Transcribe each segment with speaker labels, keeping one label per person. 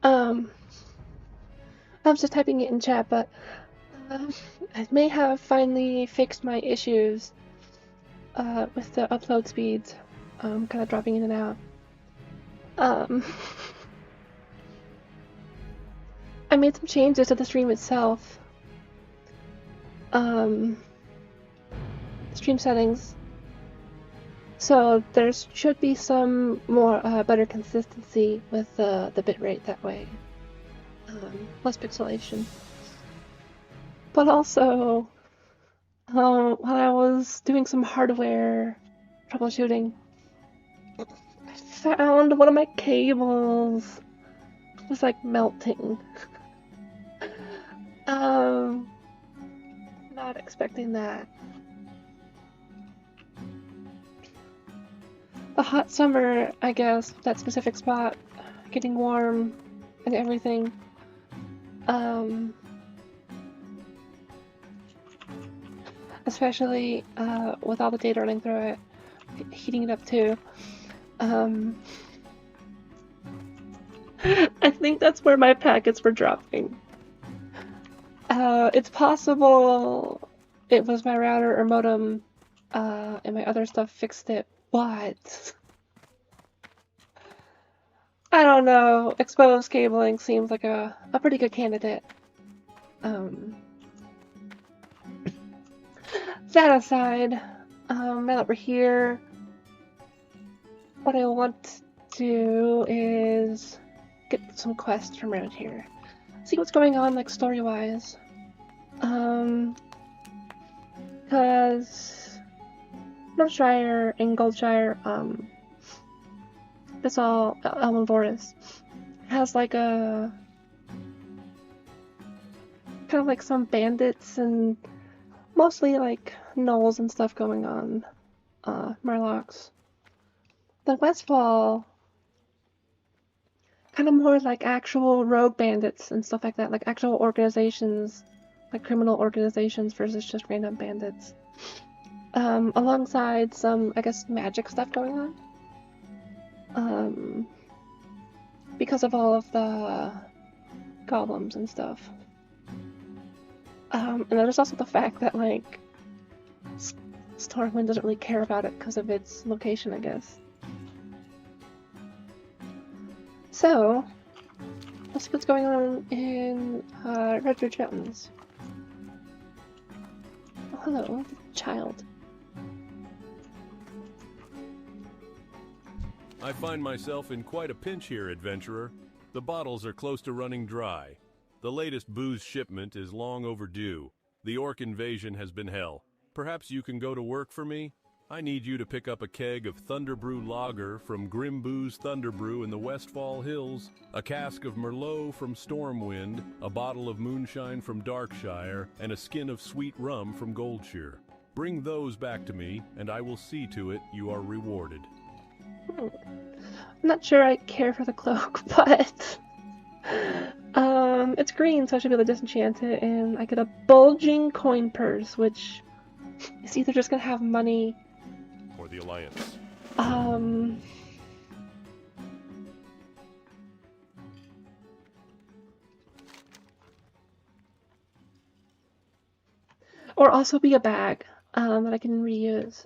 Speaker 1: Um, I was just typing it in chat, but I may have finally fixed my issues with the upload speeds, kind of dropping in and out. I made some changes to the stream itself. Stream settings. So there should be some more better consistency with the bitrate that way. Less pixelation. But also, while I was doing some hardware troubleshooting, I found one of my cables was like melting. Not expecting that. A hot summer, I guess, that specific spot, getting warm and everything. Especially with all the data running through it, heating it up too. I think that's where my packets were dropping. It's possible it was my router or modem, and my other stuff fixed it, but I don't know. Exposed cabling seems like a pretty good candidate. That aside, now that we're here, what I want to do is get some quests from around here. See what's going on, like, story-wise. Because Northshire and Goldshire, this all Elmavoris has like a kind of like some bandits and mostly like gnolls and stuff going on. Murlocs. The Westfall, kind of more like actual rogue bandits and stuff like that, like actual organizations, like criminal organizations versus just random bandits. Alongside some, I guess, magic stuff going on. Because of all of the golems and stuff. And there's also the fact that, like, Stormwind doesn't really care about it because of its location, I guess. So, let's see what's going on in Redridge Mountains. Oh, hello, child.
Speaker 2: I find myself in quite a pinch here, adventurer. The bottles are close to running dry. The latest booze shipment is long overdue. The orc invasion has been hell. Perhaps you can go to work for me? I need you to pick up a keg of Thunderbrew Lager from Grimboo's Thunderbrew in the Westfall Hills, a cask of Merlot from Stormwind, a bottle of moonshine from Darkshire, and a skin of sweet rum from Goldshire. Bring those back to me, and I will see to it you are rewarded.
Speaker 1: I'm not sure I care for the cloak, but it's green, so I should be able to disenchant it, and I get a bulging coin purse, which is either just gonna have money
Speaker 2: or the Alliance.
Speaker 1: Or also be a bag that I can reuse.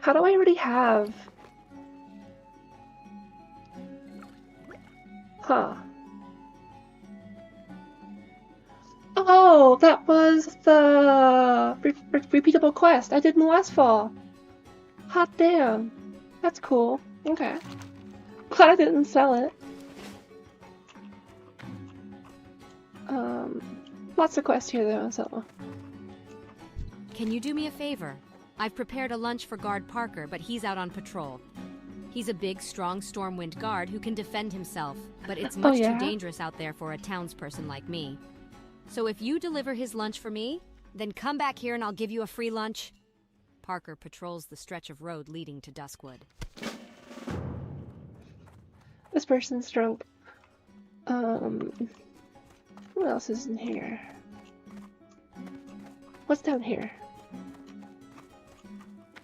Speaker 1: How do I already have? Huh. Oh, that was the repeatable quest I did in the last fall. Hot damn. That's cool. Okay. Glad I didn't sell it. Lots of quests here though, so.
Speaker 3: Can you do me a favor? I've prepared a lunch for Guard Parker, but he's out on patrol. He's a big, strong Stormwind guard who can defend himself, but it's much too dangerous out there for a townsperson like me. So if you deliver his lunch for me, then come back here and I'll give you a free lunch. Parker patrols the stretch of road leading to Duskwood.
Speaker 1: This person's drunk. What else is in here? What's down here?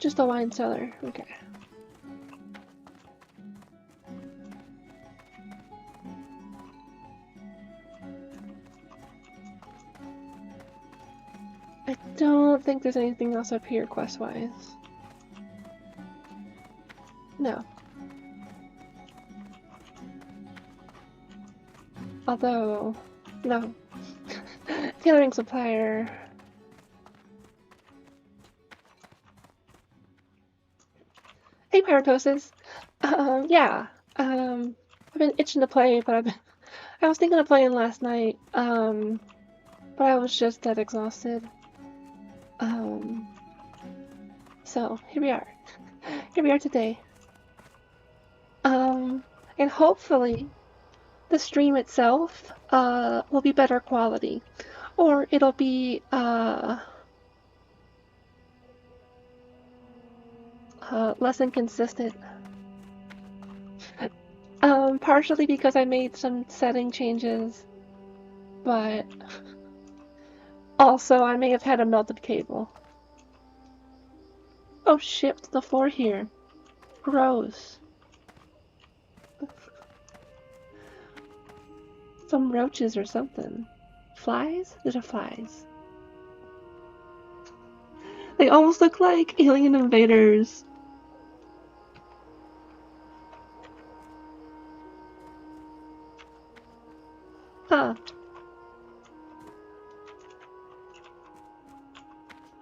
Speaker 1: Just a wine cellar. Okay. I don't think there's anything else up here quest-wise. No. Although, no. Tailoring supplier. Hey, Pyratosis. Yeah. I've been itching to play, but I was thinking of playing last night. But I was just dead exhausted. So here we are. Here we are today. And hopefully the stream itself will be better quality, or it'll be less inconsistent. Partially because I made some setting changes, but also I may have had a melted cable. Oh shit, what's the floor here? Gross. Some roaches or something. Flies? Those are flies. They almost look like alien invaders. Huh.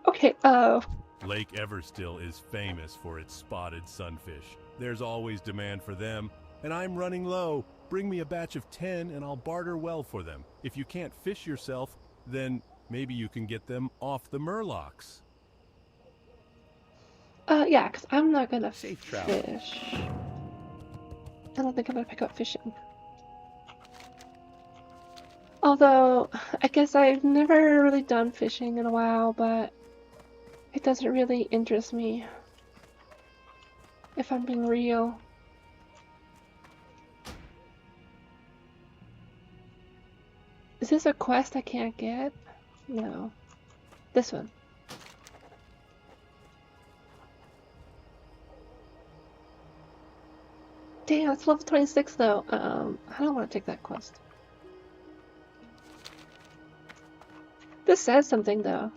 Speaker 1: Okay,
Speaker 2: Lake Everstill is famous for its spotted sunfish. There's always demand for them, and I'm running low. Bring me a batch of 10 and I'll barter well for them. If you can't fish yourself, then maybe you can get them off the murlocs.
Speaker 1: Yeah, because I'm not gonna
Speaker 2: Safe travel.
Speaker 1: fish. I don't think I'm gonna pick up fishing. Although, I guess I've never really done fishing in a while, but it doesn't really interest me, if I'm being real. Is this a quest I can't get? No. This one. Damn, it's level 26 though. I don't want to take that quest. This says something though.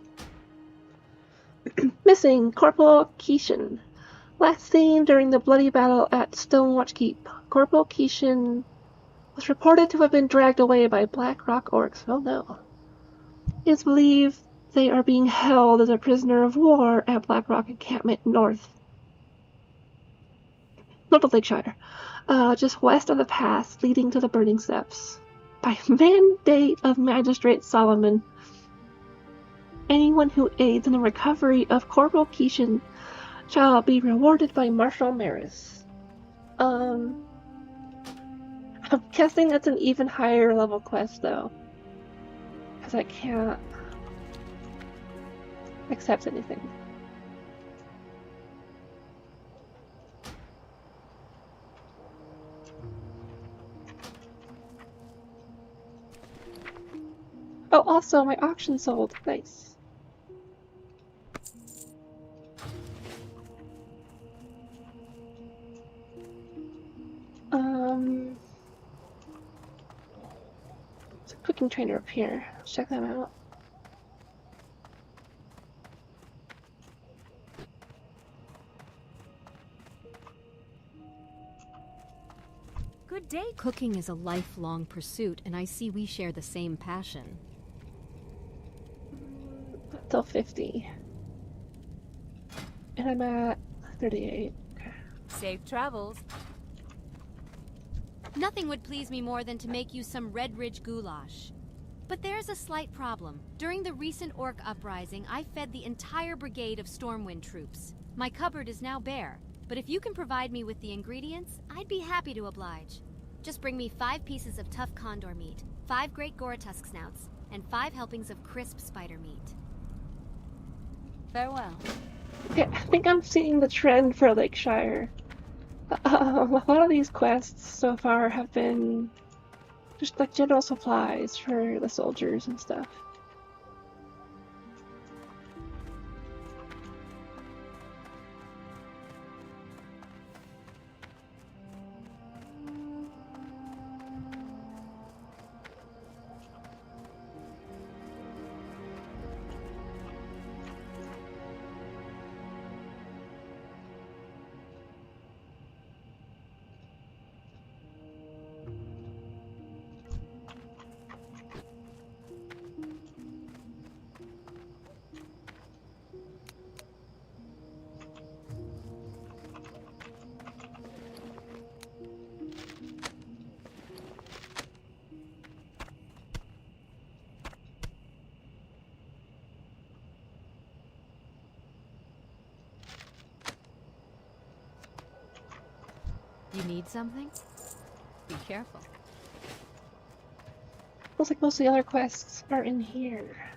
Speaker 1: Missing Corporal Keishan. Last seen during the bloody battle at Stonewatch Keep. Corporal Keishan was reported to have been dragged away by Black Rock orcs. Oh no. It is believed they are being held as a prisoner of war at Black Rock Encampment North of Lakeshire, just west of the pass leading to the Burning Steps. By mandate of Magistrate Solomon, anyone who aids in the recovery of Corporal Keishan shall be rewarded by Marshal Maris. I'm guessing that's an even higher level quest though, because I can't accept anything. Oh, also, my auction sold. Nice. There's a cooking trainer up here. Let's check them out.
Speaker 3: Good day. Cooking is a lifelong pursuit, and I see we share the same passion.
Speaker 1: Till 50. And I'm at 38. Okay.
Speaker 4: Safe travels.
Speaker 3: Nothing would please me more than to make you some Redridge goulash. But there's a slight problem. During the recent orc uprising, I fed the entire brigade of Stormwind troops. My cupboard is now bare, but if you can provide me with the ingredients, I'd be happy to oblige. Just bring me 5 pieces of tough condor meat, 5 great Goratusk snouts, and 5 helpings of crisp spider meat.
Speaker 4: Farewell.
Speaker 1: Okay, I think I'm seeing the trend for Lakeshire. A lot of these quests so far have been just like general supplies for the soldiers and stuff.
Speaker 3: You need something? Be careful.
Speaker 1: Looks like most of the other quests are in here.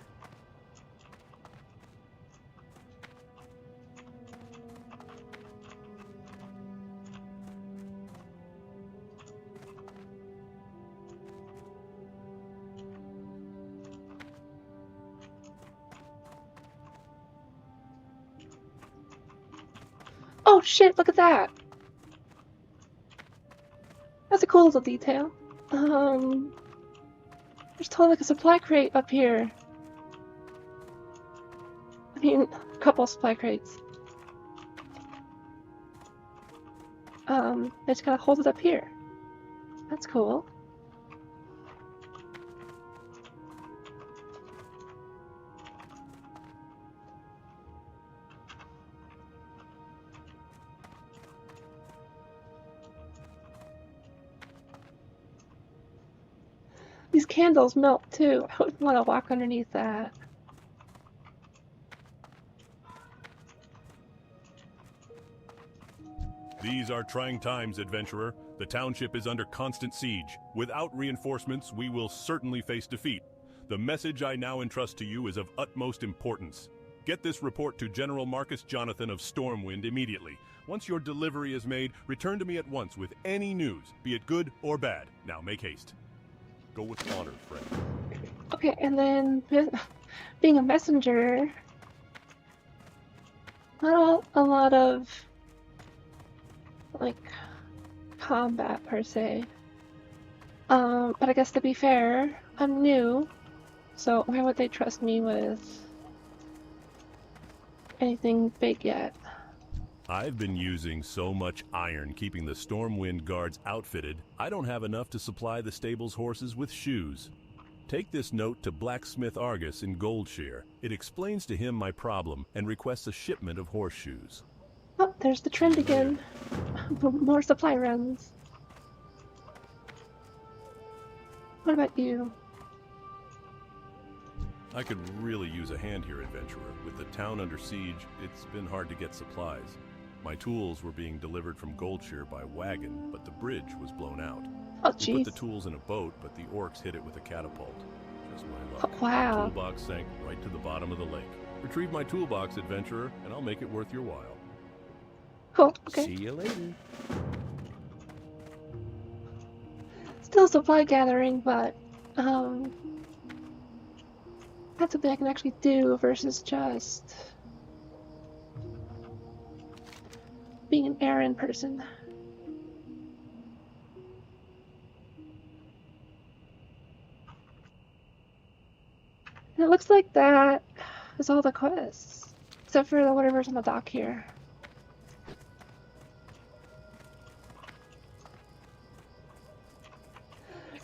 Speaker 1: Oh shit, look at that! That's a cool little detail. There's totally like a supply crate up here. I mean, a couple of supply crates. They just gotta hold it up here. That's cool. These candles melt too. I wouldn't want to walk underneath that.
Speaker 2: These are trying times, adventurer. The township is under constant siege. Without reinforcements, we will certainly face defeat. The message I now entrust to you is of utmost importance. Get this report to General Marcus Jonathan of Stormwind immediately. Once your delivery is made, return to me at once with any news, be it good or bad. Now make haste. Go with honor, friend.
Speaker 1: Okay, and then being a messenger, not a lot of like combat per se. But I guess to be fair, I'm new, so why would they trust me with anything big yet?
Speaker 2: I've been using so much iron keeping the Stormwind guards outfitted, I don't have enough to supply the stable's horses with shoes. Take this note to Blacksmith Argus in Goldshire. It explains to him my problem and requests a shipment of horseshoes.
Speaker 1: Oh, there's the trend again. More supply runs. What about you?
Speaker 2: I could really use a hand here, adventurer. With the town under siege, it's been hard to get supplies. My tools were being delivered from Goldshire by wagon, but the bridge was blown out.
Speaker 1: Oh,
Speaker 2: We put
Speaker 1: jeez.
Speaker 2: the tools in a boat, but the orcs hit it with a catapult. Just my luck.
Speaker 1: Oh, wow.
Speaker 2: The toolbox sank right to the bottom of the lake. Retrieve my toolbox, adventurer, and I'll make it worth your while.
Speaker 1: Cool, okay.
Speaker 4: See you later.
Speaker 1: Still supply gathering, but, that's something I can actually do versus just being an errand person. And it looks like that is all the quests, except for the whatever's on the dock here.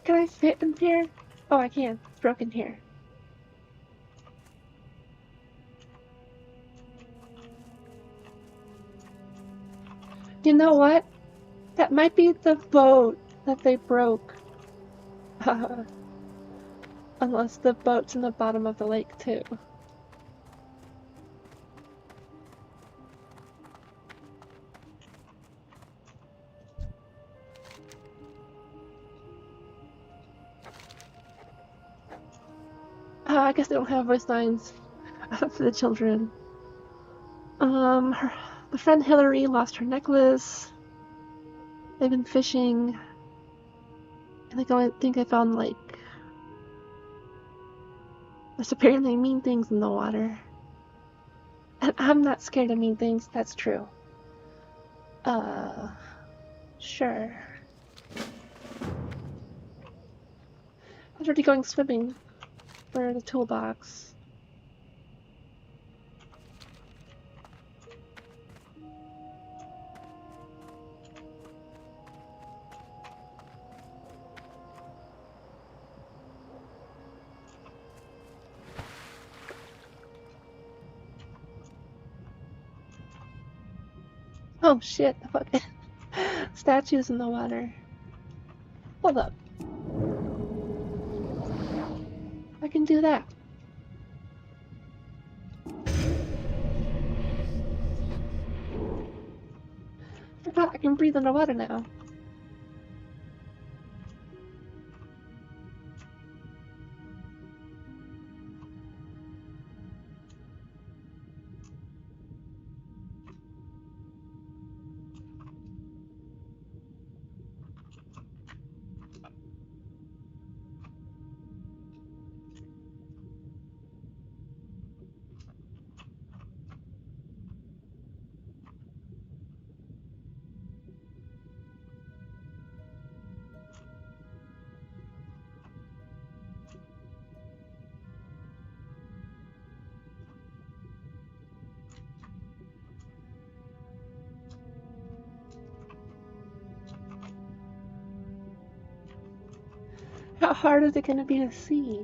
Speaker 1: Can I fit in here? Oh, I can. It's broken here. You know what? That might be the boat that they broke. Unless the boat's in the bottom of the lake, too. I guess they don't have voice lines for the children. The friend Hillary lost her necklace. They've been fishing. And I think they found, like, there's apparently mean things in the water. And I'm not scared of mean things, that's true. Sure. I was already going swimming for the toolbox. Oh shit, the fucking statues in the water. Hold up. I can do that. Forgot I can breathe underwater now. How hard is it going to be to see?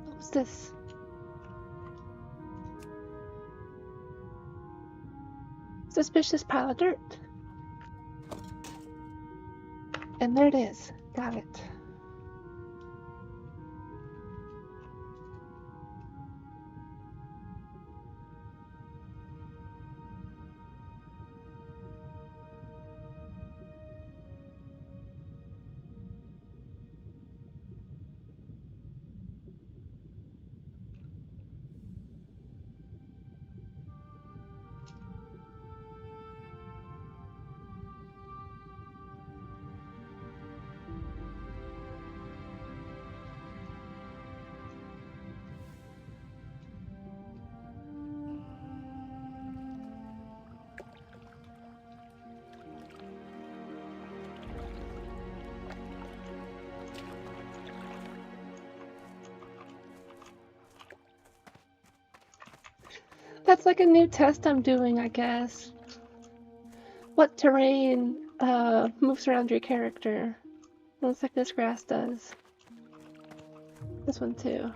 Speaker 1: What's this? Suspicious pile of dirt. And there it is. Got it. That's like a new test I'm doing, I guess. What terrain moves around your character? Looks like this grass does. This one too.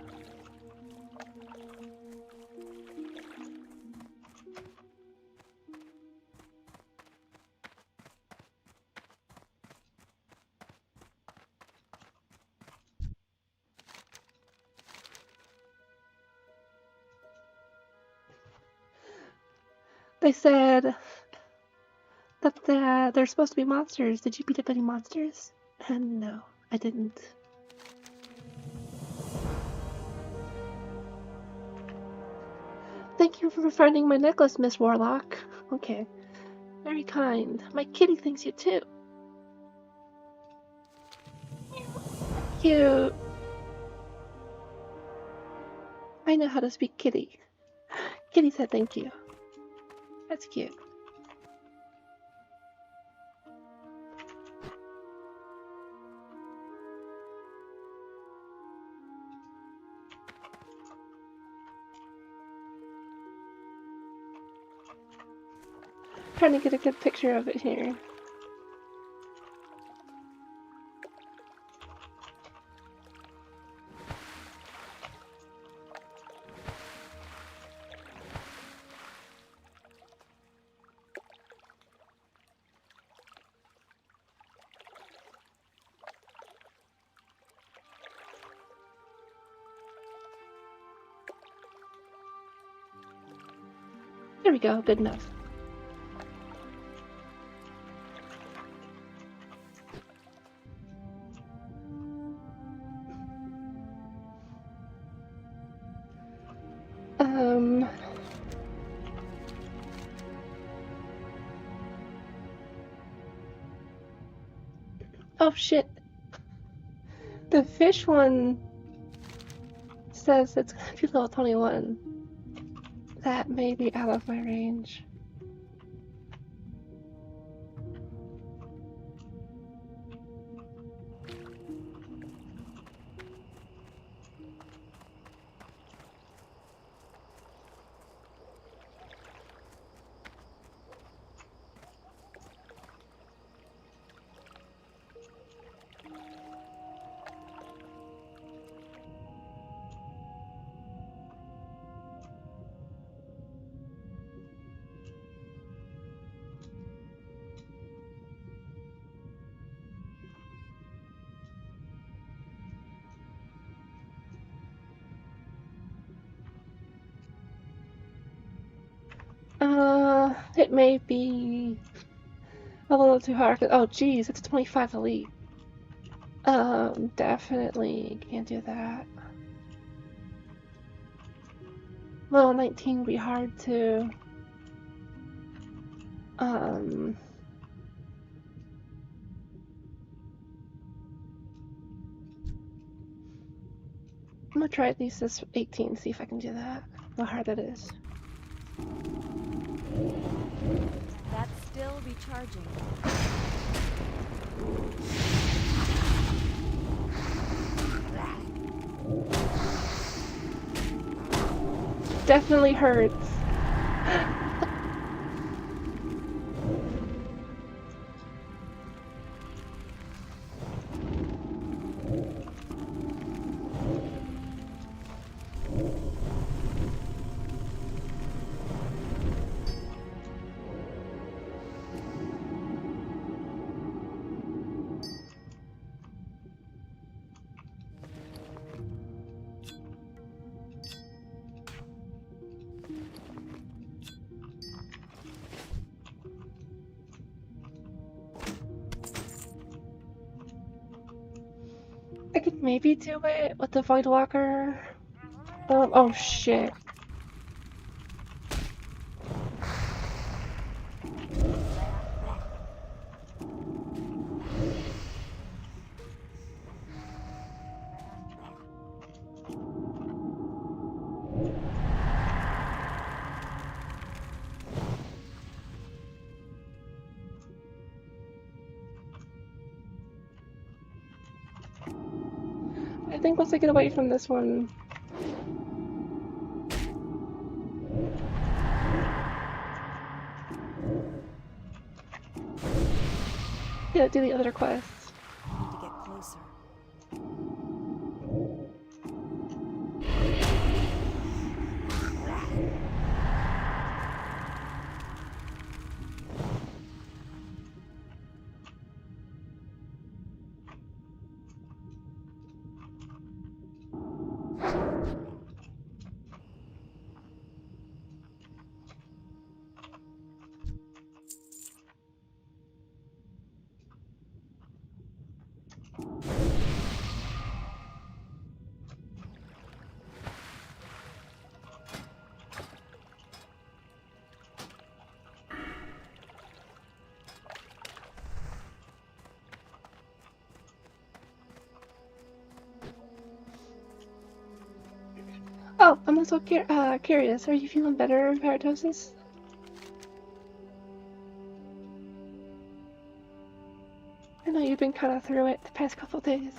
Speaker 1: They said that there's supposed to be monsters. Did you beat up any monsters? And no, I didn't. Thank you for finding my necklace, Miss Warlock. Okay. Very kind. My kitty thinks you too. Cute. I know how to speak kitty. Kitty said thank you. That's cute. Trying to get a good picture of it here. There we go, good enough. Oh shit. The fish one says it's gonna be level 21. That may be out of my range. It may be a little too hard. Oh, geez, it's 25 elite. Definitely can't do that. Level 19 would be hard to. I'm gonna try at least this 18, see if I can do that. How hard that is.
Speaker 3: That's still recharging.
Speaker 1: Definitely hurts. I could maybe do it with the Voidwalker. Oh shit. I think once I get away from this one. Yeah, do the other quests.
Speaker 3: I need to get closer.
Speaker 1: Oh, I'm also curious. Are you feeling better, Paratosis? I know you've been kind of through it the past couple days.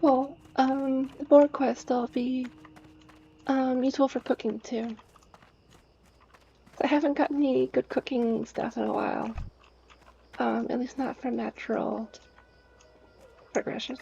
Speaker 1: Cool. The board quest will be useful for cooking too. I haven't gotten any good cooking stuff in a while. At least not from natural progression.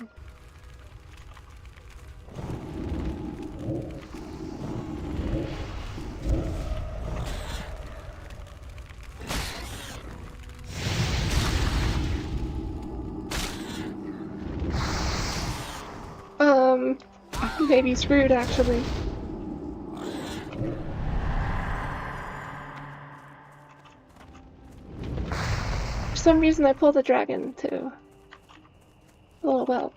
Speaker 1: I may be screwed actually. For some reason I pulled a dragon too. A little whelp.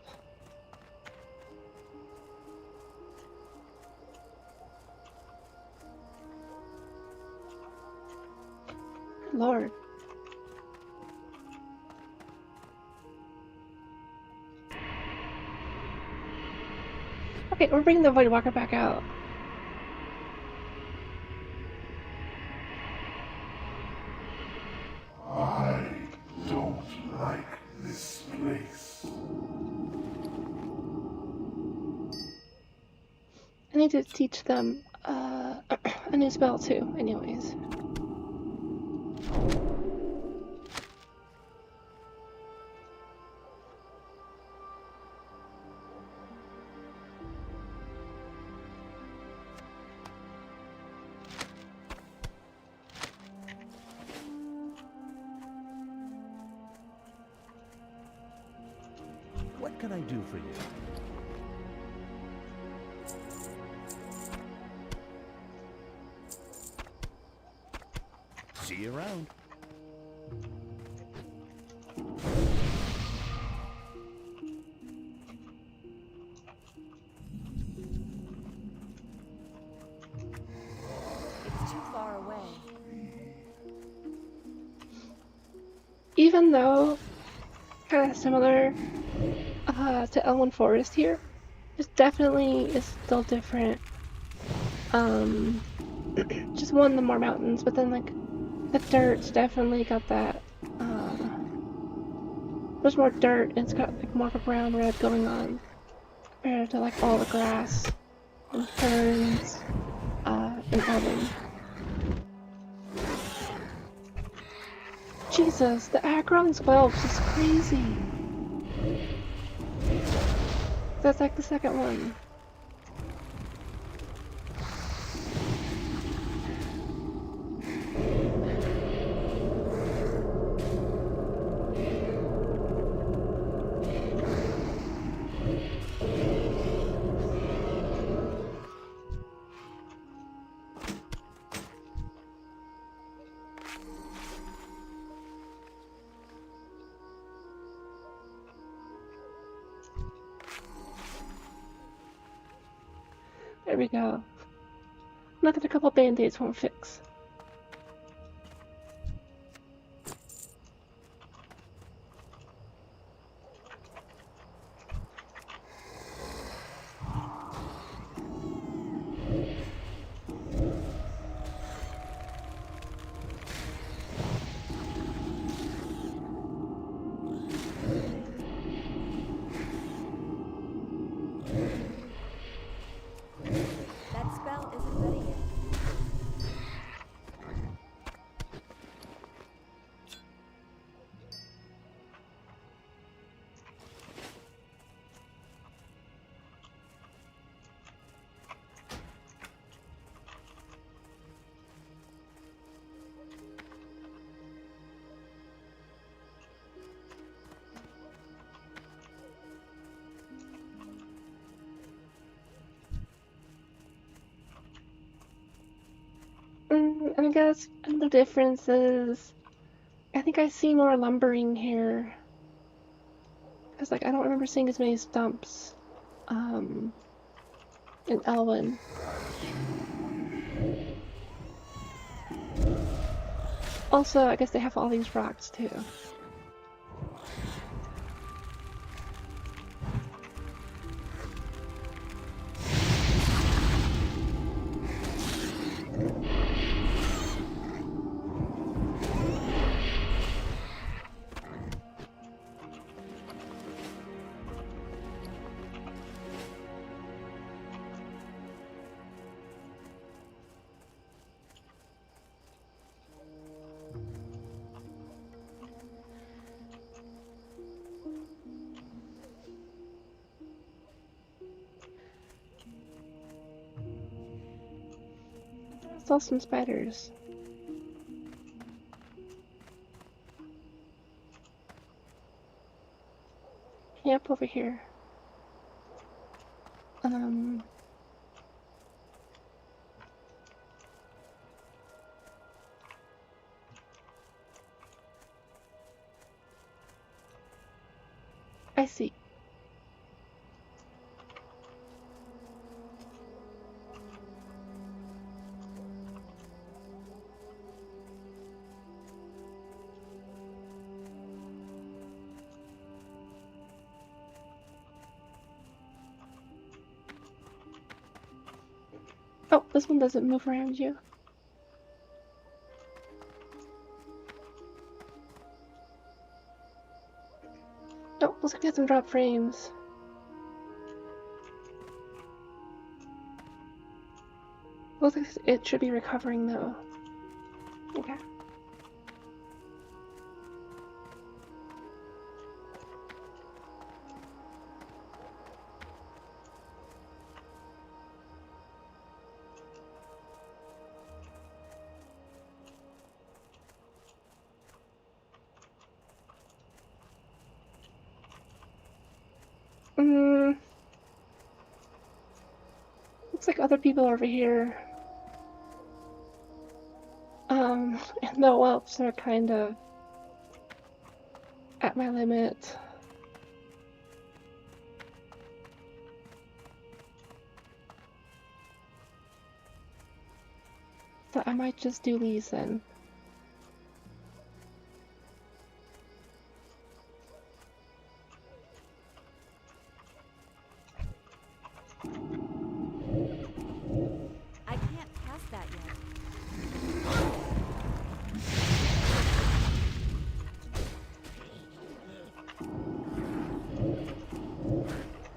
Speaker 1: Lord. Okay, we're bringing the Voidwalker back out.
Speaker 4: I don't like this place.
Speaker 1: I need to teach them a new spell too, anyways.
Speaker 5: What can I do for you? See you around.
Speaker 6: It's too far away.
Speaker 1: Even though kind of similar to Elwyn Forest here, it definitely is still different. Just one, the more mountains, but then like the dirt's definitely got that. There's more dirt, and it's got like more of a brown red going on compared to like all the grass and ferns in Addon. Jesus, the aggro on 12 is crazy. That's like the second one. There we go. Nothing a couple band-aids won't fix.
Speaker 6: That spell isn't ready yet.
Speaker 1: I guess the difference is, I think I see more lumbering here. Because like I don't remember seeing as many stumps in Elwyn. Also, I guess they have all these rocks too. I saw some spiders. Camp over here. I see. Oh, this one doesn't move around you. Oh, looks like it has some drop frames. Looks like it should be recovering though. Okay. Looks like other people over here. And the whelps are kind of at my limit. So I might just do these then.
Speaker 6: I can't cast that yet.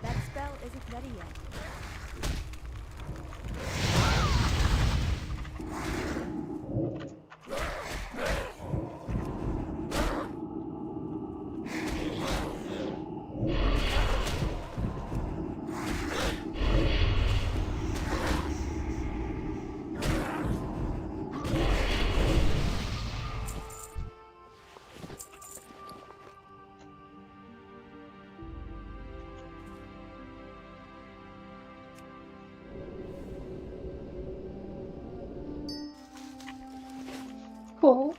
Speaker 6: That spell isn't ready yet.
Speaker 1: Cool.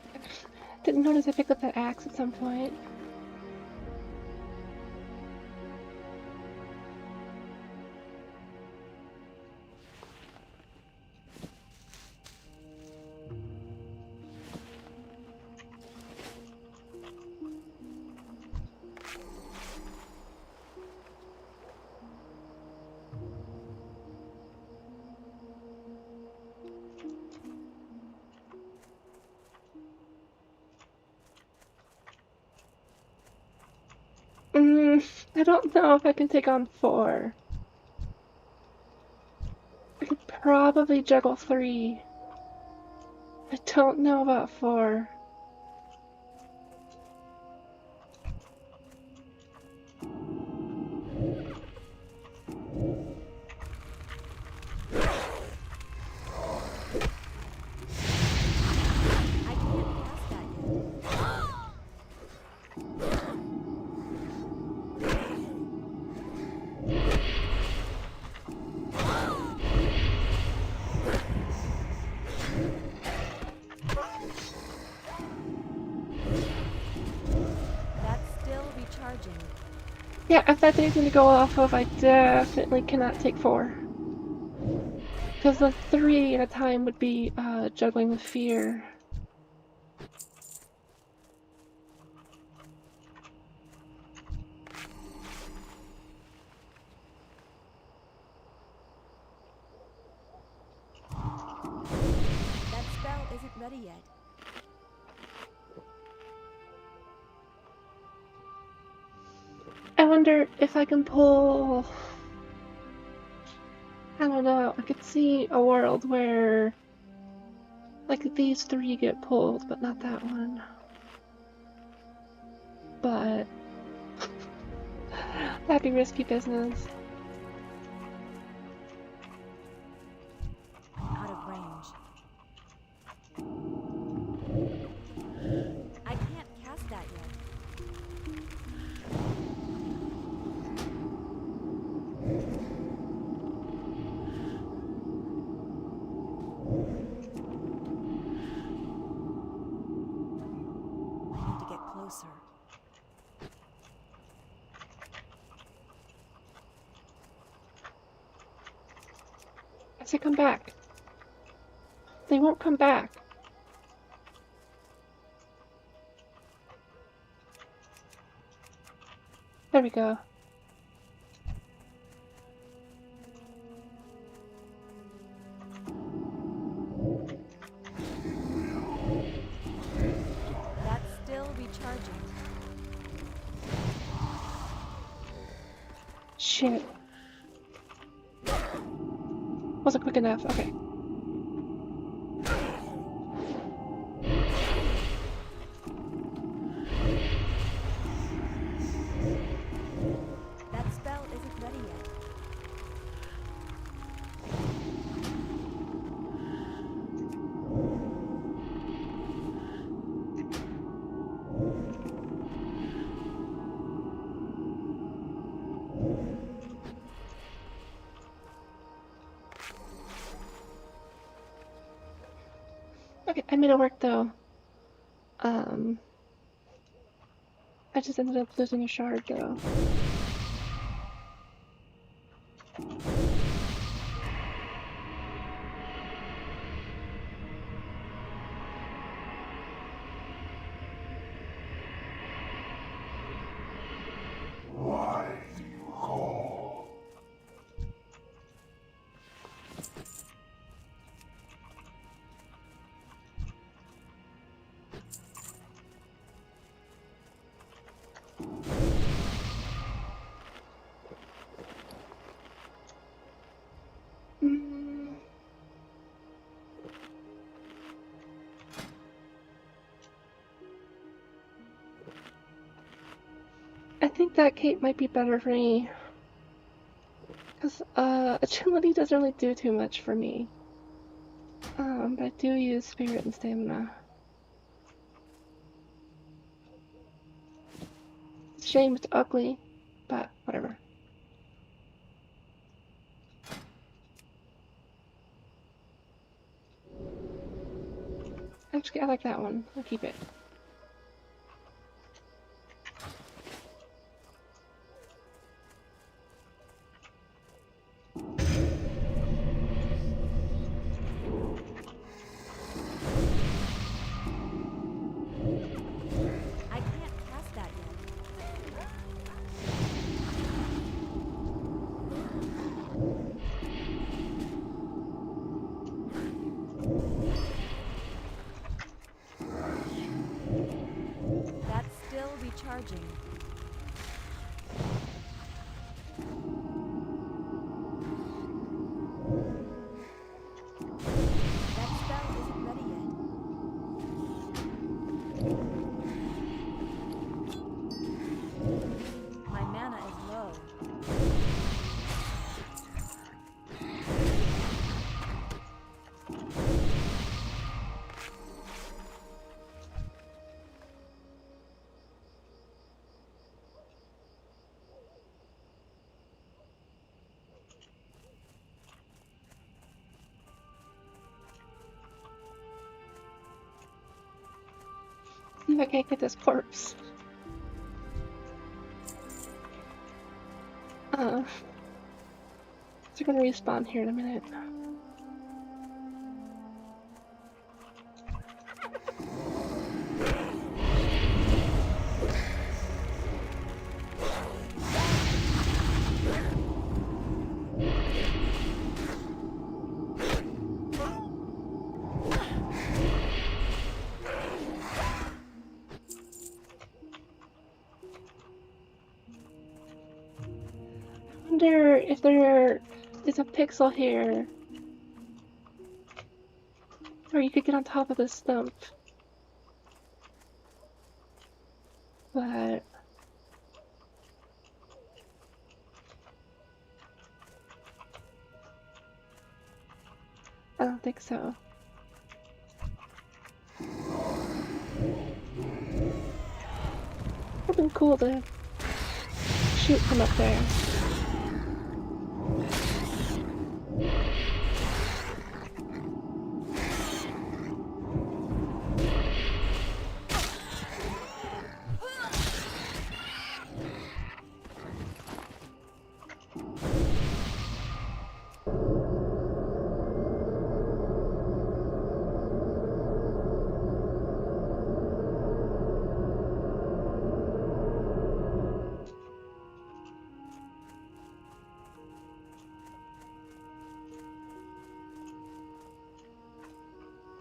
Speaker 1: Didn't notice I picked up that axe at some point. I don't know if I can take on 4. I could probably juggle 3. I don't know about 4.
Speaker 6: I can't cast that yet. That's still recharging.
Speaker 1: Yeah, if that's anything to go off of, I definitely cannot take 4. Because the 3 at a time would be juggling with fear.
Speaker 6: That spell isn't ready yet.
Speaker 1: I wonder if I can pull... I don't know, I could see a world where like these 3 get pulled, but not that one. But that'd be risky business.
Speaker 6: Out of range. I can't cast that yet. I need to get closer.
Speaker 1: I say come back. They won't come back. There we go. Shit. Wasn't quick enough. Okay.
Speaker 6: That spell isn't ready yet.
Speaker 1: Okay, I made it work though. I just ended up losing a shard though.
Speaker 4: Why do you call?
Speaker 1: I think that cape might be better for me. Because agility doesn't really do too much for me. But I do use spirit and stamina. It's a shame it's ugly, but whatever. Actually, I like that one. I'll keep it.
Speaker 6: I can't cast that yet. That's still recharging. That spell isn't ready yet. My mana is low.
Speaker 1: See if I can't get this corpse. They're gonna respawn here in a minute. I wonder if there is a pixel here where you could get on top of this stump. But I don't think so. Would've been cool to shoot from up there.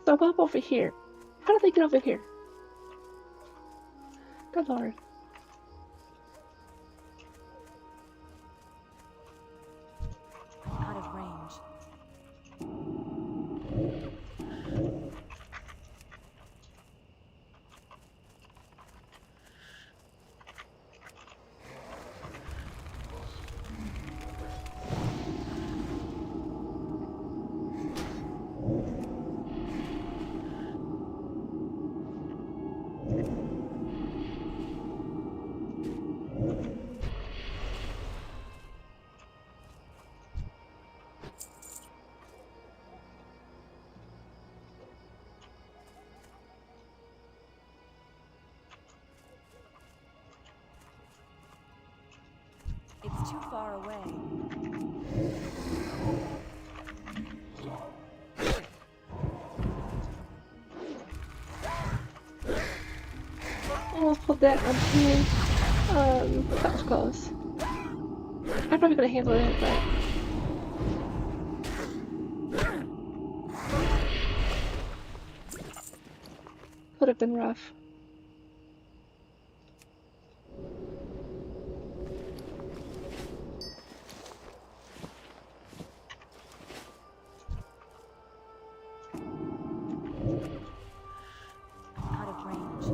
Speaker 1: So I'm up over here. How did they get over here? Good lord.
Speaker 6: too far away.
Speaker 1: Almost pulled that on me. That was close. I probably could have handled it, but would have been rough.
Speaker 6: Out of range.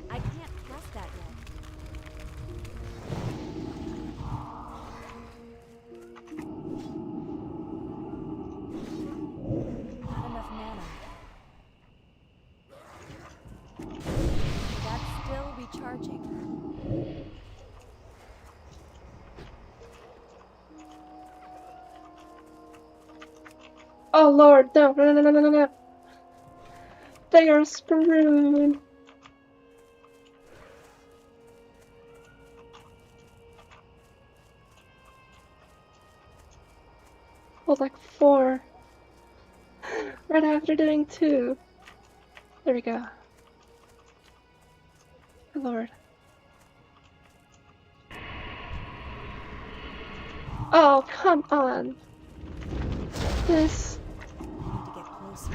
Speaker 6: I can't pass that yet. Not enough mana. That's still recharging.
Speaker 1: Oh lord, no, no, no, no, no, no, no. They are screwed. Well, like 4. Right after doing 2. There we go. Oh lord. Oh, come on. This.
Speaker 6: Need to get closer.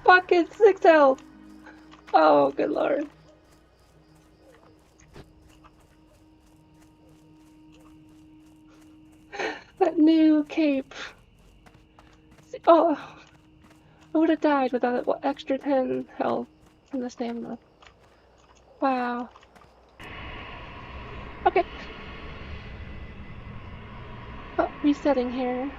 Speaker 1: Fucking 6 health. Oh, good lord. That new cape. Oh, I would have died without that extra 10 health from the stamina. Wow. Okay. Oh, resetting here.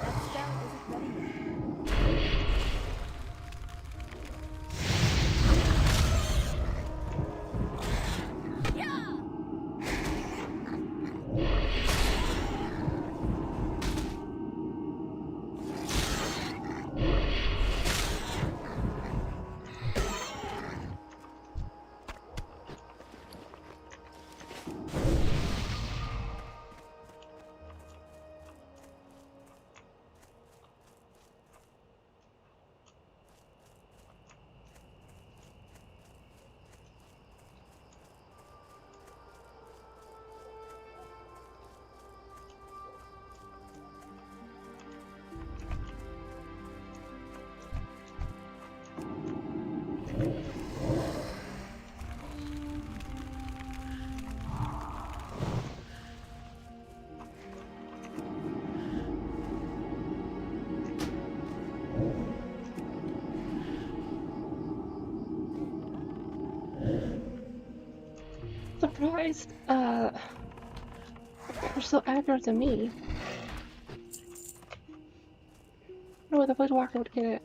Speaker 6: That spell isn't ready yet.
Speaker 1: Surprised, they're so aggro to me. No, the Voidwalker would get it.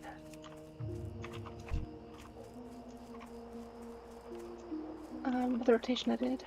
Speaker 1: With the rotation I did.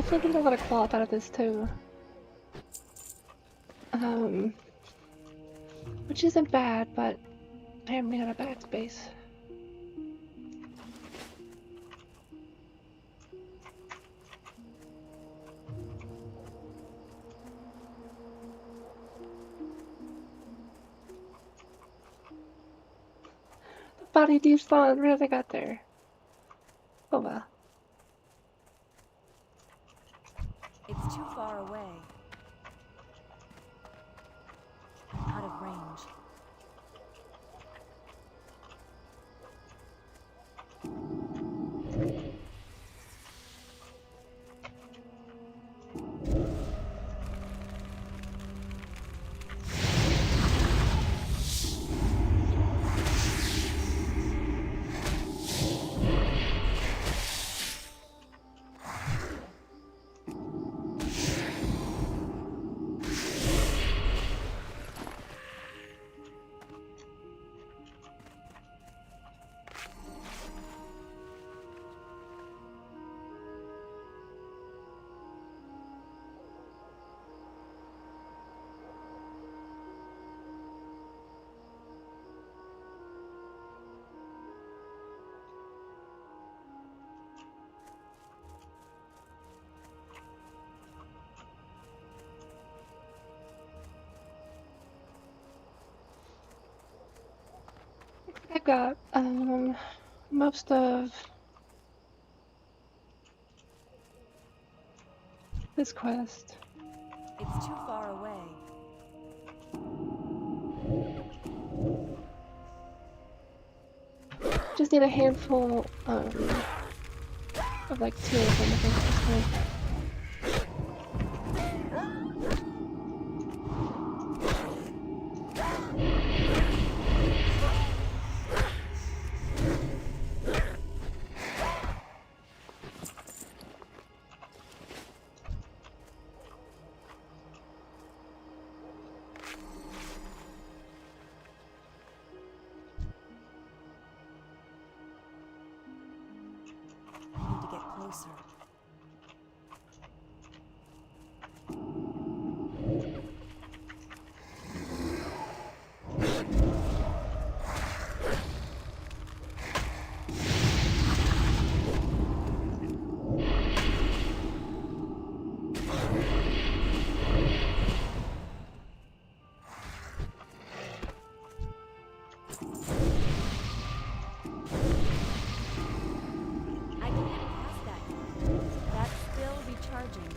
Speaker 1: definitely getting a lot of cloth out of this too. Which isn't bad, but I am running out of bag space. The body despawned right as I got there. Oh well.
Speaker 6: It's too far away. I'm out of range.
Speaker 1: I got most of this quest.
Speaker 6: It's too far away.
Speaker 1: Just need a handful of like 2 of them, I think at this point.
Speaker 6: I need to get closer. I can't pass that yet. That's still recharging.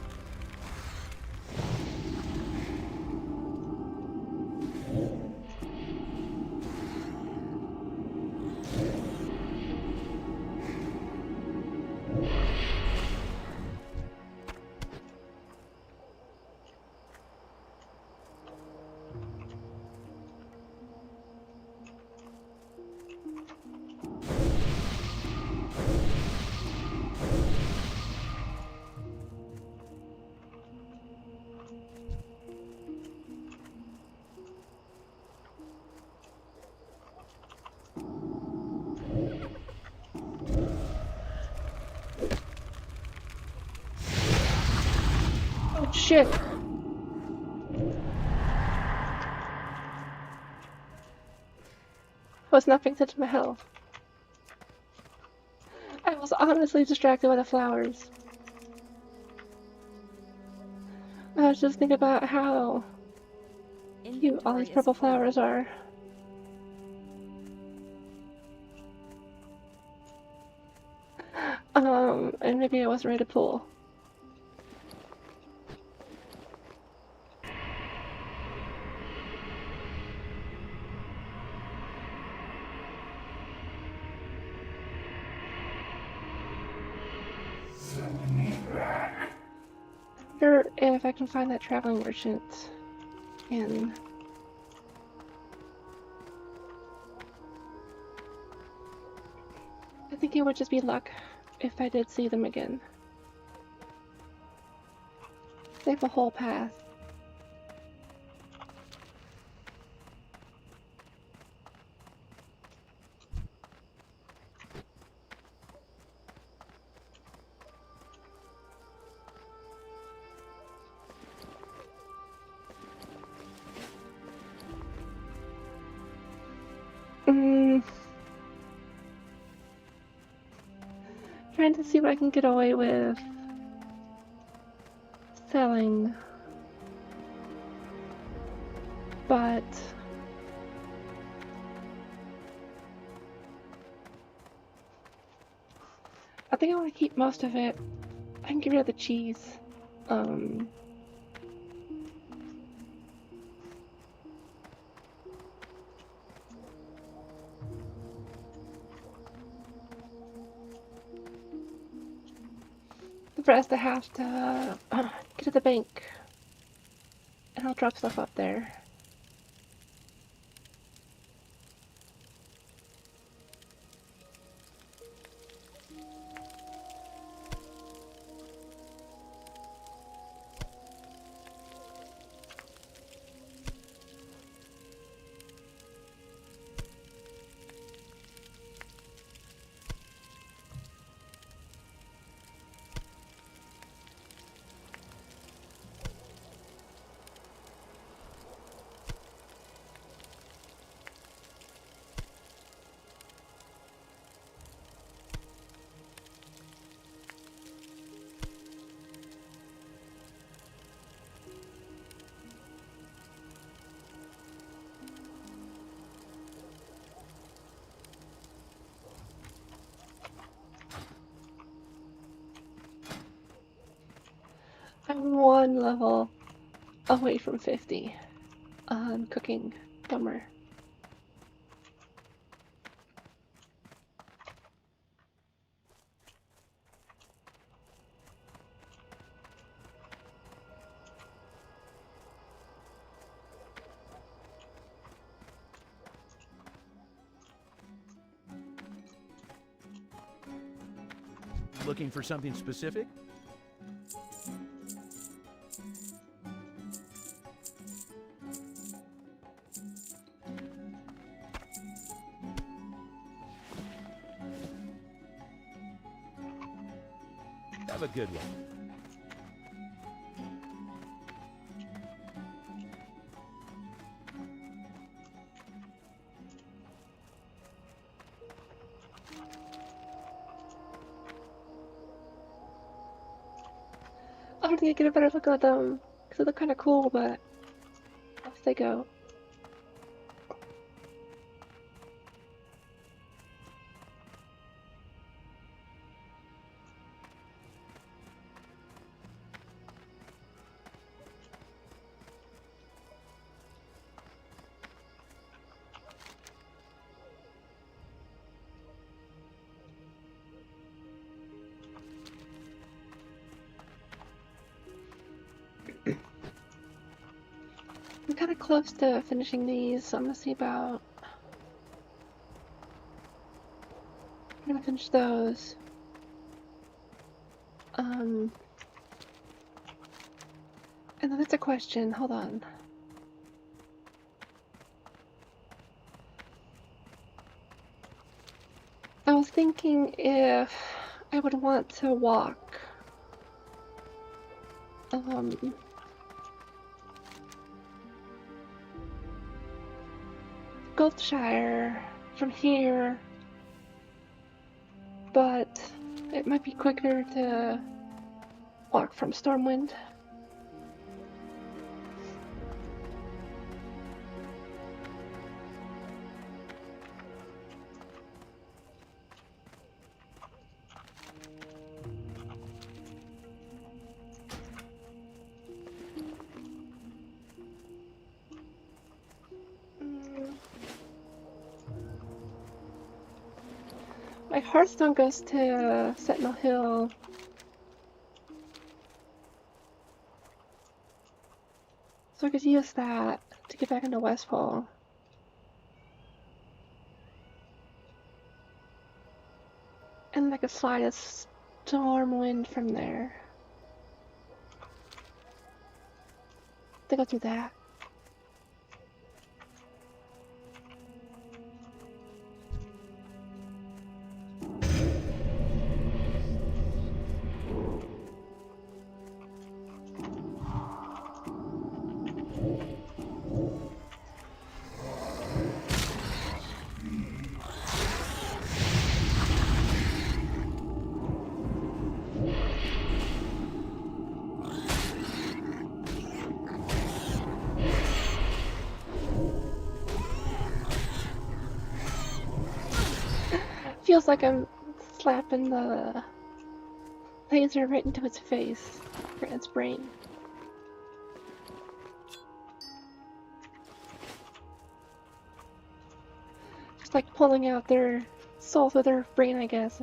Speaker 1: Oh shit! I was not paying attention to my health. I was honestly distracted by the flowers. I was just thinking about how cute all these
Speaker 6: Inventory is
Speaker 1: purple
Speaker 6: full.
Speaker 1: flowers are. And maybe I wasn't ready to pull.
Speaker 4: Send me back.
Speaker 1: I wonder if I can find that traveling merchant in... I think it would just be luck if I did see them again. They have a whole path. Trying to see what I can get away with selling. But I think I want to keep most of it. I can get rid of the cheese. The rest I have to get to the bank, and I'll drop stuff up there. I'm one level away from 50 on cooking. Bummer.
Speaker 5: Looking for something specific? Have a good one.
Speaker 1: I don't think I get a better look at them because they look kind of cool, but off they go. I'm kind of close to finishing these, so I'm gonna see about. I'm gonna finish those. And then that's a question. Hold on. I was thinking if I would want to walk. Goldshire from here, but it might be quicker to walk from Stormwind. My Hearthstone goes to Sentinel Hill. So I could use that to get back into Westfall. And I could slide a Stormwind from there. I think I'll do that. feels like I'm slapping the laser right into its face, or its brain. Just like pulling out their soul through their brain, I guess.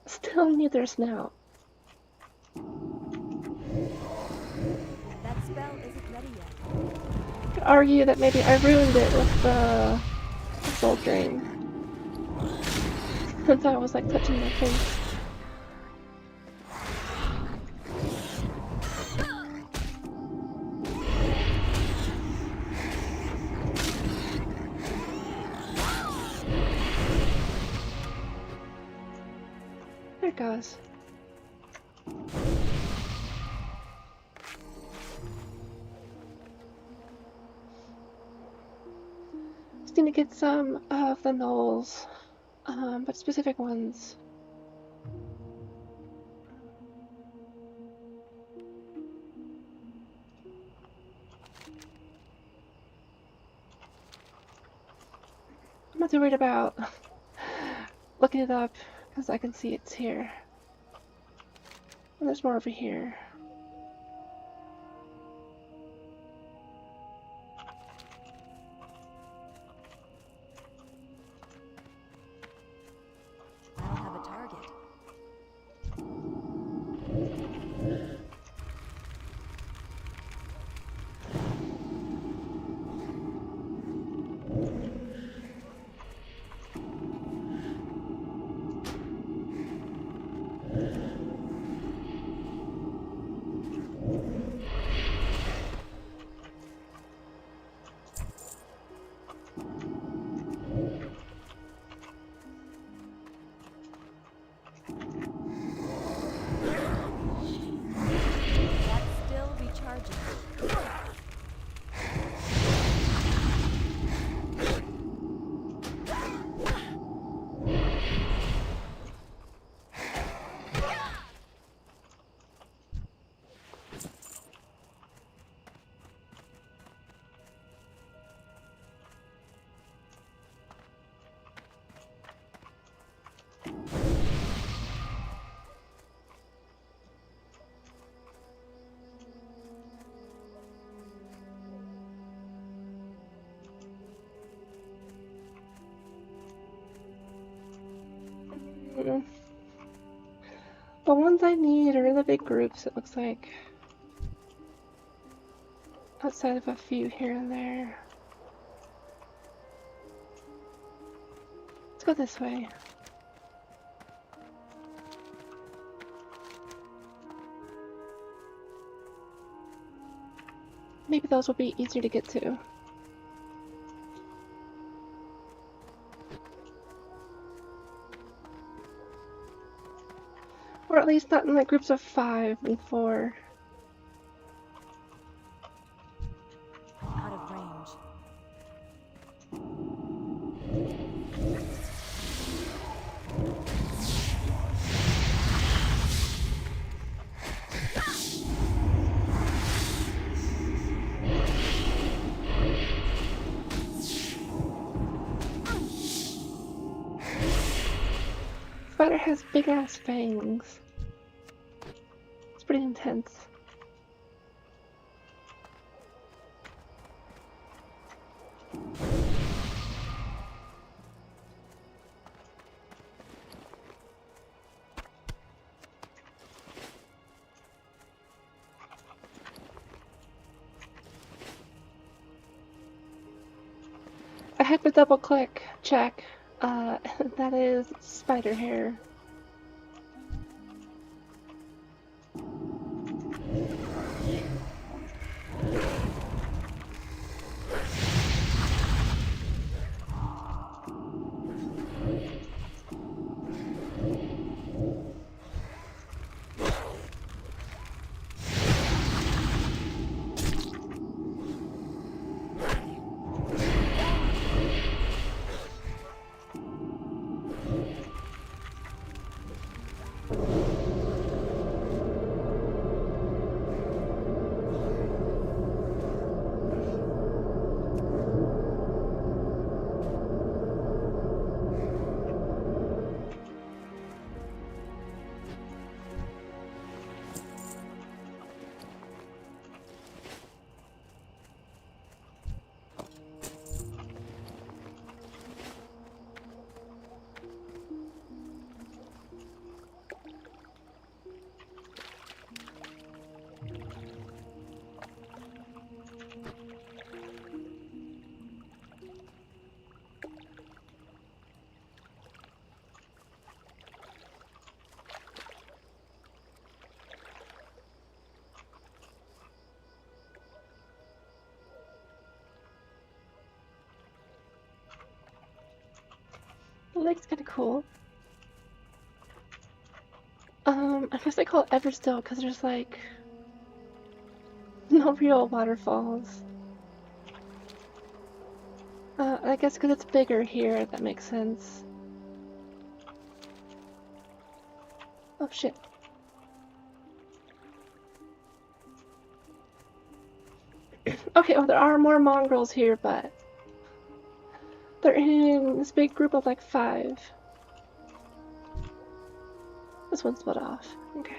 Speaker 1: Still need their snout.
Speaker 6: That spell isn't ready yet.
Speaker 1: Could argue that maybe I ruined it with the soul drain. Since I was like touching their face. There it goes. Just need to get some of the gnolls, but specific ones. I'm not too worried about looking it up, because I can see it's here. And there's more over here.
Speaker 6: I don't have a target. That's still recharging.
Speaker 1: The ones I need are in the big groups, it looks like. Outside of a few here and there. Let's go this way. Maybe those will be easier to get to. Or at least not in like groups of 5 and 4.
Speaker 6: Out of range.
Speaker 1: Spider has big ass fangs. It's pretty intense. I had to double click, check. That is spider hair. The lake's kind of cool. I guess they call it Everstill because there's like no real waterfalls. I guess because it's bigger here, that makes sense. Oh shit. Okay, well there are more mongrels here, but they're in this big group of like 5. This one's split off. Okay.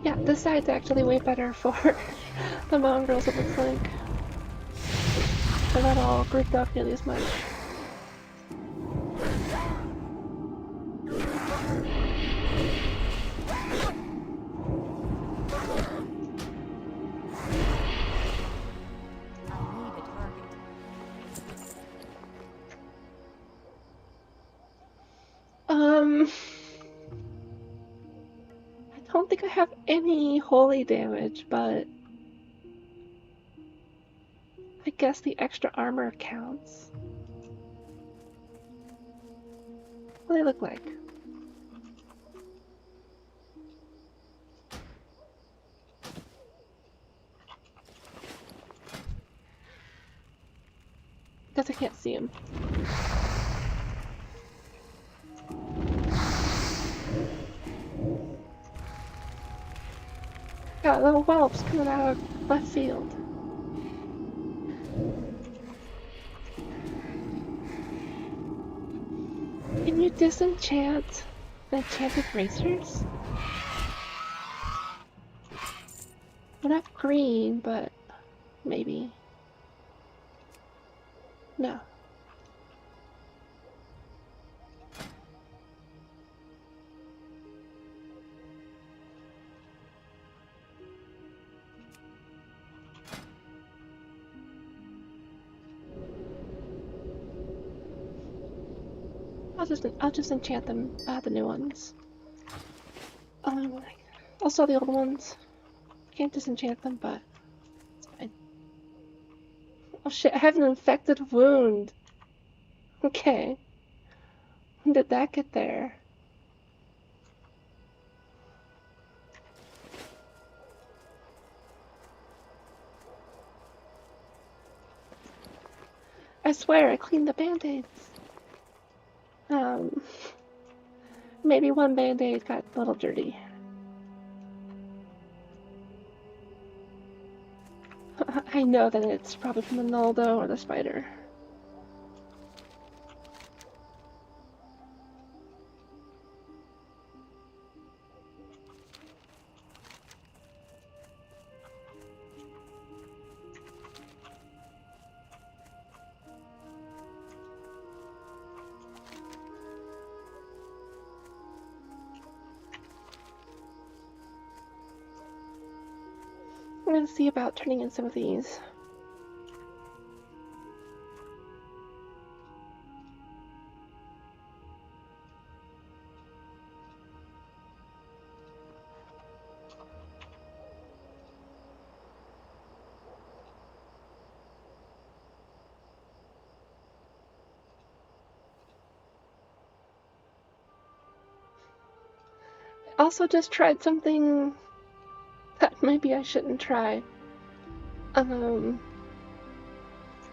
Speaker 1: Yeah, this side's actually way better for the mongrels, it looks like. They're not all grouped up nearly as much. I don't think I have any holy damage, but I guess the extra armor counts. What do they look like? Guess I can't see them. Got little whelps coming out of left field. Can you disenchant the enchanted racers? We're not green, but maybe. No. I'll just enchant them, the new ones. I'll sell the old ones. Can't disenchant them, but it's fine. Oh shit, I have an infected wound. Okay. When did that get there? I swear I cleaned the band-aids. Maybe one band-aid got a little dirty. I know that it's probably from the Noldo or the spider. I'm gonna see about turning in some of these. I also just tried something that maybe I shouldn't try. I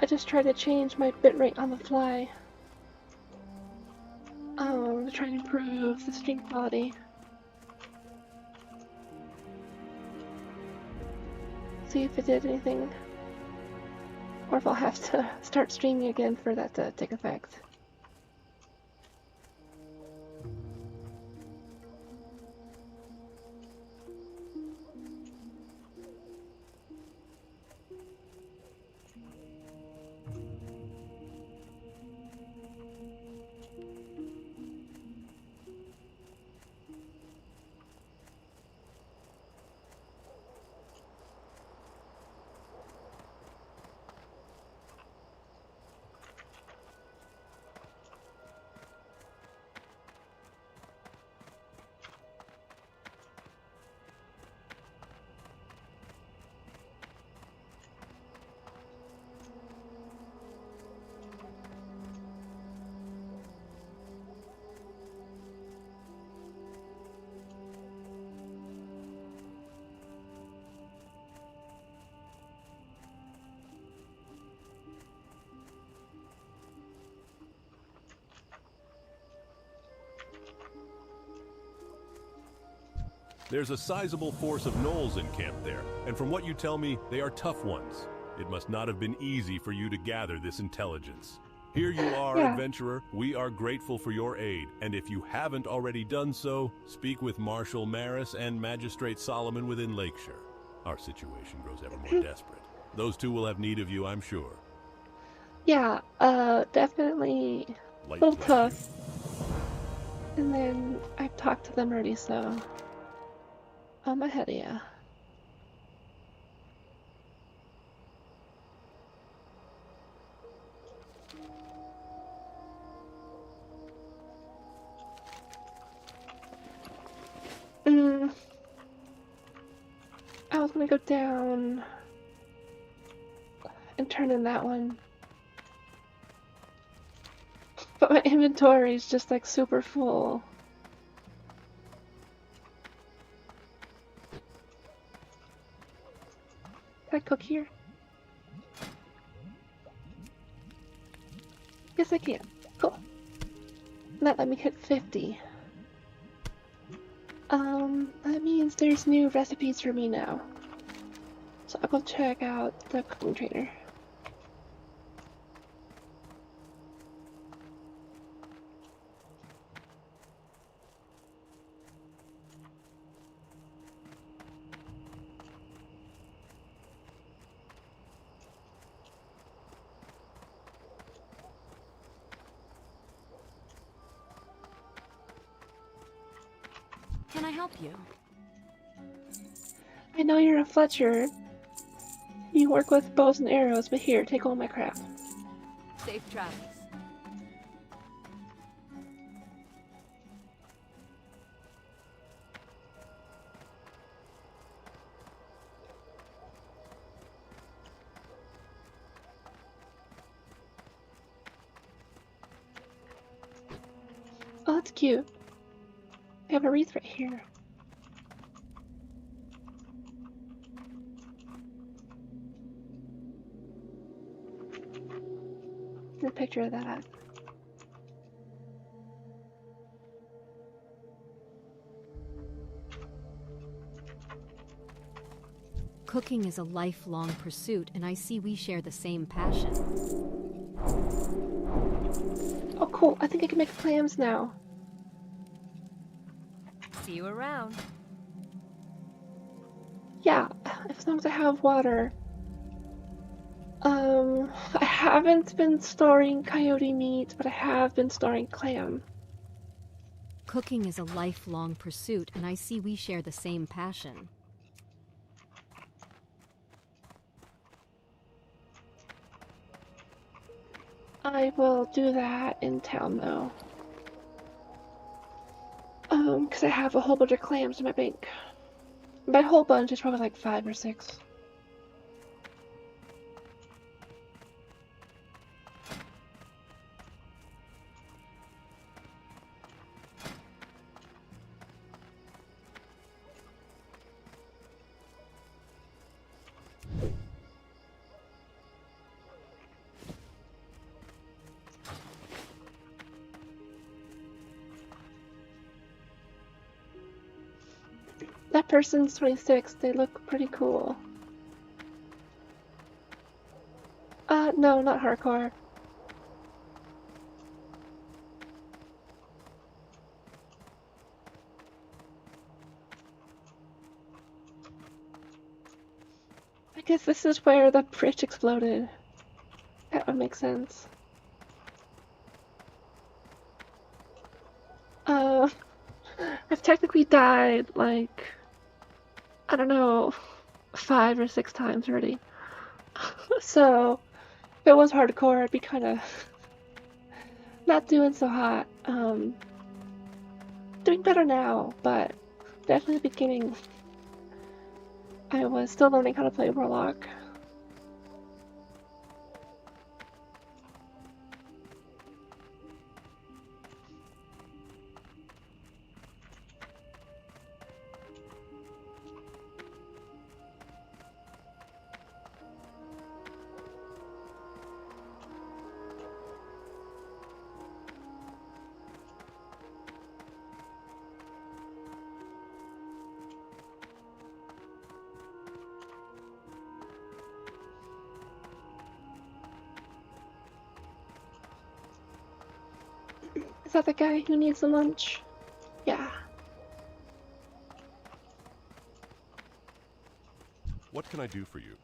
Speaker 1: just tried to change my bitrate on the fly. To try and improve the stream quality. see if it did anything. Or if I'll have to start streaming again for that to take effect.
Speaker 2: There's a sizable force of gnolls in camp there, and from what you tell me, they are tough ones. It must not have been easy for you to gather this intelligence. Here you are, adventurer. We are grateful for your aid, and if you haven't already done so, speak with Marshal Maris and Magistrate Solomon within Lakeshire. Our situation grows ever more desperate. Those two will have need of you, I'm sure.
Speaker 1: Yeah, definitely a little tough. And then I've talked to them already, so I'm ahead of ya. I was gonna go down and turn in that one. But my inventory is just like super full. Can I cook here? Yes, I can. Cool. And that let me hit 50. That means there's new recipes for me now. So I'll go check out the cooking trainer.
Speaker 6: Can I help you?
Speaker 1: I know you're a Fletcher. You work with bows and arrows, but here, take all my crap.
Speaker 6: Safe travels.
Speaker 1: Oh, that's cute. I have a wreath right here. A picture of that.
Speaker 3: Cooking is a lifelong pursuit, and I see we share the same passion.
Speaker 1: Oh, cool. I think I can make clams now.
Speaker 6: See you around.
Speaker 1: Yeah, as long as I have water. I haven't been storing coyote meat, but I have been storing clam.
Speaker 3: Cooking is a lifelong pursuit, and I see we share the same passion.
Speaker 1: I will do that in town, though. Because I have a whole bunch of clams in my bank. By a whole bunch, it's probably like 5 or 6. That person's 26. They look pretty cool. No, not hardcore. I guess this is where the bridge exploded. That would make sense. I've technically died, like, I don't know, 5 or 6 times already. So, if it was hardcore, I'd be kind of not doing so hot. Doing better now, but definitely at the beginning, I was still learning how to play Warlock. Is that the guy who needs the lunch? Yeah.
Speaker 2: What can I do for you?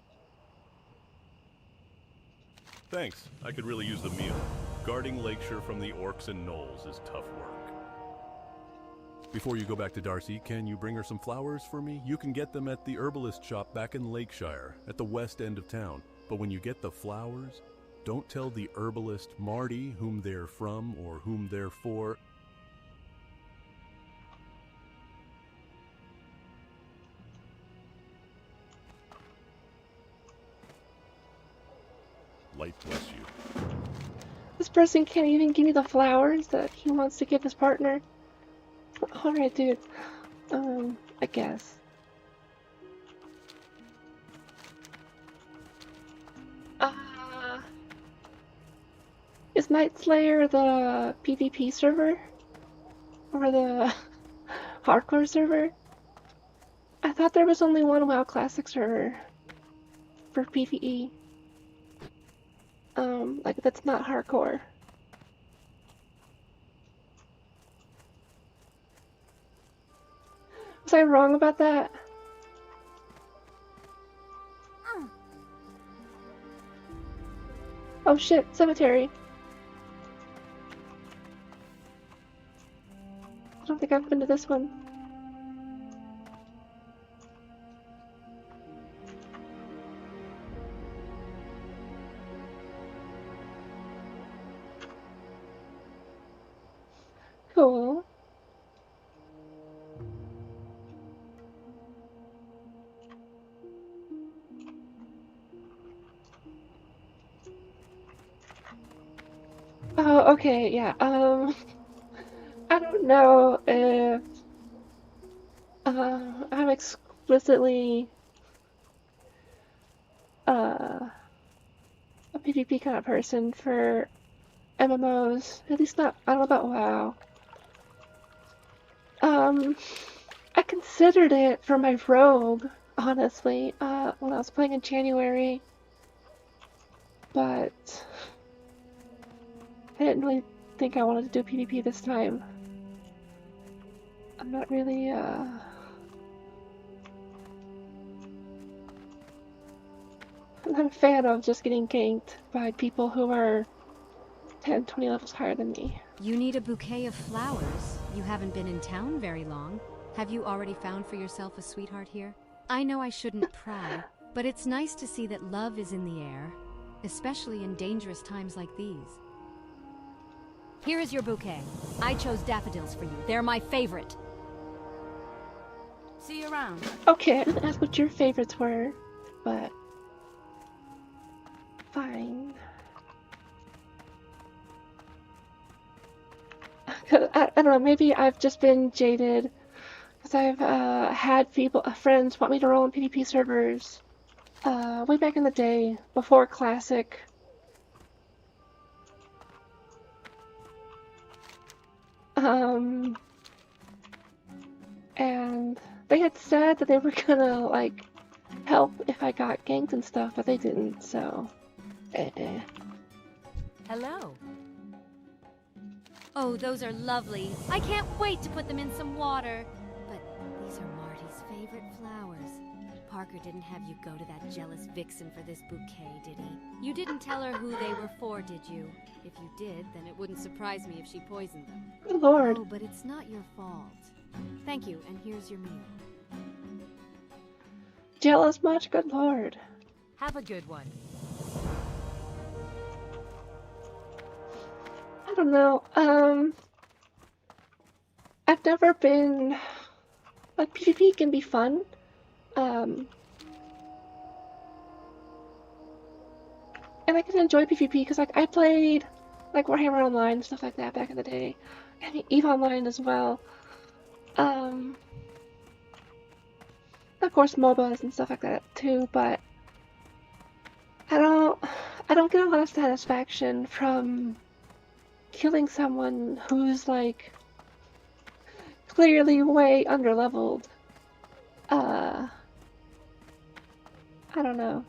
Speaker 2: Thanks. I could really use the meal. Guarding Lakeshore from the orcs and gnolls is tough work. Before you go back to Darcy, can you bring her some flowers for me? You can get them at the herbalist shop back in Lakeshire, at the west end of town. But when you get the flowers, don't tell the herbalist Marty whom they're from or whom they're for. Light bless you.
Speaker 1: This person can't even give me the flowers that he wants to give his partner. Alright, dude. I guess. Is Night Slayer the PvP server? Or the hardcore server? I thought there was only one WoW Classic server for PvE. Like that's not hardcore. Was I wrong about that? Oh shit, cemetery. I don't think I've been to this one. Cool. Oh, okay, yeah, I don't know if, I'm explicitly, a PvP kind of person for MMOs, at least not, I don't know about WoW. I considered it for my rogue, honestly, when I was playing in January, but I didn't really think I wanted to do PvP this time. I'm not really, I'm not a fan of just getting ganked by people who are 10, 20 levels higher than me.
Speaker 3: You need a bouquet of flowers. You haven't been in town very long. Have you already found for yourself a sweetheart here? I know I shouldn't pry, but it's nice to see that love is in the air, especially in dangerous times like these. Here is your bouquet. I chose daffodils for you. They're my favorite. See you around.
Speaker 1: Okay, I didn't ask what your favorites were, but fine. I don't know, maybe I've just been jaded because I've had friends want me to roll in PvP servers way back in the day, before Classic. And they had said that they were gonna, like, help if I got ganked and stuff, but they didn't, so
Speaker 6: Hello.
Speaker 3: Oh, those are lovely. I can't wait to put them in some water. But these are Marty's favorite flowers. Parker didn't have you go to that jealous vixen for this bouquet, did he? You didn't tell her who they were for, did you? If you did, then it wouldn't surprise me if she poisoned them.
Speaker 1: Good Lord.
Speaker 3: Oh, but it's not your fault. Thank you, and here's your meal.
Speaker 1: Jealous much? Good Lord.
Speaker 6: Have a good one.
Speaker 1: I don't know. I've never been... Like, PvP can be fun. And I can enjoy PvP because, like, I played, like, Warhammer Online and stuff like that back in the day. And EVE Online as well. Of course, MOBAs and stuff like that too, but I don't get a lot of satisfaction from killing someone who's, like, clearly way underleveled. I don't know.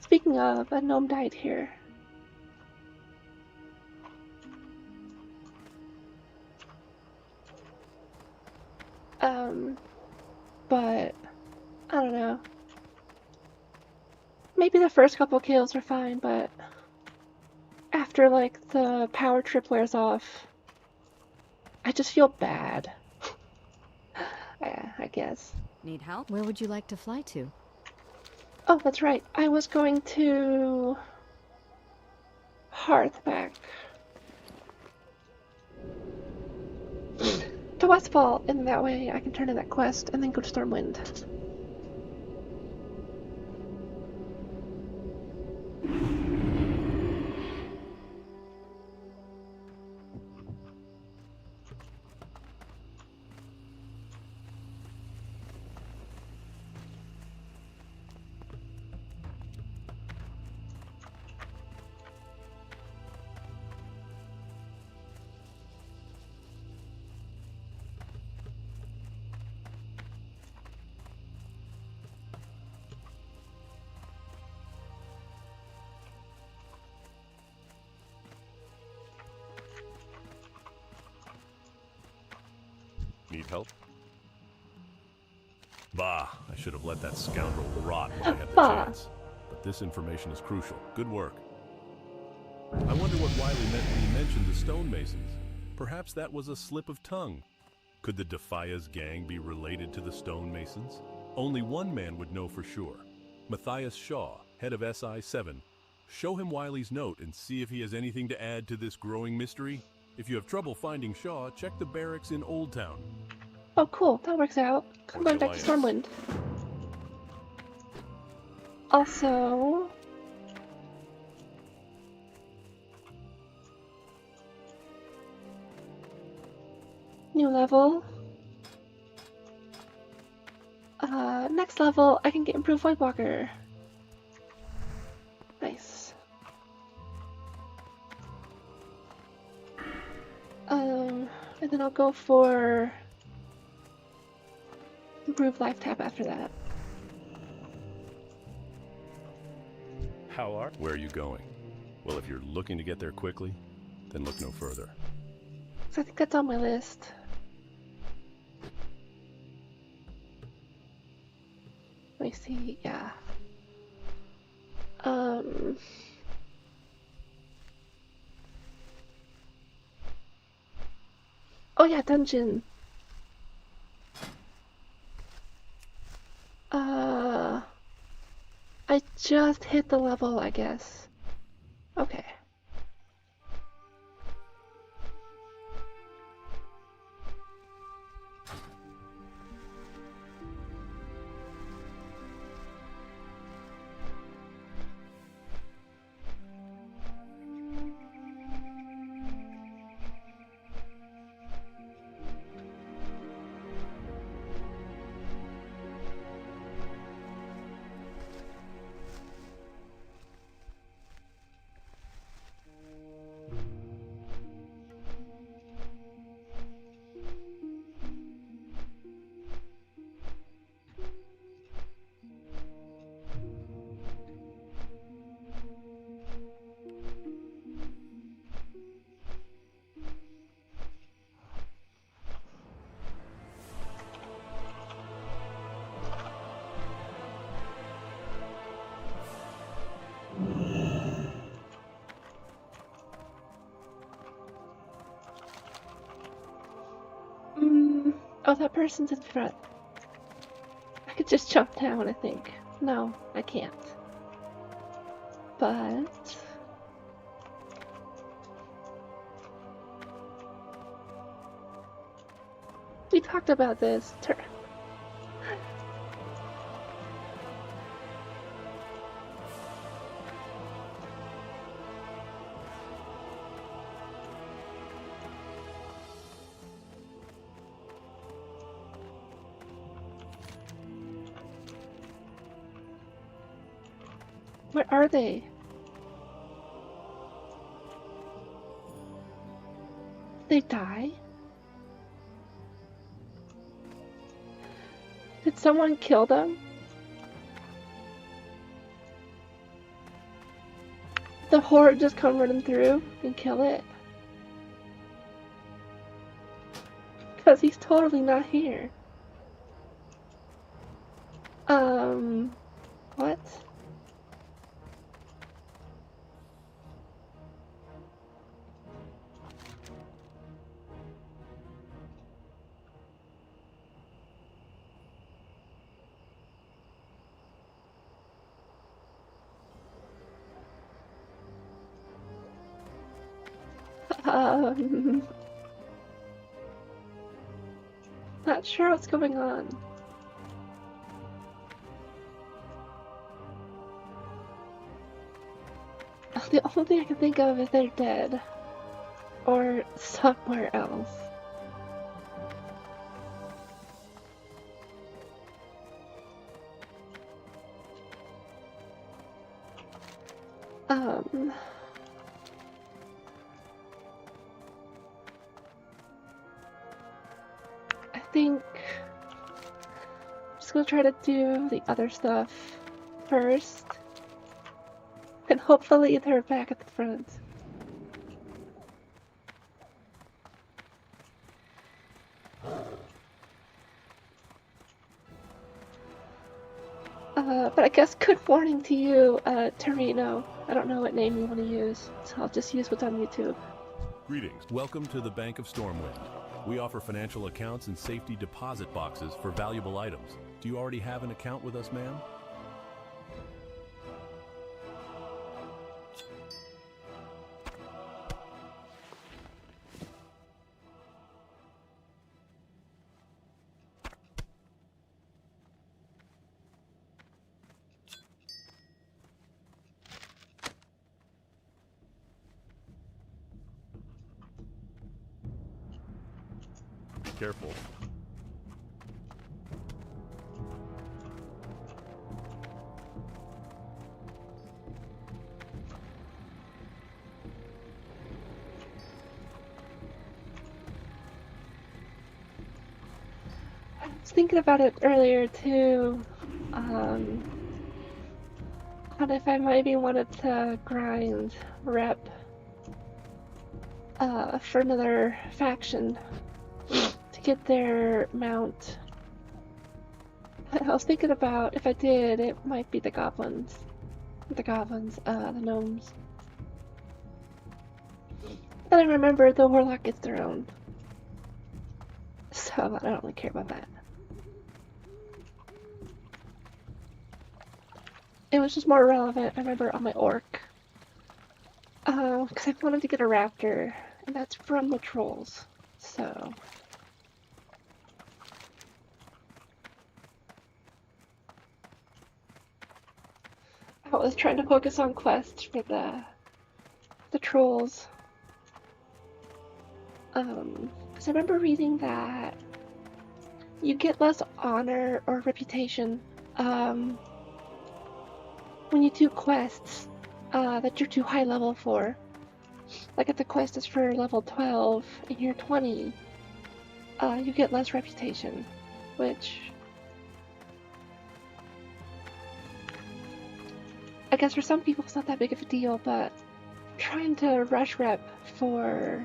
Speaker 1: Speaking of, a gnome died here. But I don't know. Maybe the first couple kills are fine, but after, like, the power trip wears off, I just feel bad. Yeah, I guess.
Speaker 3: Need help? Where would you like to fly to?
Speaker 1: Oh, that's right. I was going to Hearthback. To Westfall, and that way I can turn in that quest and then go to Stormwind.
Speaker 2: Need help? Bah, I should have let that scoundrel rot when I had the chance. But this information is crucial. Good work. I wonder what Wiley meant when he mentioned the stonemasons. Perhaps that was a slip of tongue. Could the Defias gang be related to the stonemasons? Only one man would know for sure. Matthias Shaw, head of SI-7. Show him Wiley's note and see if he has anything to add to this growing mystery. If you have trouble finding Shaw, check the barracks in Old Town.
Speaker 1: Oh, cool. That works out. I'm going back to Stormwind. Also... new level. Next level, I can get improved Voidwalker. Nice. And then I'll go for improved life tap after that.
Speaker 2: Where are you going? Well, if you're looking to get there quickly, then look no further.
Speaker 1: So I think that's on my list. Let me see, yeah. Oh yeah, dungeon. I just hit the level, I guess. Okay. Oh, that person's in front. I could just jump down, I think. No, I can't. But... we talked about this. Where are they? They die? Did someone kill them? The horde just come running through and kill it? Because he's totally not here. What? Not sure what's going on. The only thing I can think of is they're dead. Or somewhere else. I think I'm just gonna try to do the other stuff first. And hopefully they're back at the front. But I guess good morning to you, Torino. I don't know what name you want to use, so I'll just use what's on YouTube.
Speaker 2: Greetings. Welcome to the Bank of Stormwind. We offer financial accounts and safety deposit boxes for valuable items. Do you already have an account with us, ma'am? Careful.
Speaker 1: I was thinking about it earlier too. What if I maybe wanted to grind rep for another faction to get their mount. I was thinking about if I did, it might be the goblins. The gnomes. Then I remembered the warlock gets their own. So I don't really care about that. It was just more relevant, I remember, on my orc. Because I wanted to get a raptor, and that's from the trolls. So... I was trying to focus on quests for the trolls. Because I remember reading that you get less honor or reputation when you do quests that you're too high level for. Like if the quest is for level 12 and you're 20, you get less reputation, which I guess for some people it's not that big of a deal, but trying to rush rep for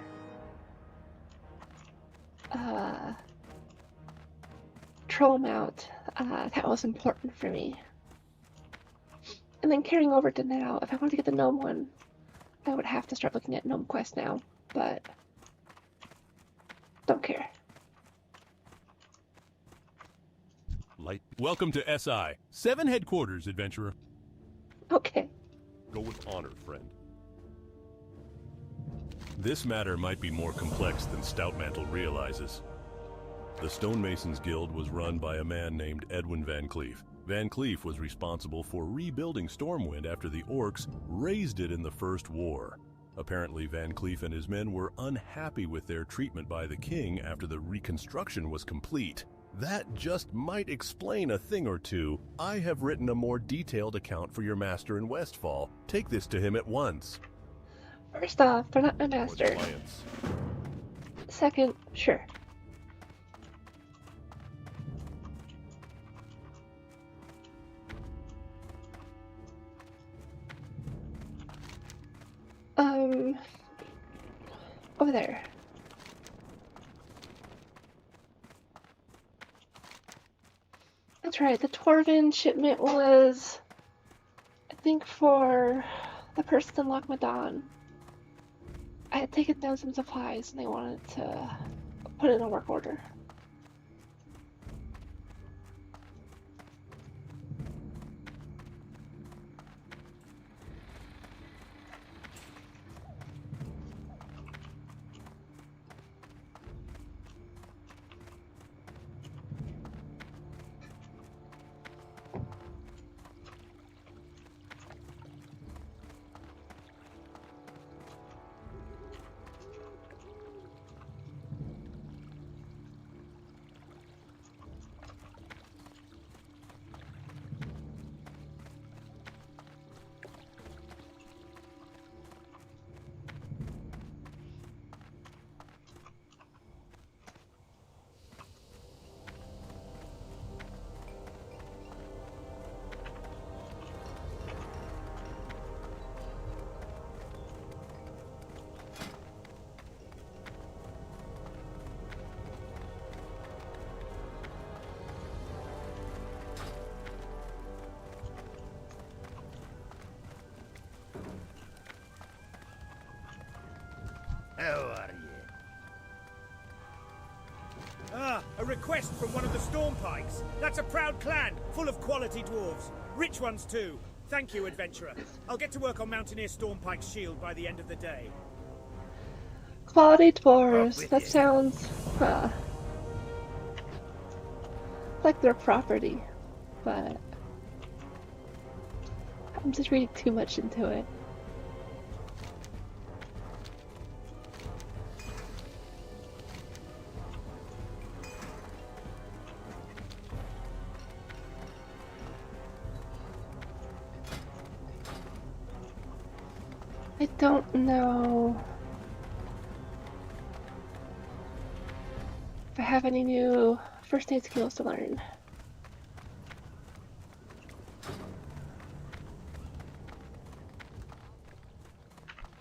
Speaker 1: troll mount, that was important for me. And then carrying over to now, if I wanted to get the gnome one, I would have to start looking at gnome quest now, but don't care.
Speaker 2: Light. Welcome to SI. 7 headquarters, adventurer.
Speaker 1: Okay.
Speaker 2: Go with honor, friend. This matter might be more complex than Stoutmantle realizes. The Stonemasons Guild was run by a man named Edwin Van Cleef. Van Cleef was responsible for rebuilding Stormwind after the Orcs razed it in the First War. Apparently, Van Cleef and his men were unhappy with their treatment by the king after the reconstruction was complete. That just might explain a thing or two. I have written a more detailed account for your master in Westfall. Take this to him at once.
Speaker 1: First off, they're not my master. Second, sure. Over there. That's right, the Torvin shipment was, I think, for the person in Lochmadon. I had taken down some supplies and they wanted to put it in a work order.
Speaker 7: How are you? Ah, a request from one of the Stormpikes. That's a proud clan, full of quality dwarves. Rich ones too. Thank you, adventurer. I'll get to work on Mountaineer Stormpike's shield by the end of the day.
Speaker 1: Quality dwarves. That sounds like their property, but I'm just reading too much into it. I don't know if I have any new first aid skills to learn.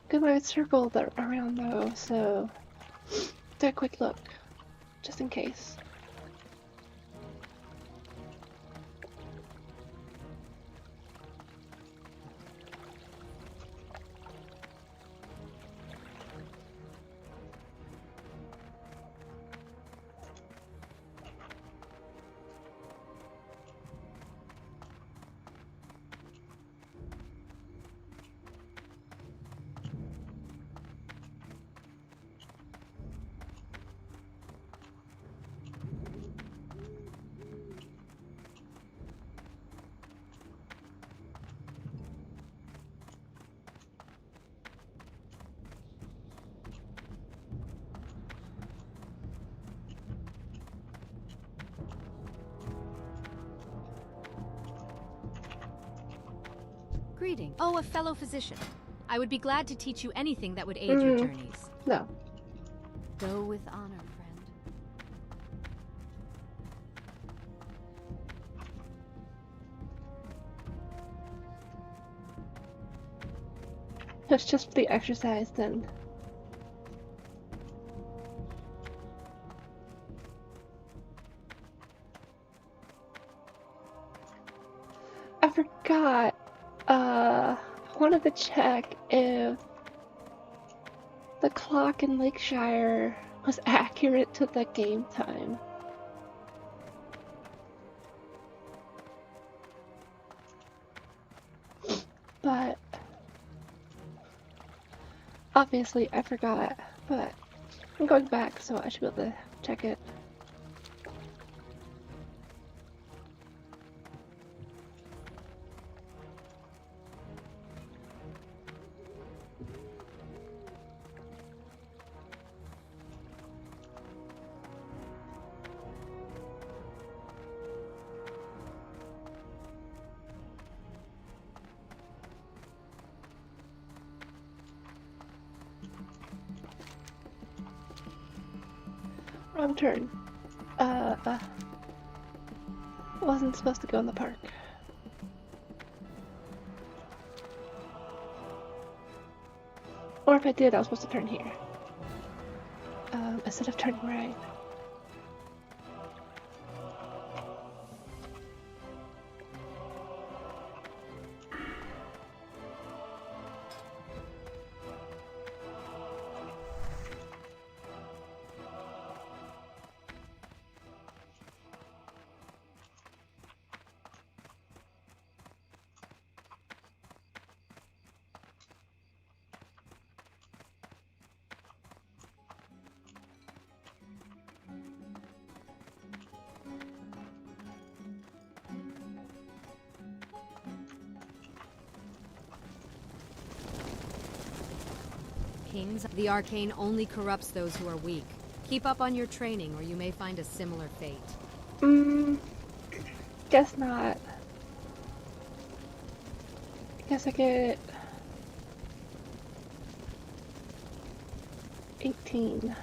Speaker 1: Good way to circle around though, so do a quick look, just in case.
Speaker 3: Greeting. Oh, a fellow physician. I would be glad to teach you anything that would aid your journeys.
Speaker 1: No.
Speaker 3: Go with honor, friend.
Speaker 1: That's just for the exercise then. I forgot. I wanted to check if the clock in Lakeshire was accurate to the game time. but obviously I forgot, but I'm going back, so I should be able to check it. Wrong turn. Wasn't supposed to go in the park. Or if I did, I was supposed to turn here. Instead of turning right.
Speaker 3: Kings, the arcane only corrupts those who are weak. Keep up on your training, or you may find a similar fate.
Speaker 1: Guess not. Guess I get 18.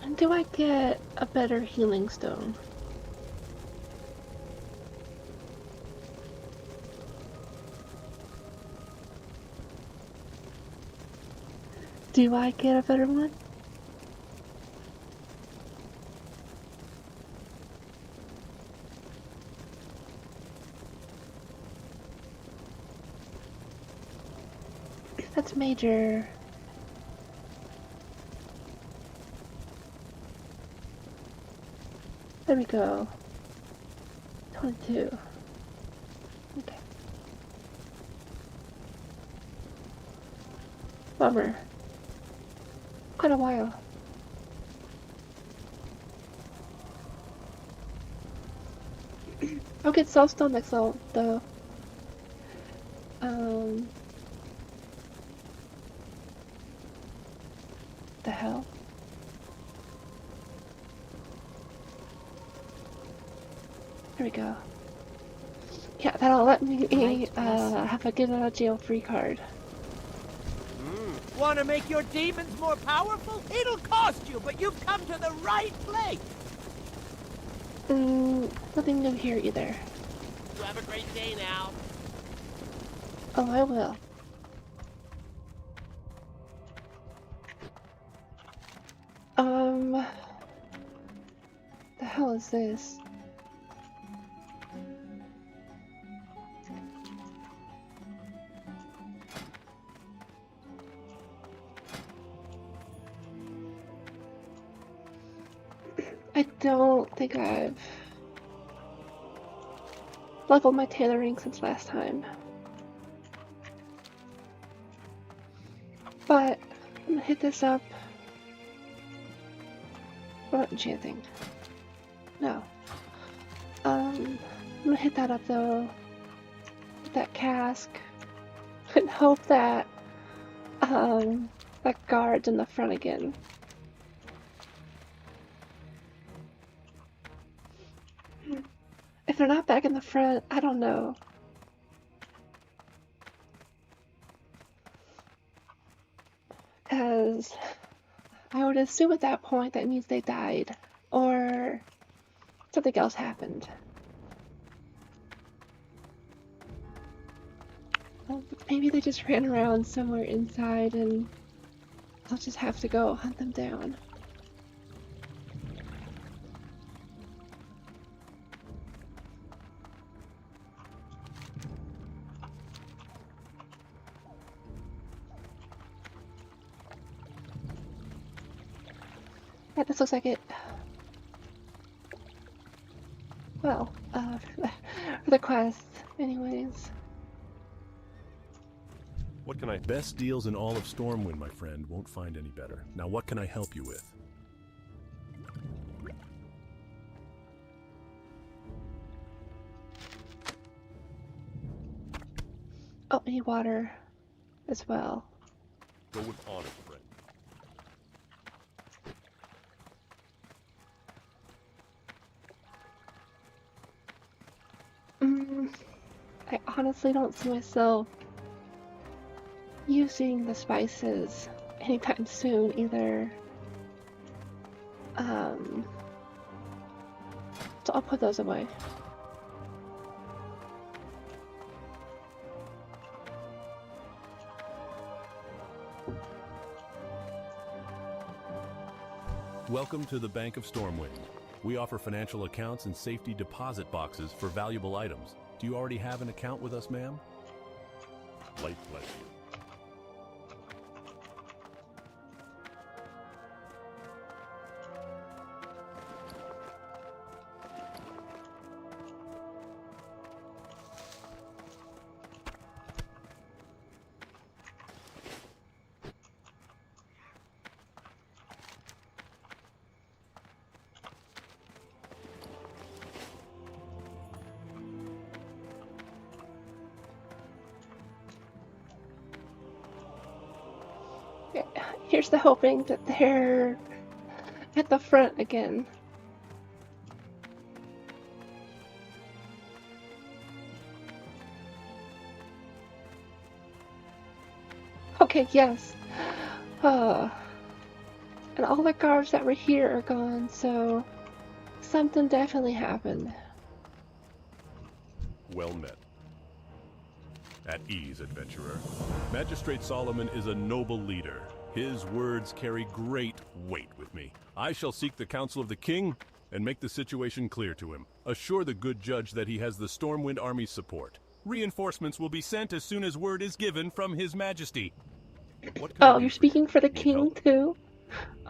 Speaker 1: And do I get a better healing stone? Do I get a better one? That's major. There we go. 22. Okay. Bummer. Quite a while. I'll get Soulstone next level, though. The hell? There we go. Yeah, that'll let me have a get out of jail free card.
Speaker 5: Want to make your demons more powerful? It'll cost you, but you've come to the right place.
Speaker 1: Nothing new here either.
Speaker 5: You have a great day now.
Speaker 1: Oh, I will. The hell is this? I don't think I've leveled my tailoring since last time. But I'm gonna hit this up. What about enchanting? No. I'm gonna hit that up though. With that cask. And hope that that guard's in the front again. If they're not back in the front, I don't know. Because I would assume at that point that means they died. Or something else happened. Well, maybe they just ran around somewhere inside and I'll just have to go hunt them down. Yeah, this looks like it. well, for the quest, anyways.
Speaker 2: What can I... Best deals in all of Stormwind, my friend. Won't find any better. Now what can I help you with?
Speaker 1: Oh, I need water as well.
Speaker 2: Go with honor, friend.
Speaker 1: I honestly don't see myself using the spices anytime soon either. So I'll put those away.
Speaker 2: Welcome to the Bank of Stormwind. We offer financial accounts and safety deposit boxes for valuable items. Do you already have an account with us, ma'am? Light bless you.
Speaker 1: Here's the hoping that they're at the front again. Okay, yes. And all the guards that were here are gone, so something definitely happened.
Speaker 2: Well met. At ease, adventurer. Magistrate Solomon is a noble leader. His words carry great weight with me. I shall seek the counsel of the king and make the situation clear to him. Assure the good judge that he has the Stormwind Army's support. Reinforcements will be sent as soon as word is given from His Majesty.
Speaker 1: Oh, you're speaking for the king too?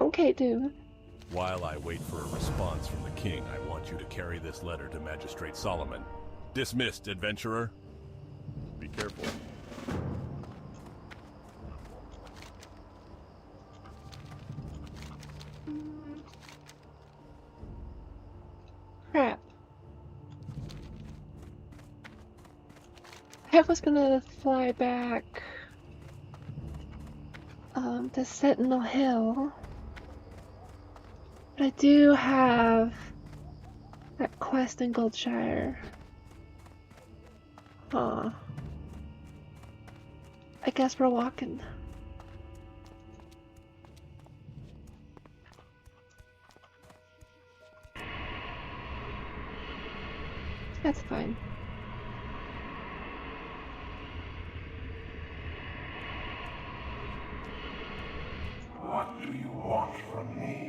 Speaker 1: Okay, dude.
Speaker 2: While I wait for a response from the king, I want you to carry this letter to Magistrate Solomon. Dismissed, adventurer. Be careful.
Speaker 1: Crap. I was gonna fly back to Sentinel Hill. But I do have that quest in Goldshire. Huh. I guess we're walking. That's fine.
Speaker 4: What do you want from me?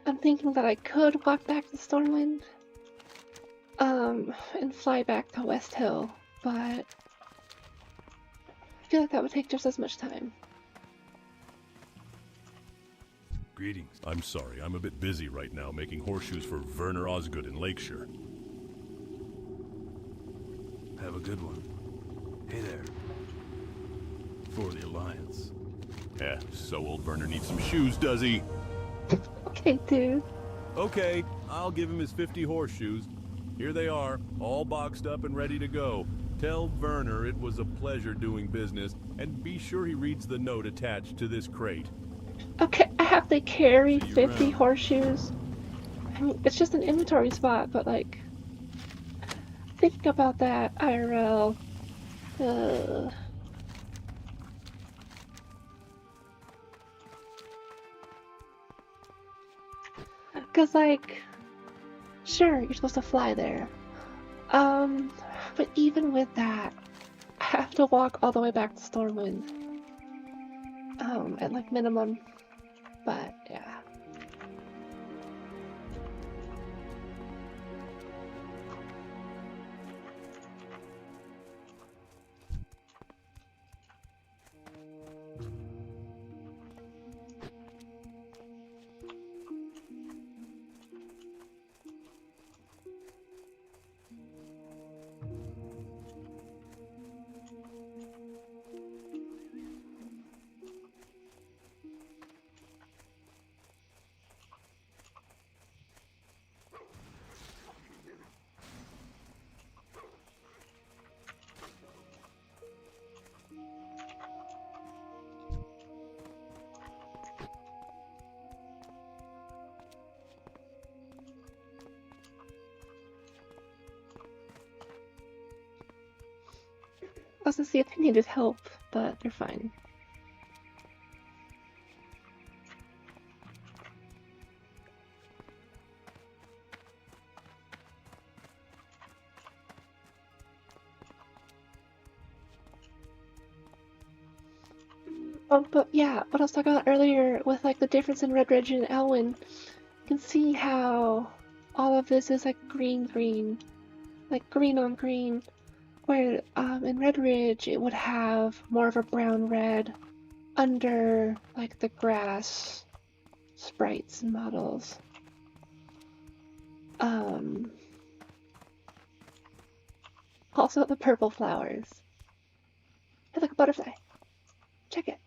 Speaker 1: I'm thinking that I could walk back to Stormwind, and fly back to West Hill, but I feel like that would take just as much time.
Speaker 2: Greetings. I'm sorry, I'm a bit busy right now making horseshoes for Werner Osgood in Lakeshire.
Speaker 8: Have a good one. Hey there. For the Alliance.
Speaker 2: So old Werner needs some shoes, does he?
Speaker 1: Okay, dude.
Speaker 2: Okay, I'll give him his 50 horseshoes. Here they are, all boxed up and ready to go. Tell Werner it was a pleasure doing business, and be sure he reads the note attached to this crate.
Speaker 1: Okay, I have to carry 50 horseshoes. I mean, it's just an inventory spot, but like, thinking about that, IRL. Cause like, sure, you're supposed to fly there. But even with that, I have to walk all the way back to Stormwind. At like minimum. But yeah. I was gonna see if they needed help, but they're fine. Oh, but yeah, what I was talking about earlier with like the difference in Redridge and Elwyn, you can see how all of this is like green, like green on green. Where in Redridge it would have more of a brown-red under like the grass sprites and models. Also the purple flowers. It's like a butterfly. Check it.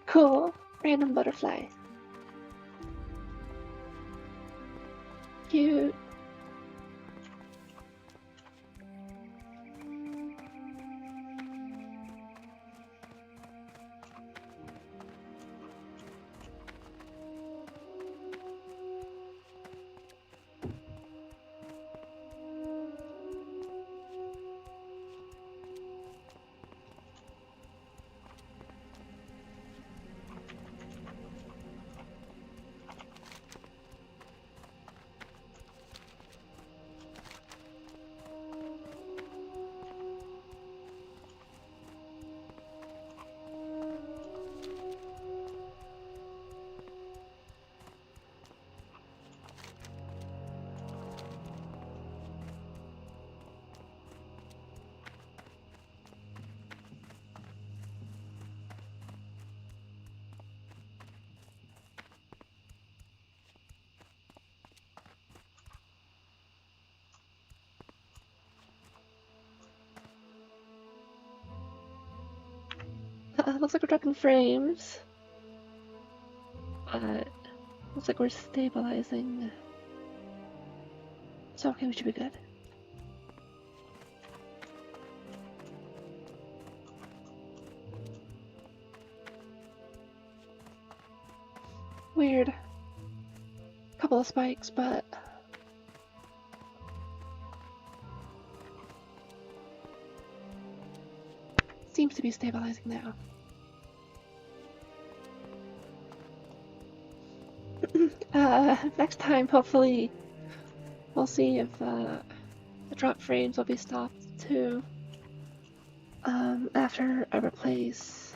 Speaker 1: Cool. Random butterfly. Cute. Looks like we're dropping frames. Looks like we're stabilizing. So okay, we should be good. Weird. Couple of spikes, but seems to be stabilizing now. Next time, hopefully, we'll see if the drop frames will be stopped too. After I replace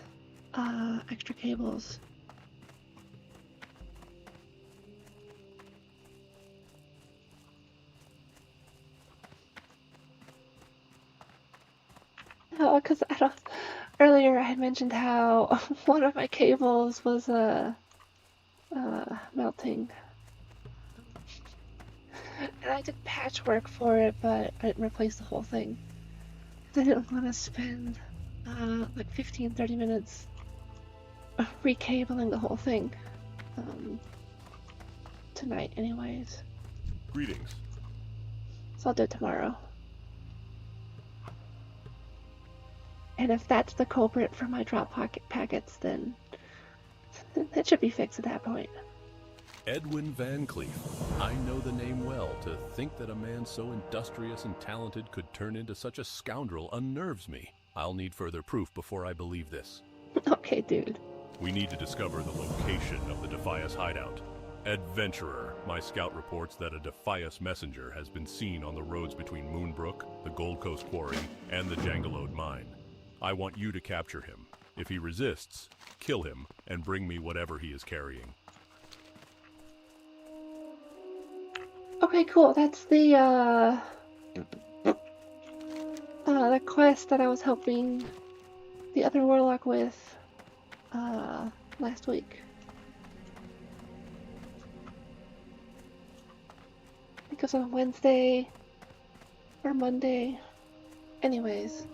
Speaker 1: extra cables. Oh, because earlier I had mentioned how one of my cables was melting. And I did patchwork for it, but I didn't replace the whole thing. I didn't want to spend like 15-30 minutes recabling the whole thing tonight anyways.
Speaker 2: Greetings.
Speaker 1: So I'll do it tomorrow. And if that's the culprit for my drop packets, then that should be fixed at that point.
Speaker 2: Edwin Van Cleef. I know the name well. To think that a man so industrious and talented could turn into such a scoundrel unnerves me. I'll need further proof before I believe this.
Speaker 1: Okay, dude.
Speaker 2: We need to discover the location of the Defias hideout. Adventurer, my scout reports that a Defias messenger has been seen on the roads between Moonbrook, the Gold Coast Quarry, and the Jangalode mine. I want you to capture him. If he resists, kill him and bring me whatever he is carrying.
Speaker 1: Okay, cool. That's the quest that I was helping the other warlock with last week. I think it was on Wednesday or Monday. Anyways.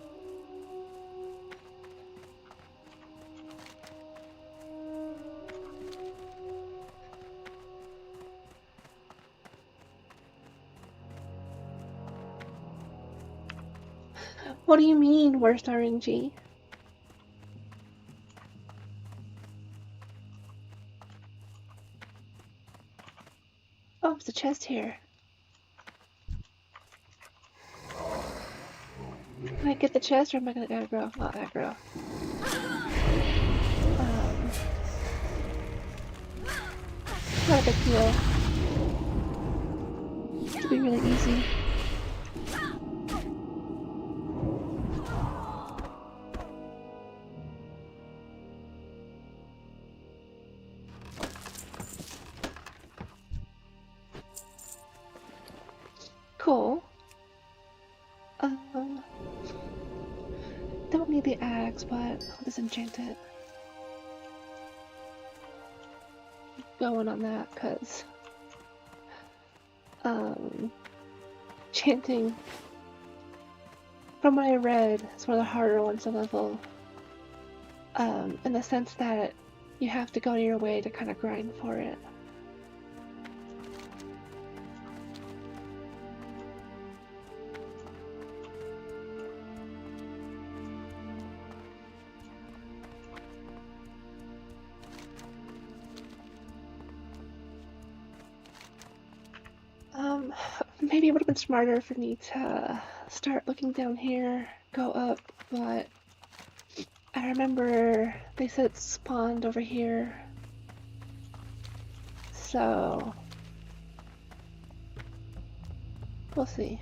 Speaker 1: What do you mean, worst RNG? Oh, there's a chest here. Can I get the chest or am I gonna aggro? Not aggro. Not a big deal. It'll be really easy. Cool. Don't need the axe, but I'll disenchant it. Going on that, cause chanting, from what I read, is one of the harder ones to level. In the sense that you have to go to your way to kind of grind for it. Maybe it would have been smarter for me to start looking down here, go up, but I remember they said it spawned over here, so we'll see.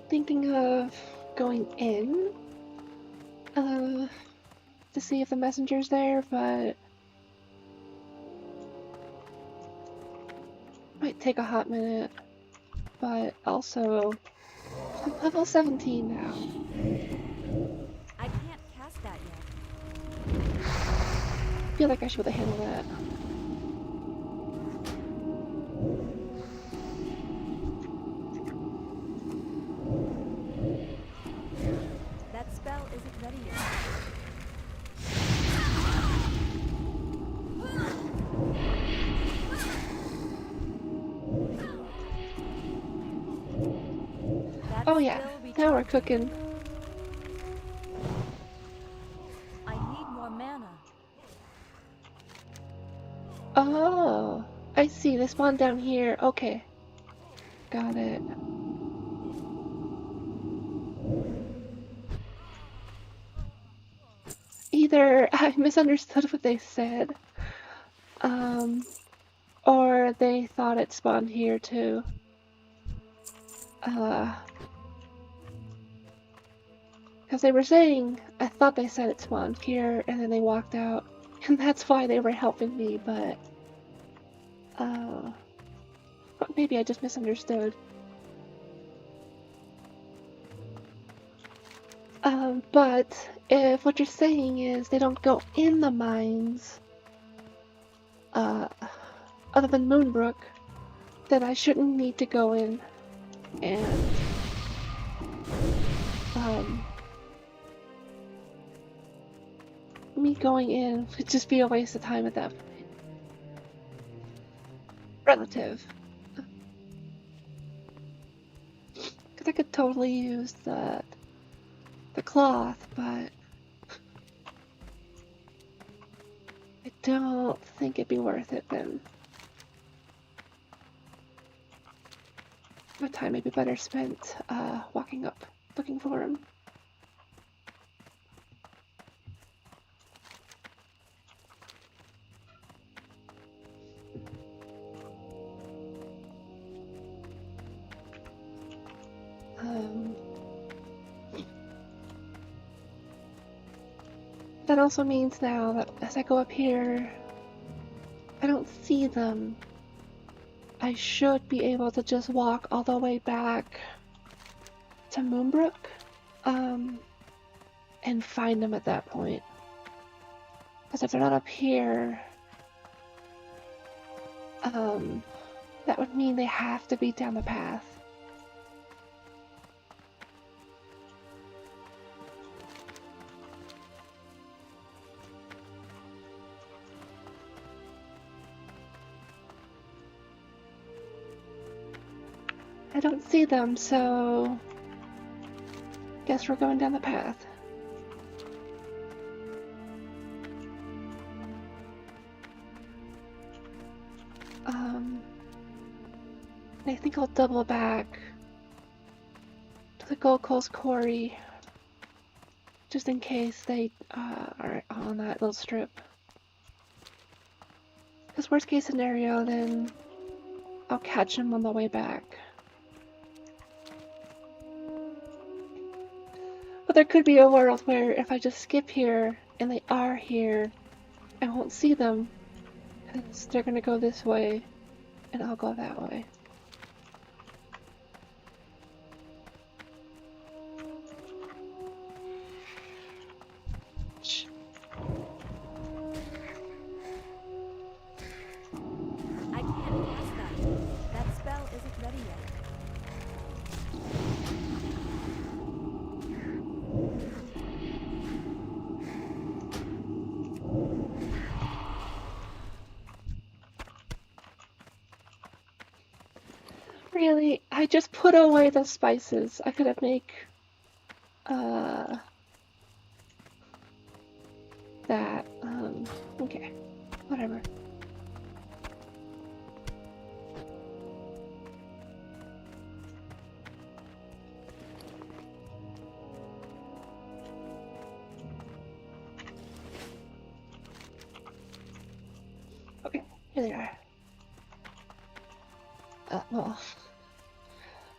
Speaker 1: Thinking of going in to see if the messenger's there, but might take a hot minute. But also, I'm level 17 now.
Speaker 6: I can't cast that yet.
Speaker 1: I feel like I should have handled that.
Speaker 6: That spell isn't ready yet.
Speaker 1: Oh yeah, now we're cooking.
Speaker 6: I need more mana.
Speaker 1: Oh, I see. They spawn down here. Okay. Got it. Either I misunderstood what they said, or they thought it spawned here too. Because they were saying, I thought they said it spawned here, and then they walked out. And that's why they were helping me, but maybe I just misunderstood. But if what you're saying is they don't go in the mines, other than Moonbrook, then I shouldn't need to go in, and me going in would just be a waste of time at that point. Relative. Because I could totally use the cloth, but I don't think it'd be worth it then. My time may be better spent walking up, looking for him. That also means now that as I go up here, I don't see them. I should be able to just walk all the way back to Moonbrook, and find them at that point. Because if they're not up here, that would mean they have to be down the path. I don't see them, so guess we're going down the path. I think I'll double back to the Gold Coast Quarry, just in case they are on that little strip. Because worst case scenario, then I'll catch them on the way back. But there could be a world where if I just skip here and they are here, I won't see them because they're gonna go this way and I'll go that way.
Speaker 6: I can't cast that. That spell isn't ready yet.
Speaker 1: Really, I just put away the spices. I could have make that. Okay, whatever. Okay, here they are. Well,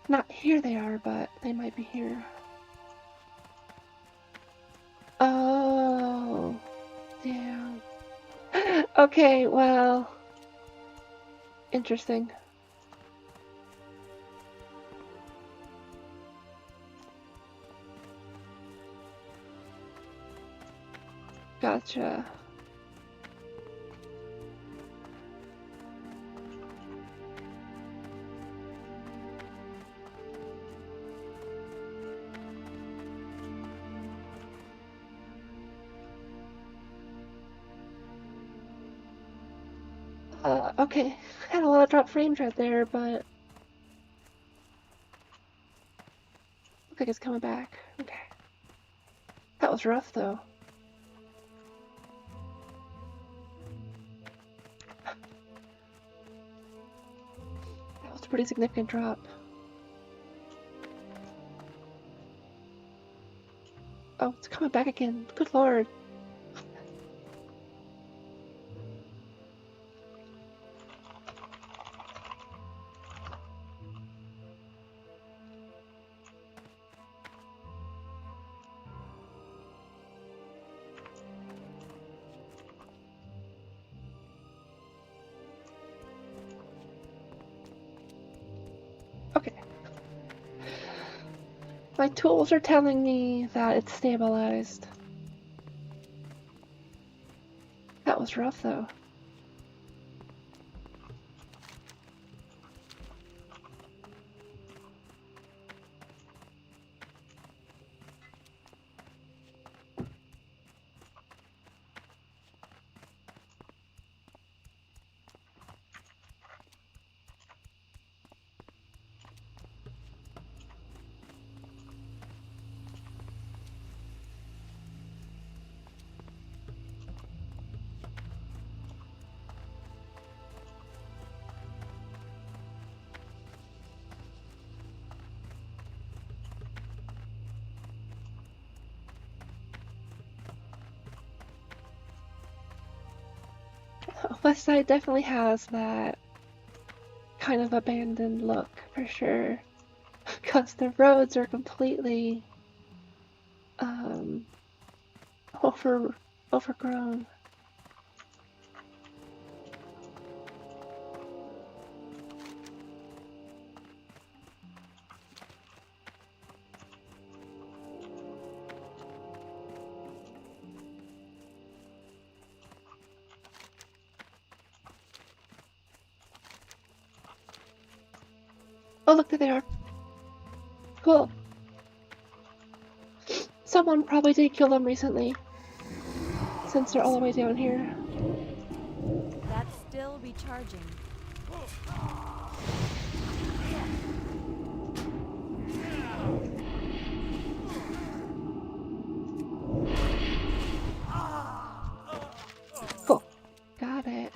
Speaker 1: not here they are, but they might be here. Oh, damn. Okay, well, interesting. Gotcha. Okay, had a lot of drop frames right there, but looks like it's coming back. Okay. That was rough, though. That was a pretty significant drop. Oh, it's coming back again. Good lord. My tools are telling me that it's stabilized. That was rough, though. West Side definitely has that kind of abandoned look, for sure. Because the roads are completely overgrown. Oh, look, there they are. Cool. Someone probably did kill them recently, since they're all the way down here.
Speaker 6: That's still recharging.
Speaker 1: Cool. Got it.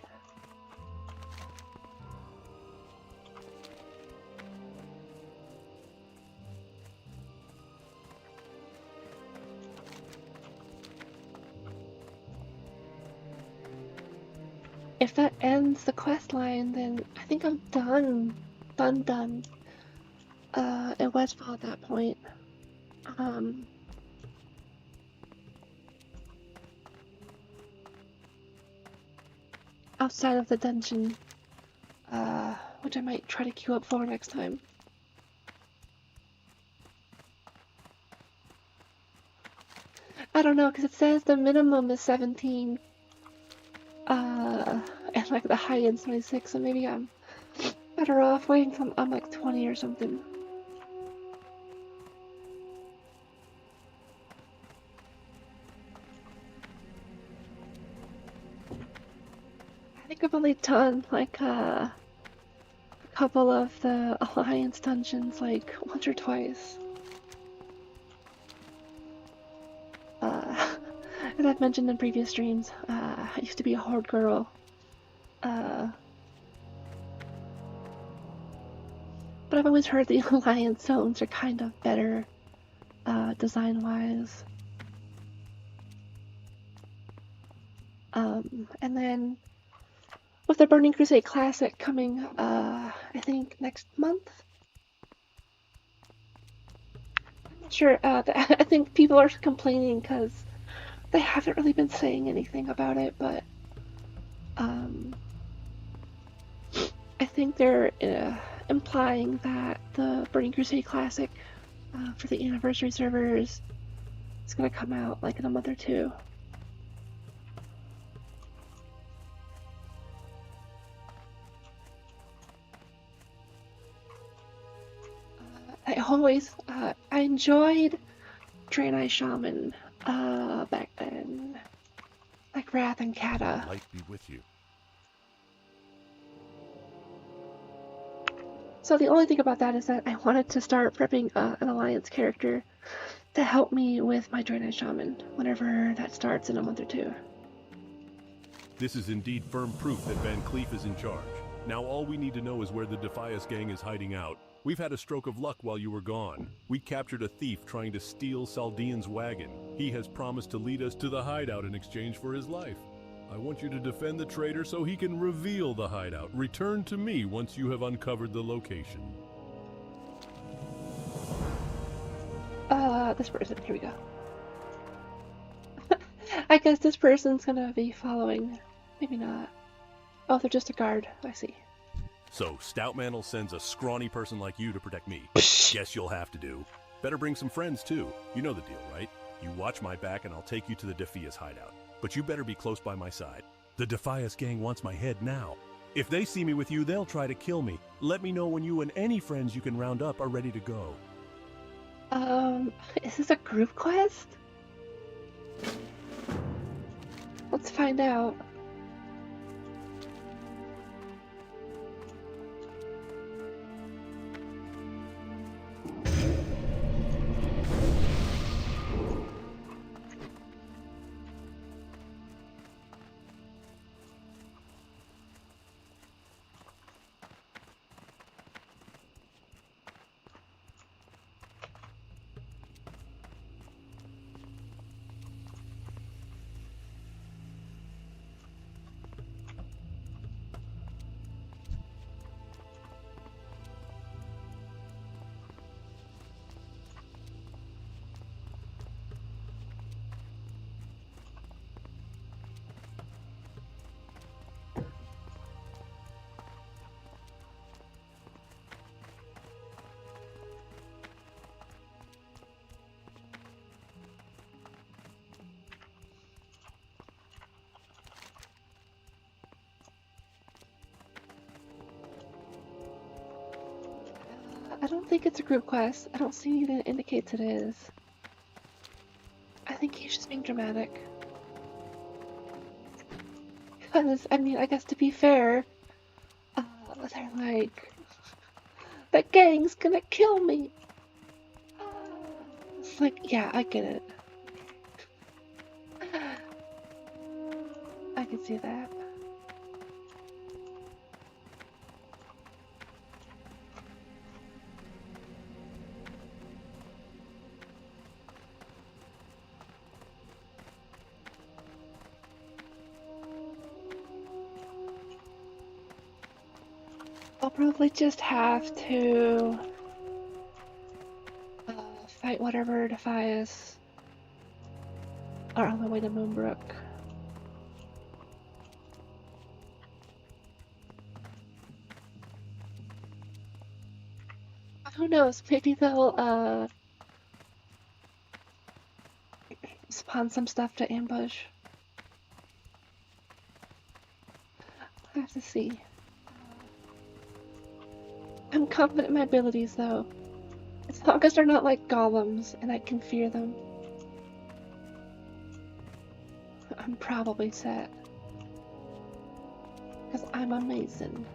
Speaker 1: If that ends the quest line, then I think I'm done. Done. In Westfall at that point. Outside of the dungeon, which I might try to queue up for next time. I don't know, because it says the minimum is 17. And like the high end's 26, so maybe I'm better off waiting till I'm like 20 or something. I think I've only done like a couple of the Alliance dungeons like once or twice. As I've mentioned in previous streams, I used to be a horde girl. But I've always heard the Alliance zones are kind of better, design-wise. And then with the Burning Crusade Classic coming, I think next month? I'm not sure, I think people are complaining because they haven't really been saying anything about it, but I think they're implying that the Burning Crusade Classic for the anniversary servers is going to come out like in a month or two. I enjoyed Draenei Shaman back then, like Wrath and Kata.
Speaker 2: Light be with you.
Speaker 1: So the only thing about that is that I wanted to start prepping an Alliance character to help me with my Draenei Shaman whenever that starts in a month or two.
Speaker 2: This is indeed firm proof that Van Cleef is in charge. Now all we need to know is where the Defias gang is hiding out. We've had a stroke of luck while you were gone. We captured a thief trying to steal Saldean's wagon. He has promised to lead us to the hideout in exchange for his life. I want you to defend the traitor so he can reveal the hideout. Return to me once you have uncovered the location.
Speaker 1: This person, here we go. I guess this person's gonna be following. Maybe not. Oh, they're just a guard, I see.
Speaker 2: So, Stoutmantle sends a scrawny person like you to protect me. Guess you'll have to do. Better bring some friends, too. You know the deal, right? You watch my back and I'll take you to the Defias hideout. But you better be close by my side. The Defias gang wants my head now. If they see me with you, they'll try to kill me. Let me know when you and any friends you can round up are ready to go.
Speaker 1: Is this a group quest? Let's find out. I don't think it's a group quest. I don't see anything that indicates it is. I think he's just being dramatic. Because, I mean, I guess to be fair, they're like, the gang's gonna kill me. It's like, yeah, I get it. I can see that. I'll probably just have to fight whatever Defias are on the way to Moonbrook. Who knows? Maybe they'll spawn some stuff to ambush. I have to see. I'm confident in my abilities, though. As long as they're not like golems and I can fear them. I'm probably set. Because I'm amazing.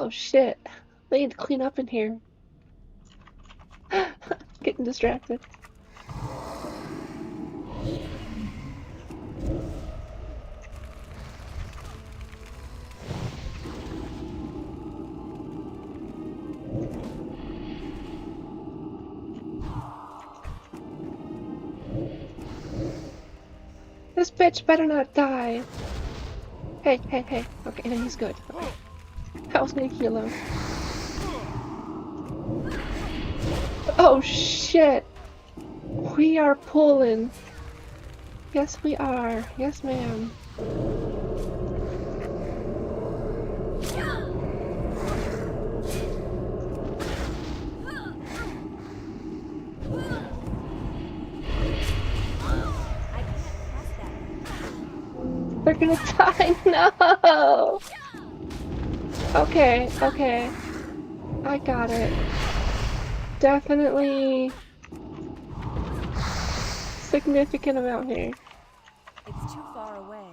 Speaker 1: Oh shit, they need to clean up in here. Getting distracted. This bitch better not die. Hey, hey, hey. Okay, no, he's good. Okay. I was gonna heal him. Oh shit! We are pulling. Yes, we are. Yes, ma'am. They're gonna die. No! Okay, okay. I got it. Definitely significant amount here.
Speaker 6: It's too far away.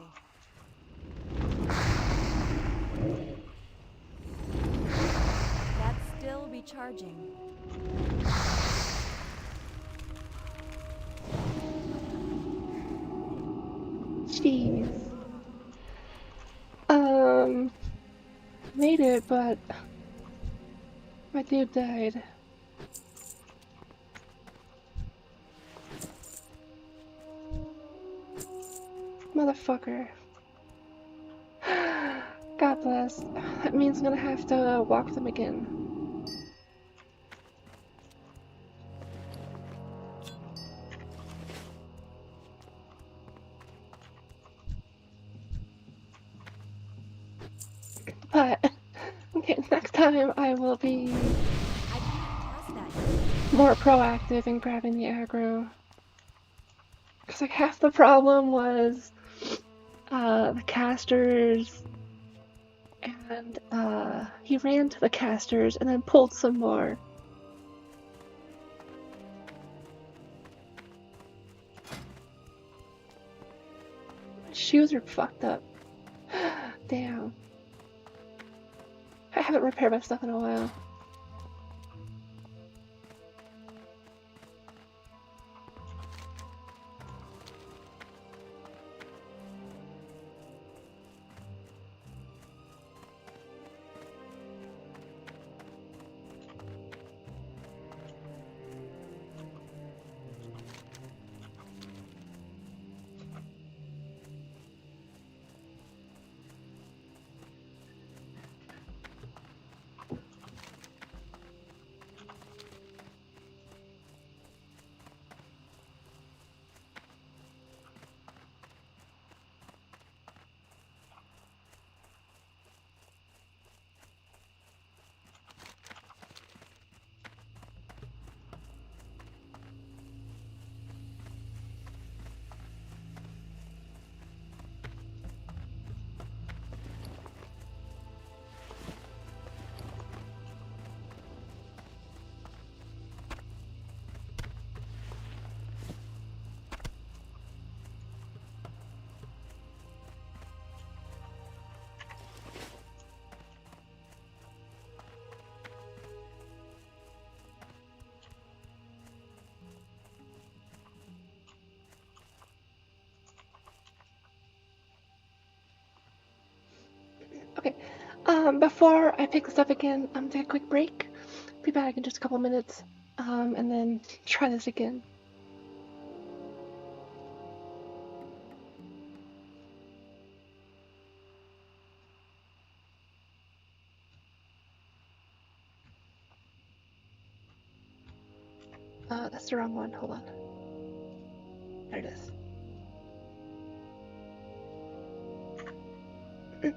Speaker 6: That's still recharging.
Speaker 1: Jeez. Made it, but my dude died. Motherfucker. God bless. That means I'm gonna have to walk them again. But, okay, next time I will be more proactive in grabbing the aggro. Because like half the problem was the casters, and he ran to the casters and then pulled some more. My shoes are fucked up. Damn. I haven't repaired my stuff in a while. Okay, before I pick this up again, take a quick break. Be back in just a couple minutes, and then try this again. That's the wrong one. Hold on. There it is.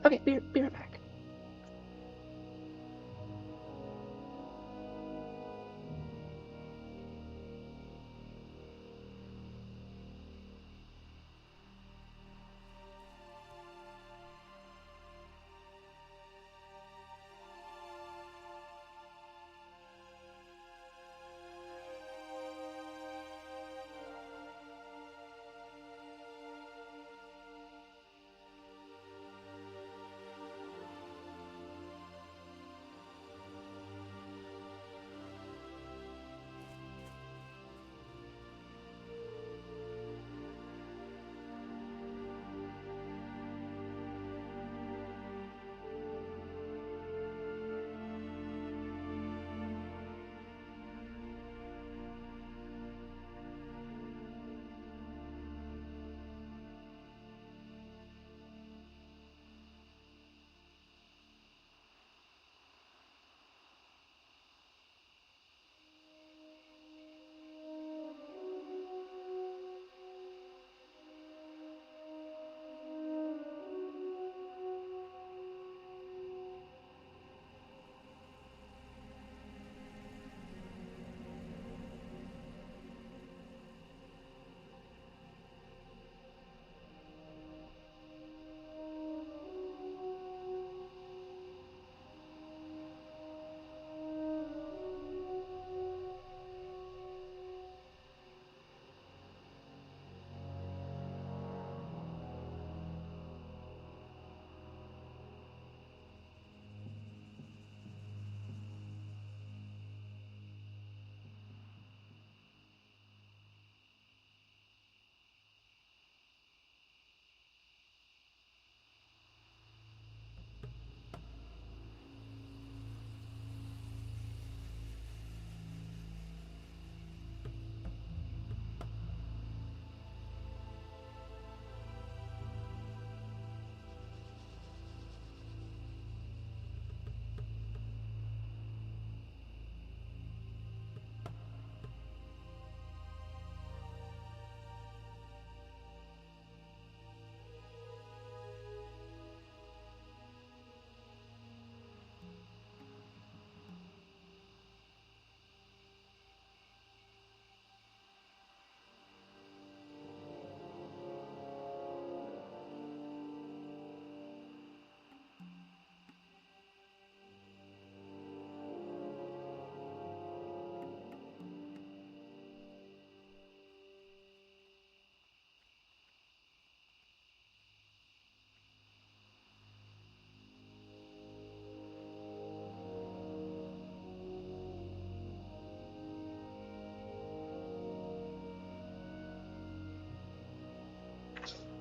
Speaker 1: Okay, be right back.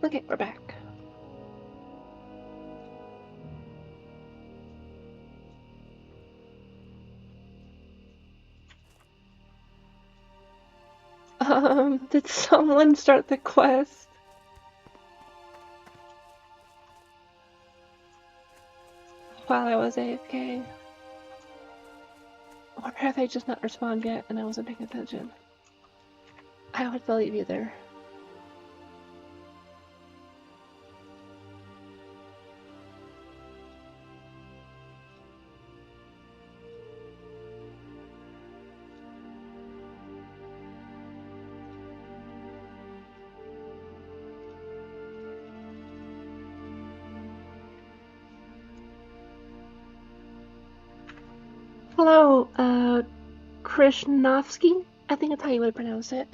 Speaker 1: Okay, we're back. Did someone start the quest? While I was AFK? Or have they just not responded yet and I wasn't paying attention? I would believe either. Hello, Krishnovsky? I think that's how you would pronounce it.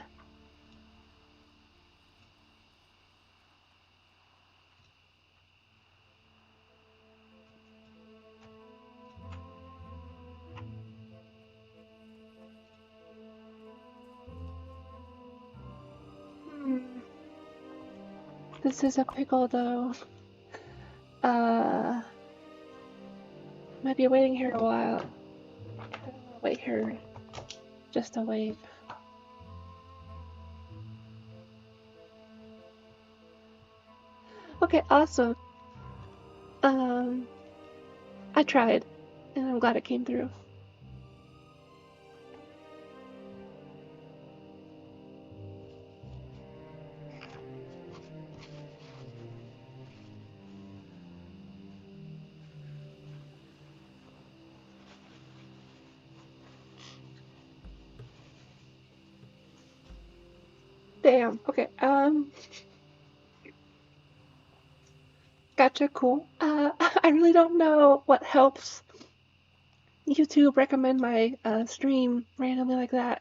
Speaker 1: This is a pickle, though. Might be waiting here a while. Wait here. Just to wait. Okay, awesome. I tried, and I'm glad it came through. Damn, okay, gotcha, cool. I really don't know what helps YouTube recommend my stream randomly like that.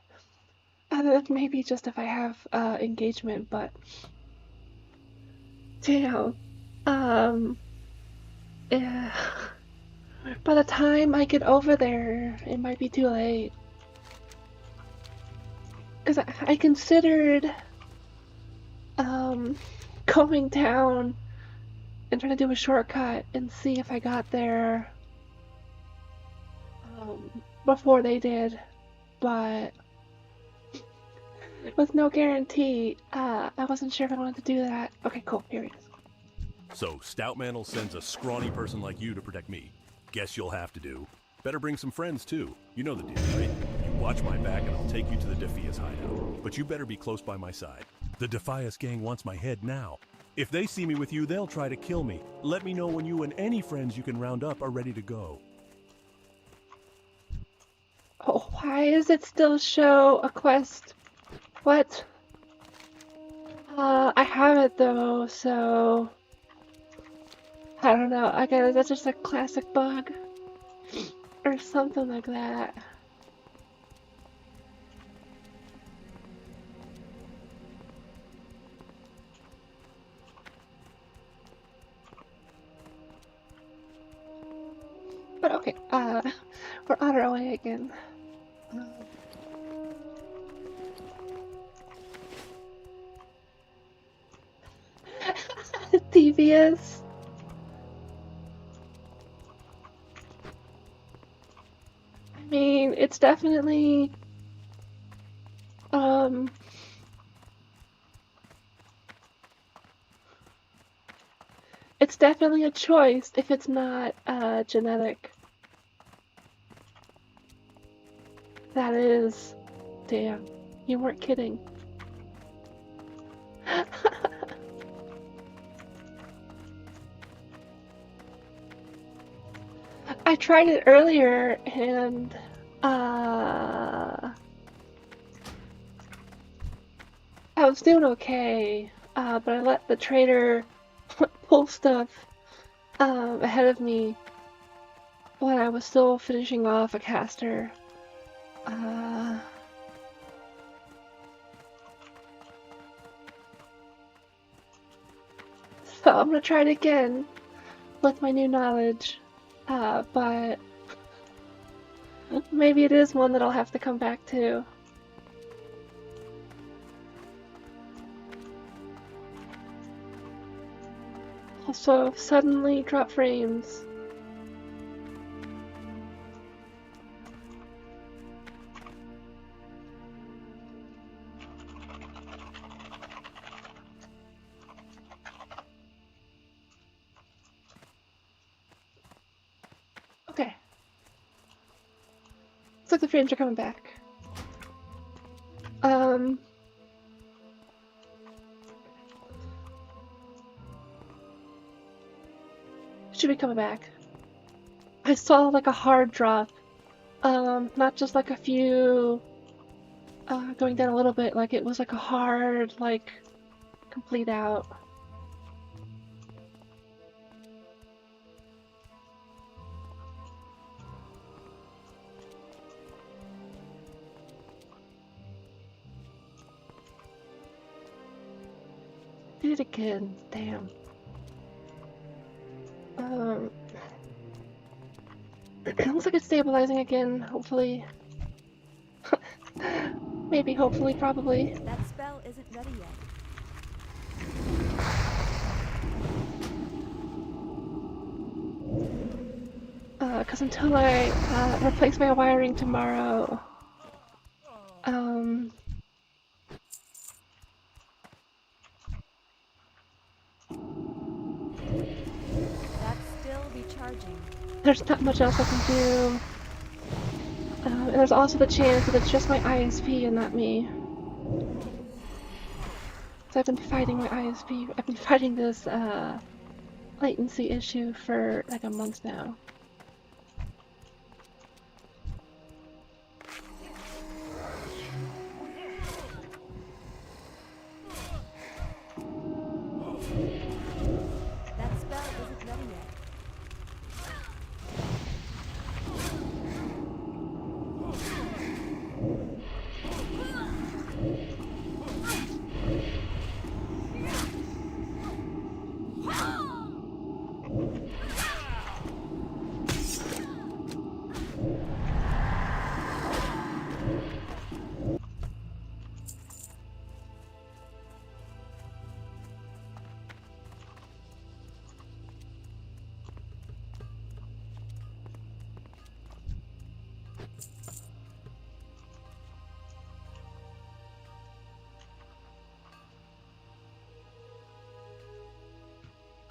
Speaker 1: Other than maybe just if I have engagement, but damn. Yeah. By the time I get over there, it might be too late. Because I considered going down and trying to do a shortcut and see if I got there before they did, but with no guarantee, I wasn't sure if I wanted to do that. Okay, cool, here it is.
Speaker 2: So, Stoutmantle sends a scrawny person like you to protect me. Guess you'll have to do. Better bring some friends, too. You know the deal, right? You watch my back and I'll take you to the Defias hideout. But you better be close by my side. The Defias gang wants my head now. If they see me with you, they'll try to kill me. Let me know when you and any friends you can round up are ready to go.
Speaker 1: Oh, why does it still show a quest? What? I have it though, so... I don't know, I guess that's just a classic bug. Or something like that. But okay, we're on our way again. Devious. I mean, it's definitely, it's definitely a choice if it's not, genetic. That is, damn, you weren't kidding. I tried it earlier and I was doing okay, but I let the trader pull stuff ahead of me when I was still finishing off a caster. So I'm gonna try it again with my new knowledge. But maybe it is one that I'll have to come back to. Also, suddenly drop frames. Okay. Looks like the frames are coming back. Should be coming back. I saw like a hard drop. Not just like a few, going down a little bit, like it was like a hard, like, complete out. Did it again, damn. It looks like it's stabilizing again, hopefully. Maybe, hopefully, probably.
Speaker 6: That spell isn't ready yet.
Speaker 1: Because until I replace my wiring tomorrow,
Speaker 6: That's still recharging.
Speaker 1: there's not much else I can do. And there's also the chance that it's just my ISP and not me. So I've been fighting my ISP. I've been fighting this latency issue for like a month now.
Speaker 6: That spell isn't ready yet.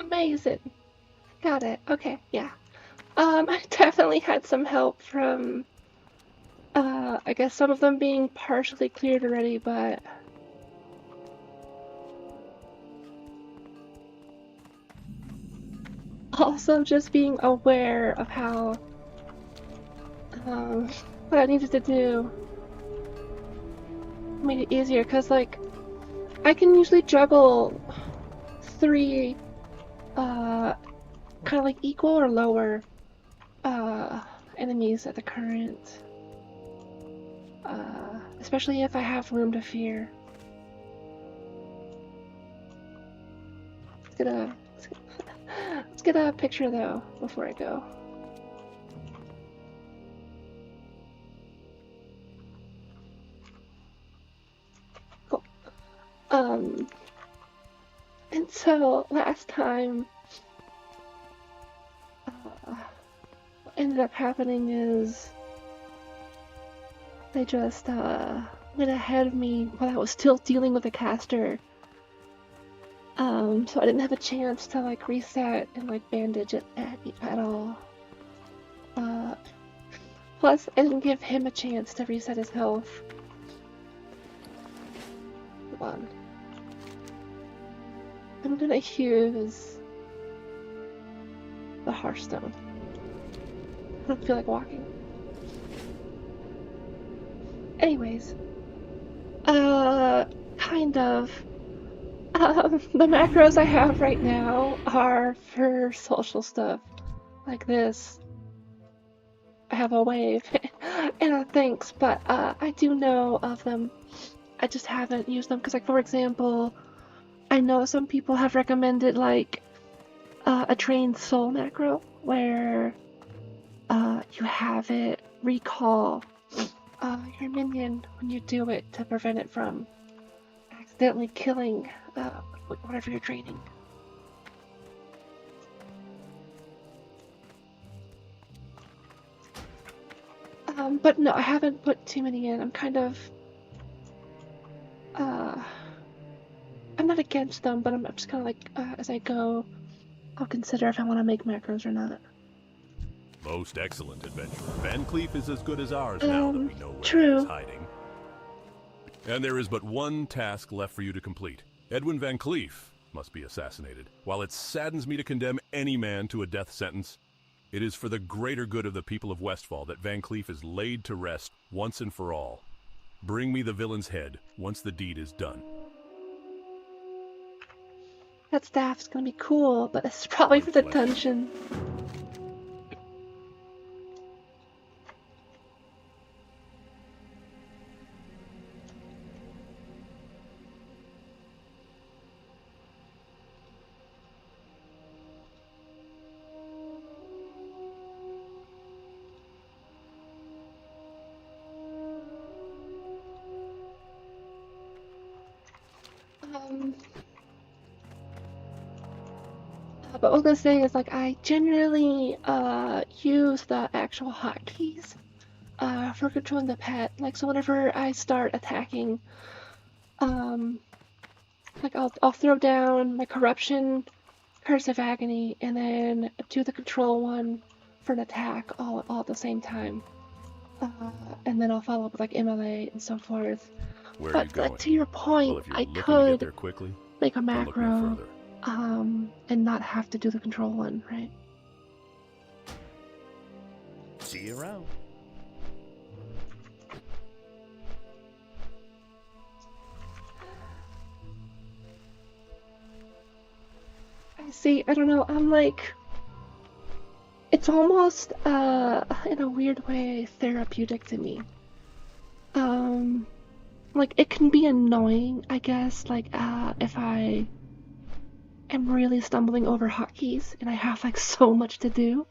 Speaker 1: Amazing. Got it. Okay, yeah. I definitely had some help from, I guess some of them being partially cleared already, but also just being aware of how, what I needed to do made it easier, because, like, I can usually juggle 3, kind of like equal or lower, enemies at the current, especially if I have room to fear. Let's get a picture though before I go. Cool. And so last time, what ended up happening is they just went ahead of me while I was still dealing with the caster. So I didn't have a chance to like reset and like bandage it at all. Plus, I didn't give him a chance to reset his health. Hold on. I'm gonna use the Hearthstone. I don't feel like walking. Anyways, kind of. The macros I have right now are for social stuff, like this. I have a wave and a thanks, but I do know of them. I just haven't used them because, like, for example, I know some people have recommended like a trained soul macro where you have it recall your minion when you do it to prevent it from accidentally killing whatever you're training. But no, I haven't put too many in. I'm kind of, I'm not against them, but I'm just kind of like, as I go, I'll consider if I want to make macros or not.
Speaker 2: Most excellent, adventurer. Van Cleef is as good as ours now that we know where
Speaker 1: true.
Speaker 2: he is hiding. And there is but one task left for you to complete. Edwin Van Cleef must be assassinated. While it saddens me to condemn any man to a death sentence, it is for the greater good of the people of Westfall that Van Cleef is laid to rest once and for all. Bring me the villain's head once the deed is done.
Speaker 1: That staff's gonna be cool, but it's probably for the dungeon. But what I was gonna say is, like, I generally use the actual hotkeys for controlling the pet. Like, so whenever I start attacking, like I'll throw down my corruption, curse of agony, and then do the control one for an attack all at the same time. And then I'll follow up with like MLA and so forth.
Speaker 2: Where are you going?
Speaker 1: But to your point,
Speaker 2: well,
Speaker 1: I
Speaker 2: to get
Speaker 1: could
Speaker 2: there quickly,
Speaker 1: make a macro,
Speaker 2: no
Speaker 1: and not have to do the control one, right?
Speaker 5: See you around.
Speaker 1: I see, I don't know, I'm like, it's almost, in a weird way, therapeutic to me. Like, it can be annoying, I guess, like, if I am really stumbling over hotkeys and I have, like, so much to do.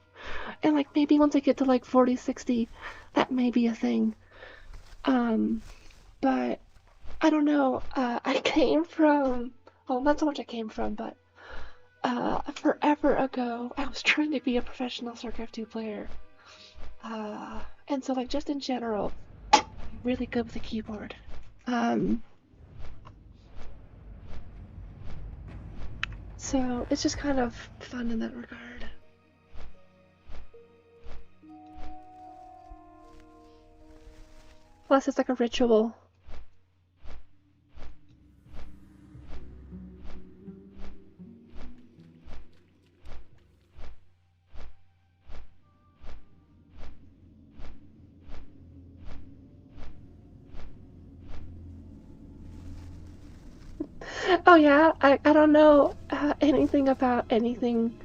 Speaker 1: And, like, maybe once I get to, like, 40, 60, that may be a thing. But, I don't know, I came from, well, not so much I came from, but, forever ago, I was trying to be a professional StarCraft 2 player. And so, like, just in general, really good with the keyboard. So it's just kind of fun in that regard. Plus, it's like a ritual. Oh yeah, I don't know anything about anything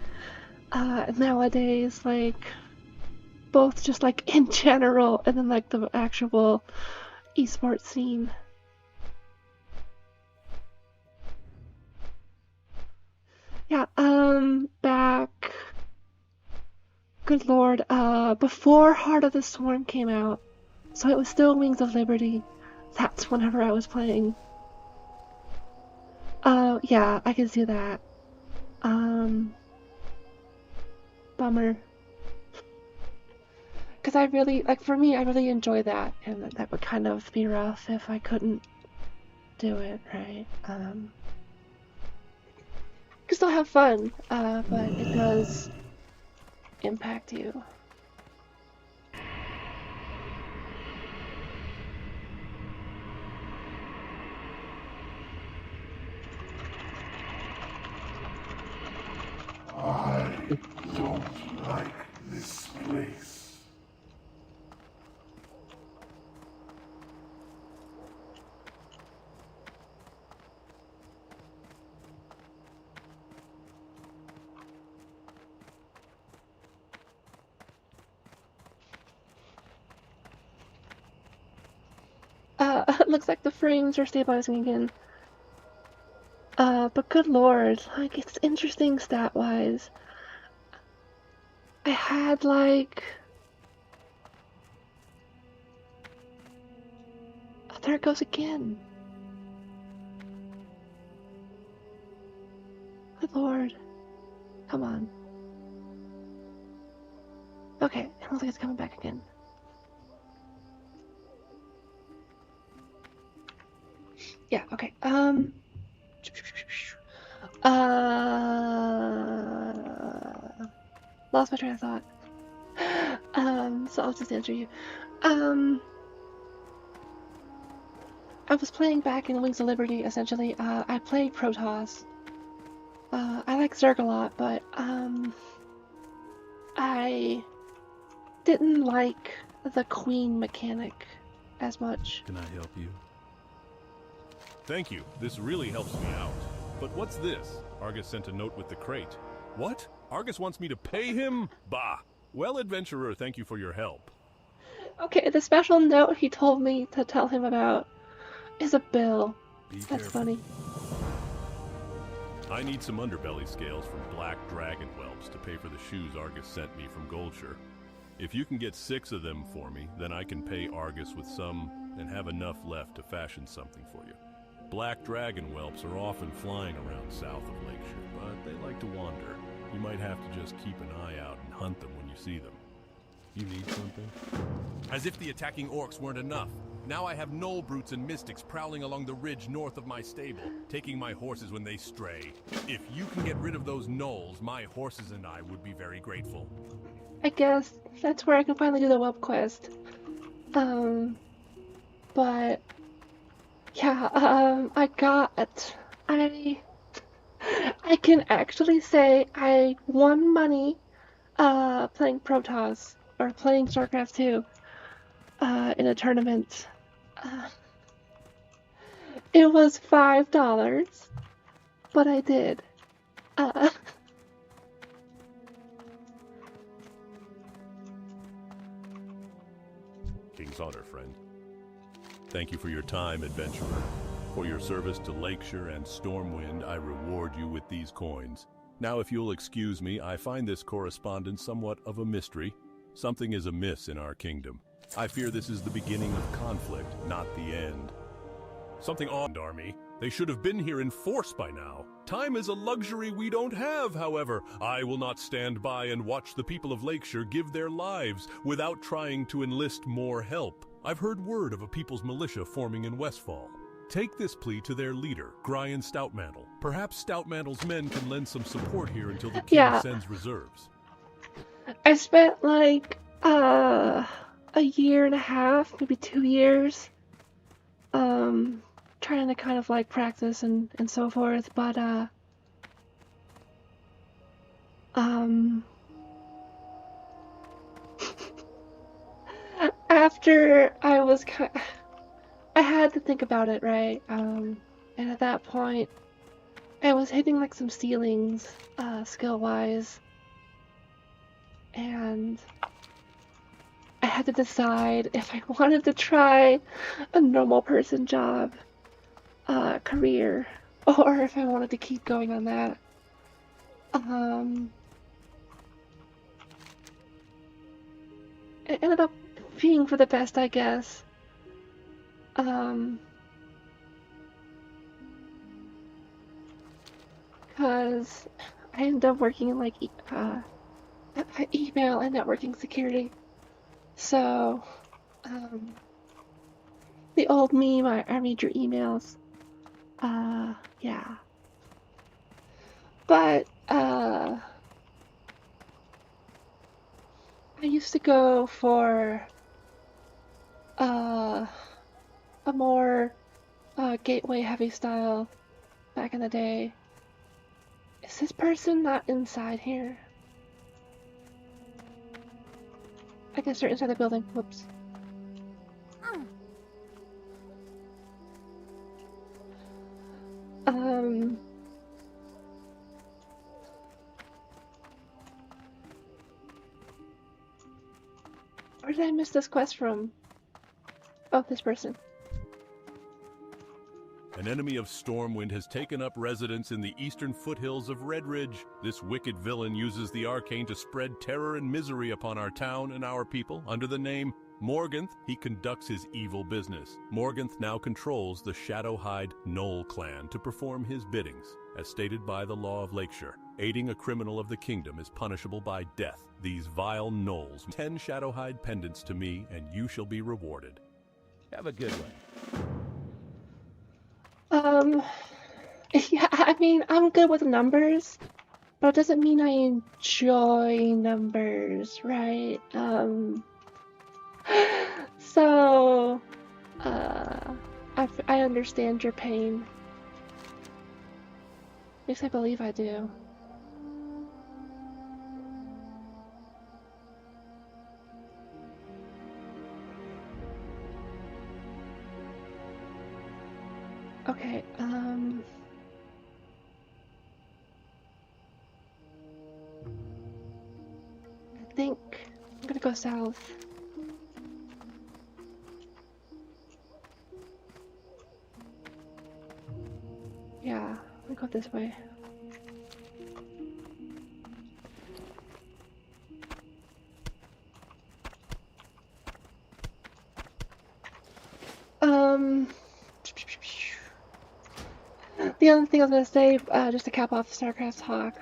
Speaker 1: nowadays, like both just like in general and then like the actual esports scene. Yeah, back, good lord, before Heart of the Swarm came out, so it was still Wings of Liberty. That's whenever I was playing. Oh, yeah, I can see that. Bummer. Because I really, like, for me, I really enjoy that, and that would kind of be rough if I couldn't do it, right? You can still have fun, but it does impact you.
Speaker 4: I don't like this place.
Speaker 1: Looks like the frames are stabilizing again. But good lord, like, it's interesting stat-wise. I had, like... Oh, there it goes again. Good lord. Come on. Okay, it looks like it's coming back again. Yeah, okay. Lost my train of thought. So I'll just answer you. I was playing back in Wings of Liberty, essentially. I played Protoss. I like Zerg a lot, but, I didn't like the Queen mechanic as much.
Speaker 2: Can I help you? Thank you. This really helps me out. But what's this? Argus sent a note with the crate. What? Argus wants me to pay him? Bah! Well, adventurer, thank you for your help.
Speaker 1: Okay, the special note he told me to tell him about is a bill. That's funny.
Speaker 2: I need some underbelly scales from black dragon whelps to pay for the shoes Argus sent me from Goldshire. If you can get 6 of them for me, then I can pay Argus with some and have enough left to fashion something for you. Black dragon whelps are often flying around south of Lakeshore, but they like to wander. You might have to just keep an eye out and hunt them when you see them. You need something? As if the attacking orcs weren't enough. Now I have gnoll brutes and mystics prowling along the ridge north of my stable, taking my horses when they stray. If you can get rid of those gnolls, my horses and I would be very grateful.
Speaker 1: I guess that's where I can finally do the whelp quest. But yeah, I can actually say I won money playing Protoss or playing StarCraft 2 in a tournament. It was $5, but I did.
Speaker 2: King's Honor, friend. Thank you for your time, adventurer. For your service to Lakeshire and Stormwind, I reward you with these coins. Now, if you'll excuse me, I find this correspondence somewhat of a mystery. Something is amiss in our kingdom. I fear this is the beginning of conflict, not the end. Something odd, Army. They should have been here in force by now. Time is a luxury we don't have, however. I will not stand by and watch the people of Lakeshire give their lives without trying to enlist more help. I've heard word of a people's militia forming in Westfall. Take this plea to their leader, Brian Stoutmantle. Perhaps Stoutmantle's men can lend some support here until the king sends reserves.
Speaker 1: I spent like a year and a half, maybe 2 years, trying to kind of like practice and so forth, but after I had to think about it, right? And at that point, I was hitting like some ceilings, skill-wise, and I had to decide if I wanted to try a normal person job, career, or if I wanted to keep going on that. It ended up being for the best, I guess. Because I ended up working in like email and networking security. So, the old meme, I read your emails. Yeah. But, I used to go for, a more, gateway heavy style back in the day. Is this person not inside here? I guess they're inside the building. Whoops. Where did I miss this quest from? Oh, this person.
Speaker 2: An enemy of Stormwind has taken up residence in the eastern foothills of Redridge. This wicked villain uses the arcane to spread terror and misery upon our town and our people. Under the name Morganth, he conducts his evil business. Morganth now controls the Shadowhide Gnoll clan to perform his biddings. As stated by the law of Lakeshire, aiding a criminal of the kingdom is punishable by death. These vile gnolls, 10 Shadowhide pendants to me, and you shall be rewarded.
Speaker 5: Have a good one.
Speaker 1: Yeah, I mean, I'm good with numbers, but it doesn't mean I enjoy numbers, right? So, I understand your pain. At least I believe I do. Okay, I think I'm gonna go south. Yeah, I'll go this way. The other thing I was gonna say, just to cap off StarCraft talk,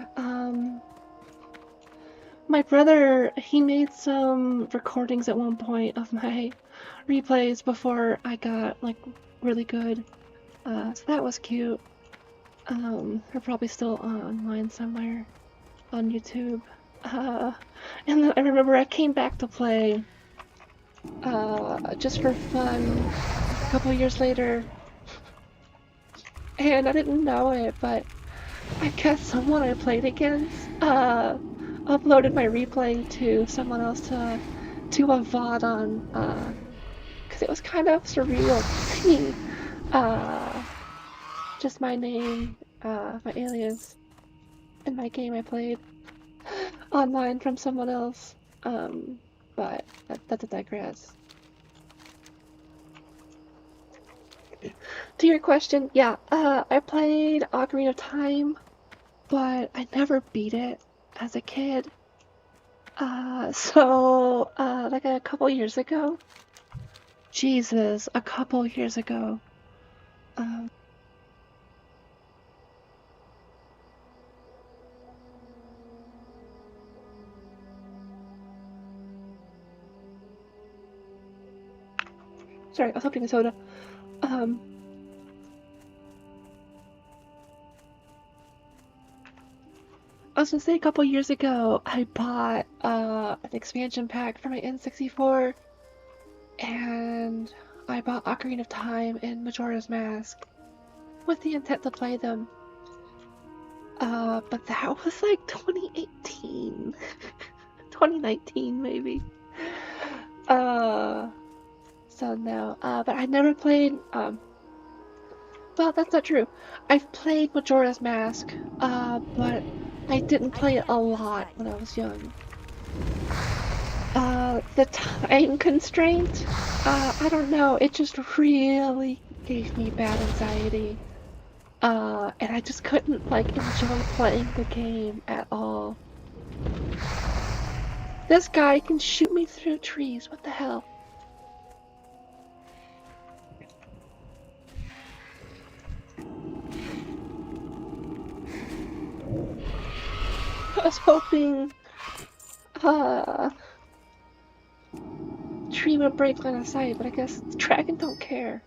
Speaker 1: my brother, he made some recordings at one point of my replays before I got, like, really good. So that was cute. They're probably still online somewhere on YouTube. And then I remember I came back to play, just for fun a couple years later. And I didn't know it, but I guess someone I played against, uploaded my replay to someone else to a VOD on, because it was kind of surreal to me. Just my name, my alias, and my game I played online from someone else. But that's a digress. To your question, yeah, I played Ocarina of Time, but I never beat it as a kid. So, like a couple years ago. Jesus, a couple years ago. Sorry, I was hoping a soda. I was gonna say a couple years ago, I bought an expansion pack for my N64, and I bought Ocarina of Time and Majora's Mask with the intent to play them. But that was like 2018, 2019 maybe. So no, but I never played, well, that's not true. I've played Majora's Mask, but I didn't play it a lot when I was young. The time constraint, I don't know, it just really gave me bad anxiety. And I just couldn't, like, enjoy playing the game at all. This guy can shoot me through trees, what the hell? I was hoping, tree would break line of sight, but I guess the dragon don't care.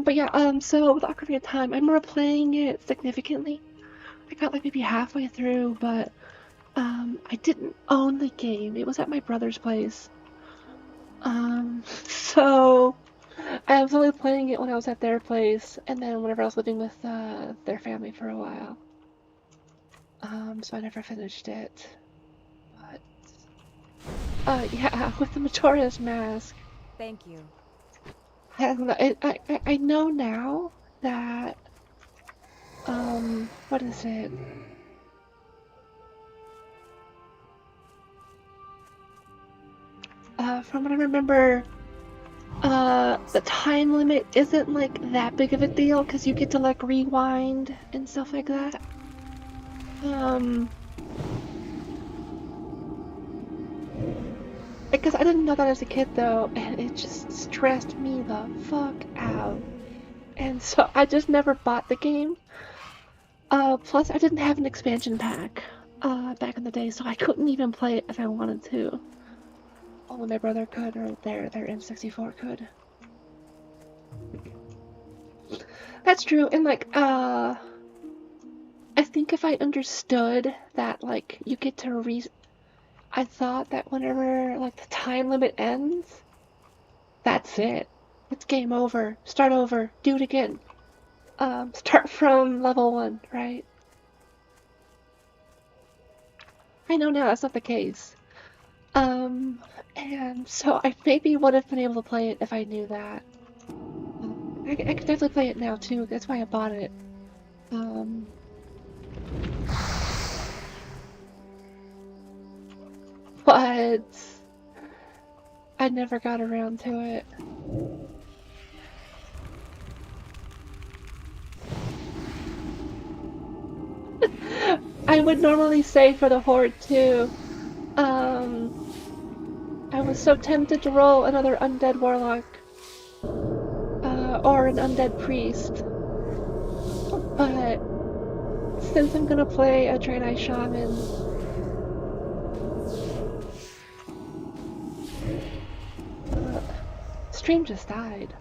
Speaker 1: But yeah, so with Ocarina of Time, I remember playing it significantly. I got like maybe halfway through, but, I didn't own the game. It was at my brother's place. So I was only playing it when I was at their place, and then whenever I was living with, their family for a while. So I never finished it. But, yeah, with the Majora's Mask.
Speaker 6: Thank you.
Speaker 1: I know now that, what is it? From what I remember, the time limit isn't like that big of a deal because you get to like rewind and stuff like that. Because I didn't know that as a kid though, and it just stressed me the fuck out. And so I just never bought the game. Plus I didn't have an expansion pack, back in the day, so I couldn't even play it if I wanted to. only my brother could, or their N64 could. That's true, and like, I think if I understood that, like, you get to I thought that whenever, like, the time limit ends, that's it. It's game over. Start over. Do it again. Start from level 1, right? I know now that's not the case. And so I maybe would have been able to play it if I knew that. I could definitely play it now too. That's why I bought it. But I never got around to it. I would normally say for the Horde too. I was so tempted to roll another undead warlock. Or an undead priest. But since I'm gonna play a Draenei Shaman, stream just died.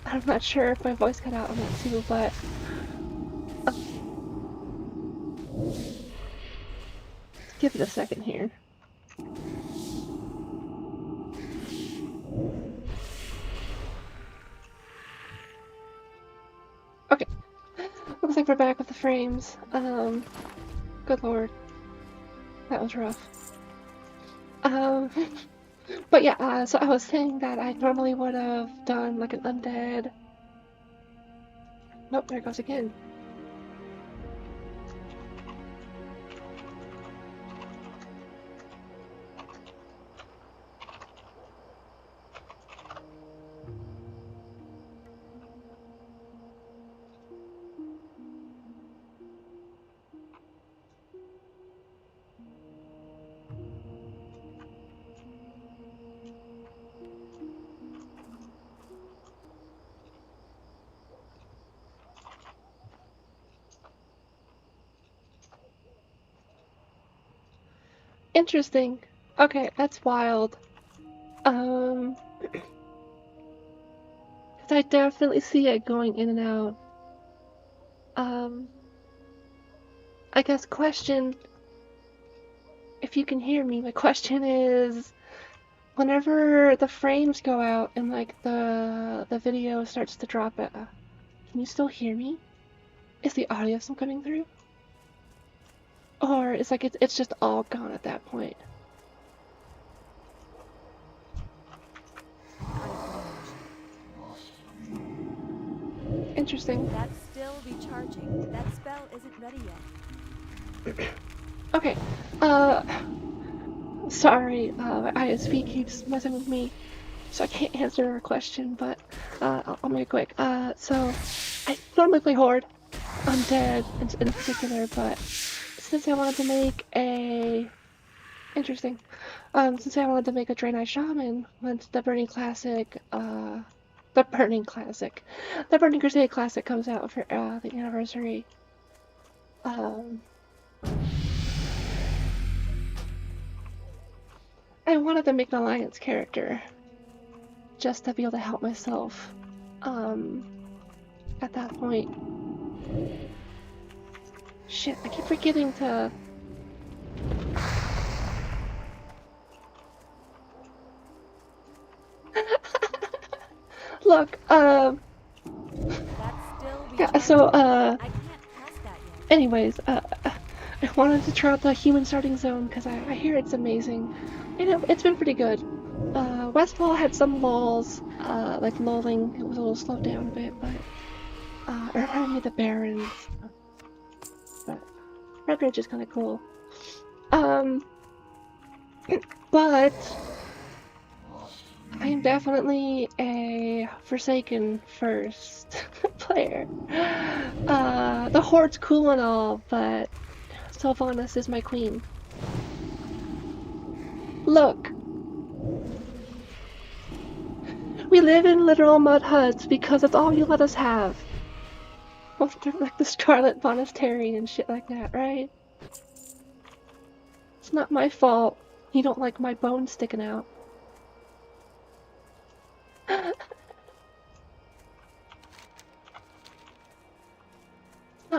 Speaker 1: I'm not sure if my voice cut out on that too, but give it a second here. Okay, looks like we're back with the frames. Good lord, that was rough. But yeah, so I was saying that I normally would have done like an undead. Nope, there it goes again. Interesting. Okay, that's wild. 'Cause I definitely see it going in and out. I guess question, if you can hear me, my question is, whenever the frames go out and like the video starts to drop, can you still hear me? Is the audio still coming through? Or it's like it's just all gone at that point? Interesting.
Speaker 6: That's still recharging. That spell isn't ready yet.
Speaker 1: Okay. Sorry, my ISP keeps messing with me, so I can't answer a question, but I'll make it quick. So I normally play Horde, Undead in particular, but since I wanted to make a since I wanted to make a Draenei Shaman, once the Burning Classic, the Burning Crusade Classic comes out for the anniversary, I wanted to make an alliance character, just to be able to help myself, at that point. Shit, I keep forgetting to... Look, yeah, so,
Speaker 6: I can't pass that yet.
Speaker 1: anyways, I wanted to try out the human starting zone, because I hear it's amazing. And it's been pretty good. Westfall had some lulls, like lulling, it was a little slowed down a bit, but, it reminded me of the Barrens. But Redridge is kind of cool. But I am definitely a Forsaken first player. The Horde's cool and all, but Sylvanas is my queen. Look! We live in literal mud huts because that's all you let us have. Well, they're like the Scarlet Monastery and shit like that, right? It's not my fault you don't like my bones sticking out.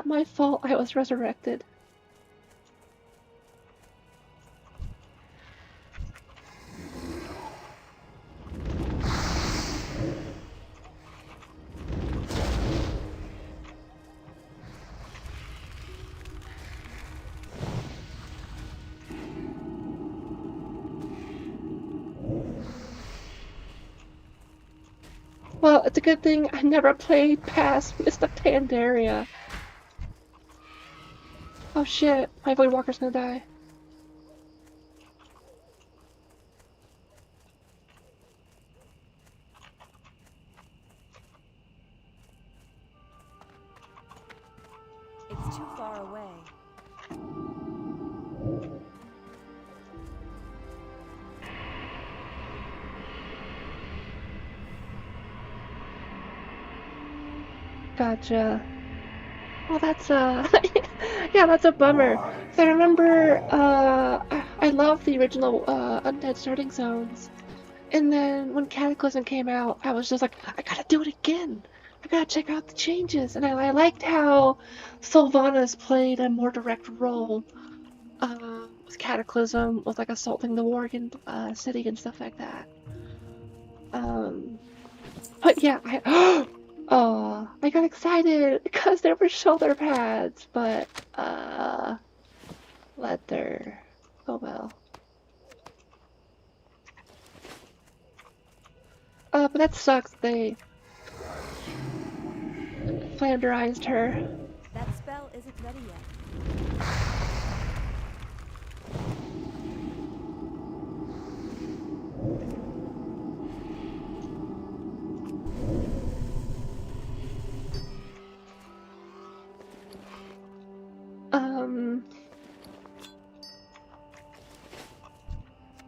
Speaker 1: my fault I was resurrected. Well, it's a good thing I never played past Mr. Pandaria. Oh shit, my Void Walker's gonna die.
Speaker 6: It's too far away.
Speaker 1: Gotcha. Well, that's yeah, that's a bummer. 'Cause I remember, I love the original Undead Starting Zones, and then when Cataclysm came out, I was just like, I gotta do it again. I gotta check out the changes, and I liked how Sylvanas played a more direct role with Cataclysm, with like assaulting the Worgen city and stuff like that. But yeah, I got excited because there were shoulder pads, but leather. Oh well. But that sucks. They flanderized her.
Speaker 6: That spell isn't ready yet.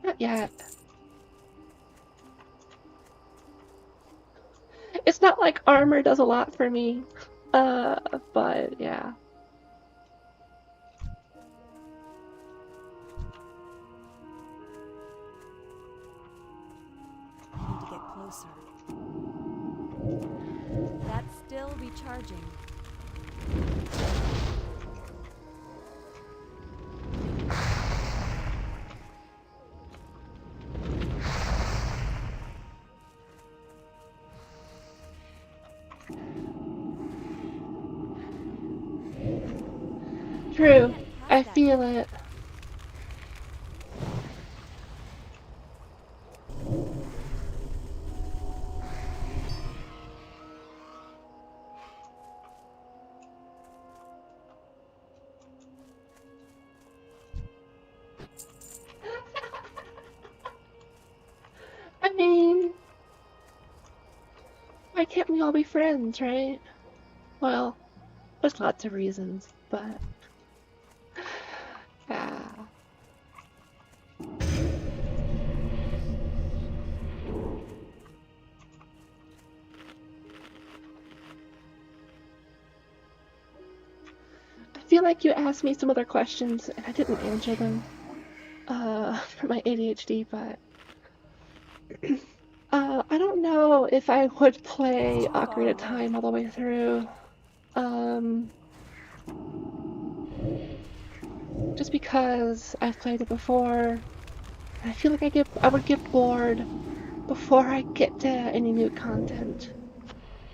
Speaker 1: Not yet. It's not like armor does a lot for me. But yeah.
Speaker 6: I need to get closer. That's still recharging.
Speaker 1: True. I feel it. I mean, why can't we all be friends, right? Well, there's lots of reasons, but yeah. I feel like you asked me some other questions and I didn't answer them for my ADHD, but I don't know if I would play Ocarina of Time all the way through. Just because I've played it before, I feel like I would get bored before I get to any new content.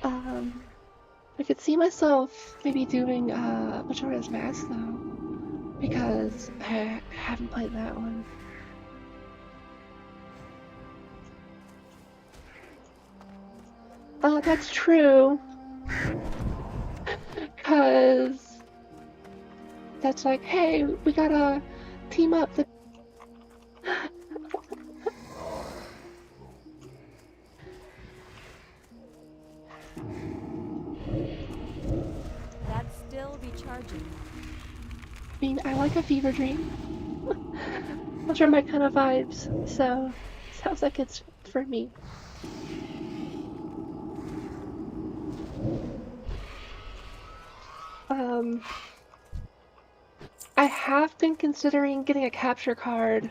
Speaker 1: I could see myself maybe doing Majora's Mask though, because I haven't played that one. That's true. Cause that's like, hey, we gotta team up.
Speaker 6: That's still recharging.
Speaker 1: I mean, I like a fever dream. Those are my kind of vibes, so sounds like it's for me. I have been considering getting a capture card.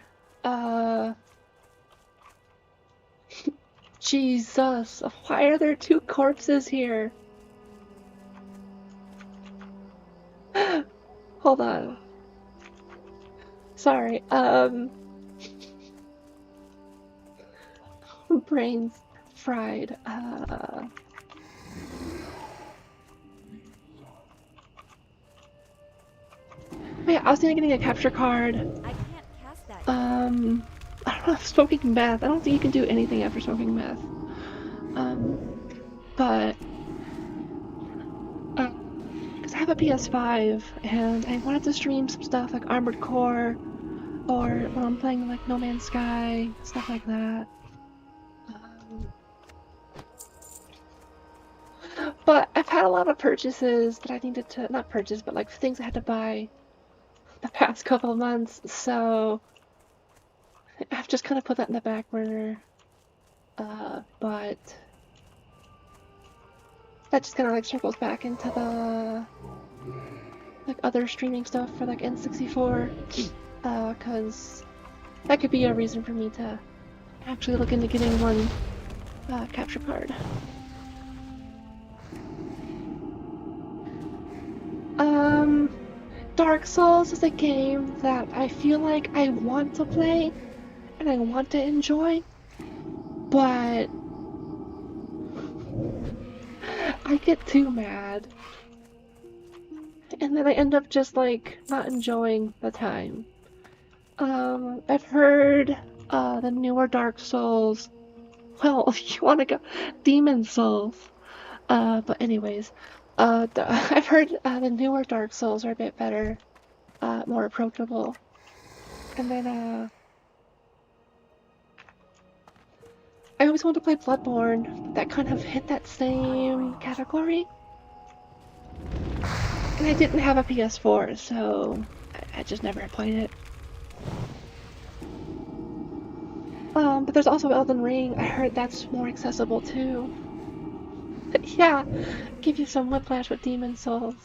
Speaker 1: Jesus, why are there two corpses here? hold on. Sorry, brains fried. Wait, I was thinking of getting a capture card.
Speaker 6: I can't cast that.
Speaker 1: I don't know, smoking meth. I don't think you can do anything after smoking meth. But because I have a PS5 and I wanted to stream some stuff like Armored Core, or when I'm playing like No Man's Sky, stuff like that. But I've had a lot of purchases that I needed to, not purchase, but like things I had to buy the past couple of months, so I've just kind of put that in the back burner. But that just kind of like circles back into the like other streaming stuff for like N64, because that could be a reason for me to actually look into getting one capture card. Dark Souls is a game that I feel like I want to play and I want to enjoy, but I get too mad. And then I end up just like not enjoying the time. I've heard the newer Dark Souls, well, if you want to go, Demon Souls. But anyways, I've heard the newer Dark Souls are a bit better, more approachable. And then I always wanted to play Bloodborne, that kind of hit that same category. And I didn't have a PS4, so I just never played it. But there's also Elden Ring. I heard that's more accessible too. Yeah, give you some whiplash with Demon Souls.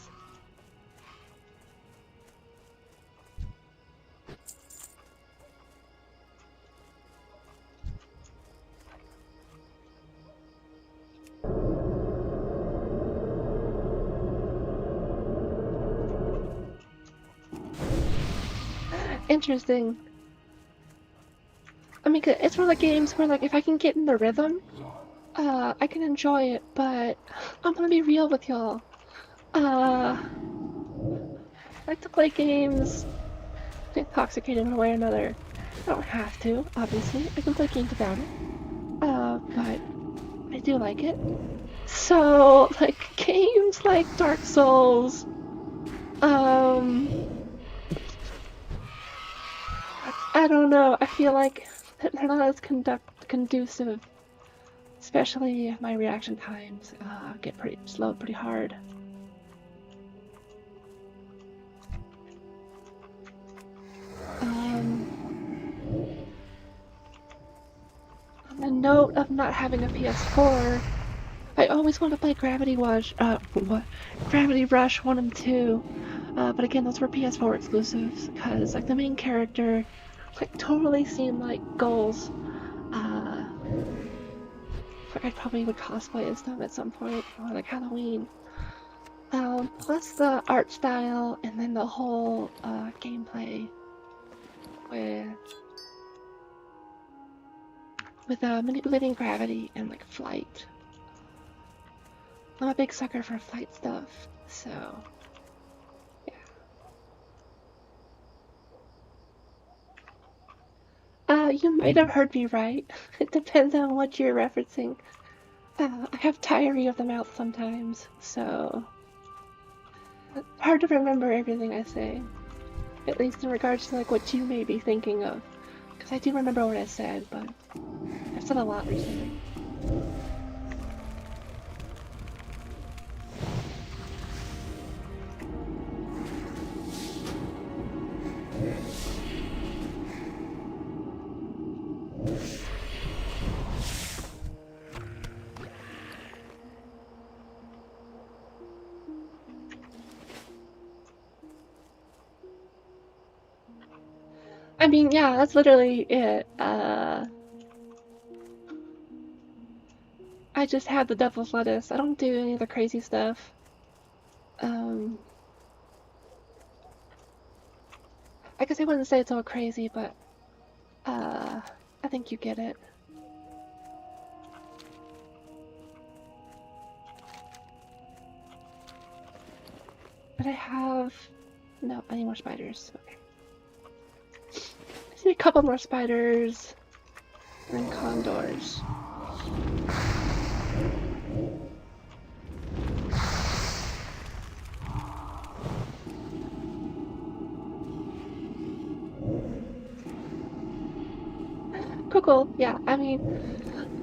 Speaker 1: Interesting. I mean, it's one of the games where, like, if I can get in the rhythm, I can enjoy it, but I'm gonna be real with y'all. I like to play games intoxicated in a way or another. I don't have to, obviously. I can play games without it. But I do like it. So, like, games like Dark Souls, I don't know, I feel like they're not as conducive, especially if my reaction times get pretty slow, pretty hard. On the note of not having a PS4, I always want to play Gravity Rush 1 and 2, but again, those were PS4 exclusives, because like the main character like totally seemed like goals. I probably would cosplay as them at some point, or like Halloween. Plus the art style, and then the whole gameplay with manipulating gravity and like flight. I'm a big sucker for flight stuff, so yeah. You might have heard me right. It depends on what you're referencing. I have diarrhea of the mouth sometimes, so it's hard to remember everything I say. At least in regards to like what you may be thinking of. Because I do remember what I said, but I've said a lot recently. I mean, yeah, that's literally it. I just have the devil's lettuce. I don't do any of the crazy stuff. I guess I wouldn't say it's all crazy, but I think you get it. But I have... No, I need more spiders. Okay. I need a couple more spiders. And then condors. Cool. Yeah, I mean,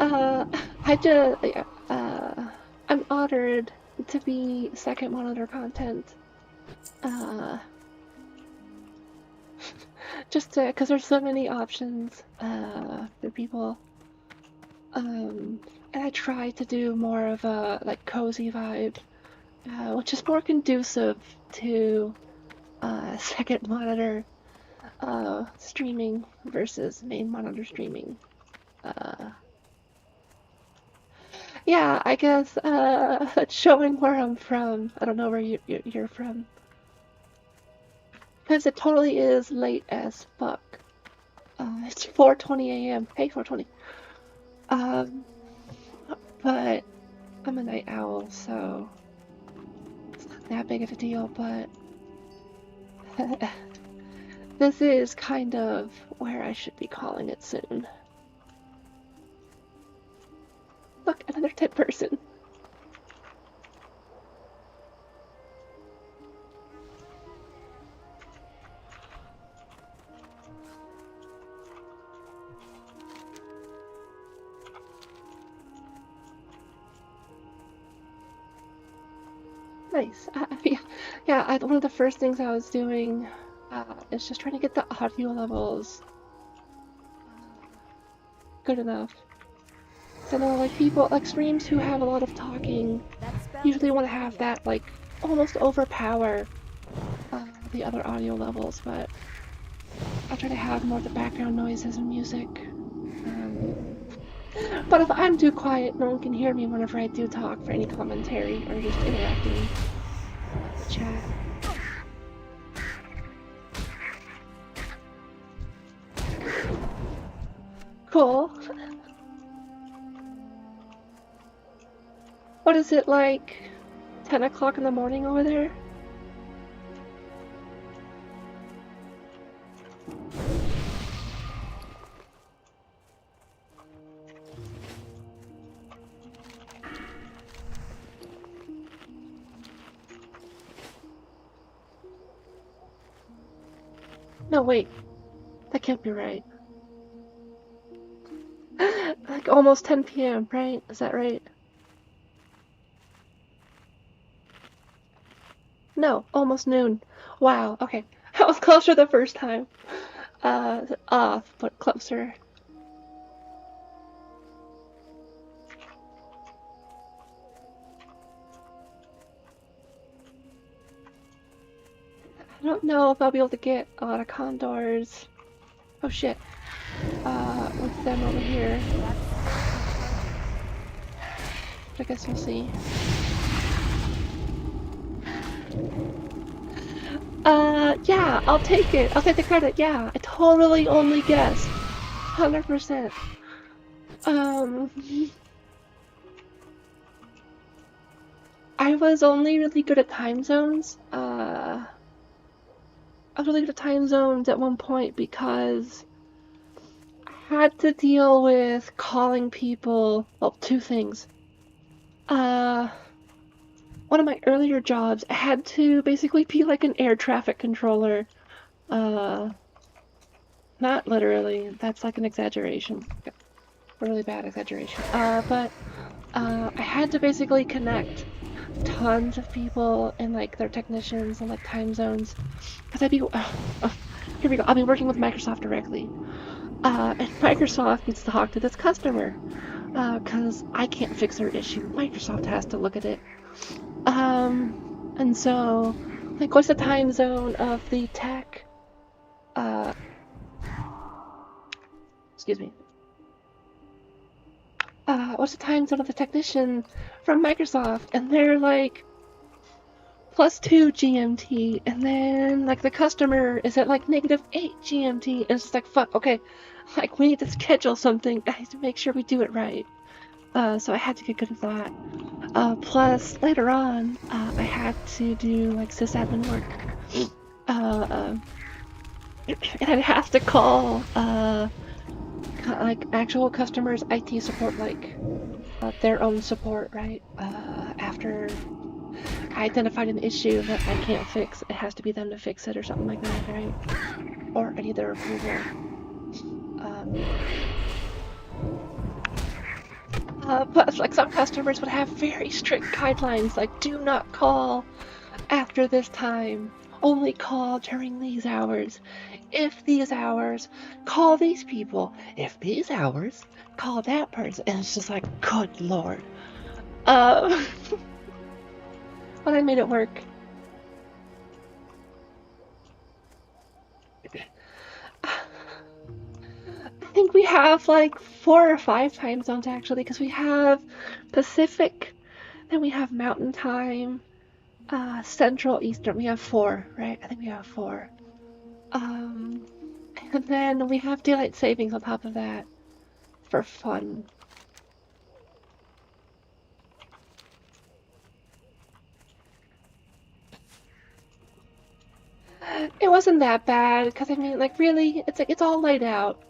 Speaker 1: I'm honored to be second monitor content. Just because there's so many options for people. And I try to do more of a like cozy vibe, which is more conducive to second monitor streaming versus main monitor streaming. Yeah, I guess showing where I'm from. I don't know where you're from. Because it totally is late as fuck. It's 4:20 a.m. Hey, 4:20. But I'm a night owl, so it's not that big of a deal, but this is kind of where I should be calling it soon. Look, another 10 person. Nice. Yeah. One of the first things I was doing is just trying to get the audio levels good enough. So I know, like, people, like, streams who have a lot of talking usually want to have that, like, almost overpower the other audio levels, but I'll try to have more of the background noises and music. But if I'm too quiet, no one can hear me whenever I do talk for any commentary or just interacting with the chat. Cool. What is it, like 10 o'clock in the morning over there? No, wait. That can't be right. Like almost 10 p.m., right? Is that right? No, almost noon. Wow, okay. I was closer the first time. Off, but closer. I don't know if I'll be able to get a lot of condors. Oh shit. With them over here. But I guess we'll see. Yeah, I'll take it. I'll take the credit. Yeah, I totally only guessed. 100%. I was only really good at time zones. I was really good at time zones at one point because I had to deal with calling people. Well, two things. One of my earlier jobs, I had to basically be like an air traffic controller. Not literally, that's like an exaggeration. A really bad exaggeration. But I had to basically connect tons of people and like their technicians and like time zones. Because I'd be, here we go, I'll be working with Microsoft directly. And Microsoft needs to talk to this customer. Because I can't fix their issue. Microsoft has to look at it. And so, like, what's the time zone of the tech? Excuse me. What's the time zone of the technician from Microsoft? And they're like +2 GMT, and then like the customer is at like -8 GMT, and it's just like, fuck, okay, like we need to schedule something. I need to make sure we do it right. So I had to get good at that. Plus later on, I had to do like sysadmin work. And I'd have to call like actual customers' IT support, like their own support, right? After I identified an issue that I can't fix, it has to be them to fix it or something like that, right? Or I need their approval. But like some customers would have very strict guidelines, like do not call after this time, only call during these hours. If these hours, call these people. If these hours, call that person. And it's just like, good lord. But I made it work. I think we have like 4 or 5 time zones actually, because we have Pacific, then we have Mountain Time, Central, Eastern. We have 4, right? I think we have 4. And then we have daylight savings on top of that for fun. It wasn't that bad, because I mean, like, really, it's like, it's all laid out.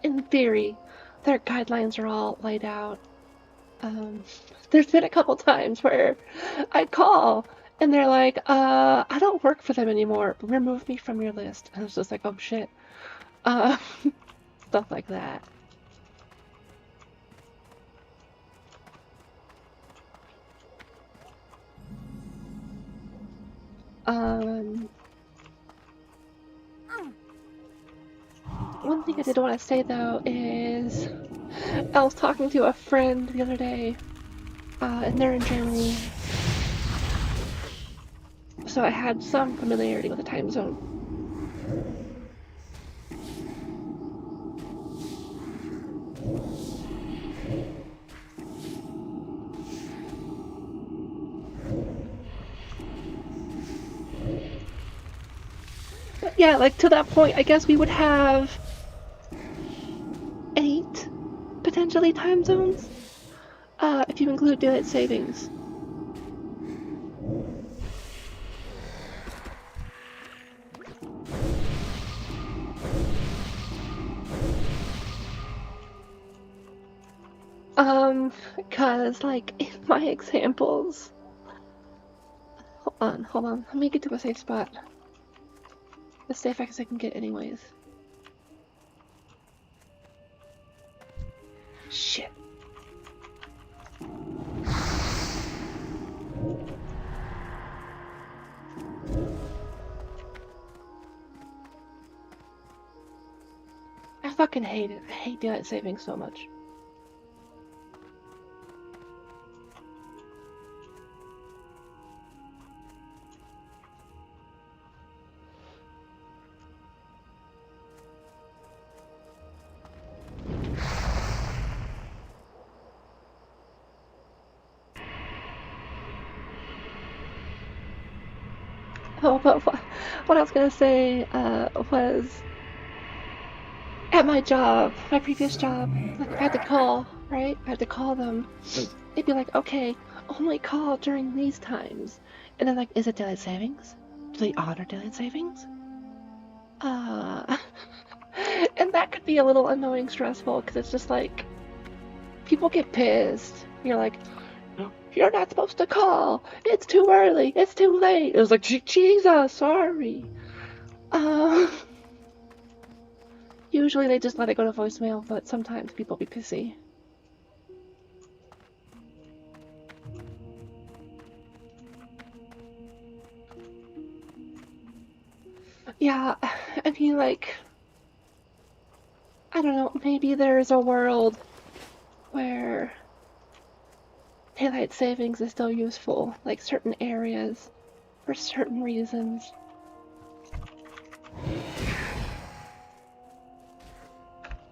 Speaker 1: In theory, their guidelines are all laid out. There's been a couple times where I call and they're like, I don't work for them anymore, remove me from your list. And it's just like, oh shit. Stuff like that. One thing I did want to say though is I was talking to a friend the other day, and they're in Germany, so I had some familiarity with the time zone. But yeah, like to that point, I guess we would have 8 potentially time zones, if you include daylight savings. Because like in my examples, hold on, let me get to a safe spot. As safe as I can get anyways. Shit. I fucking hate it. I hate daylight savings so much. Oh, but what I was gonna say was at my job, my previous job, like I had to call, right? I had to call them. They'd be like, okay, only call during these times. And then like, is it daylight savings? Do they honor daylight savings? And that could be a little annoying, stressful, because it's just like, people get pissed. You're like, you're not supposed to call. It's too early. It's too late. It was like, Jesus, sorry. Usually they just let it go to voicemail, but sometimes people be pissy. Yeah, I mean, like, I don't know, maybe there's a world where daylight savings is still useful, like certain areas, for certain reasons.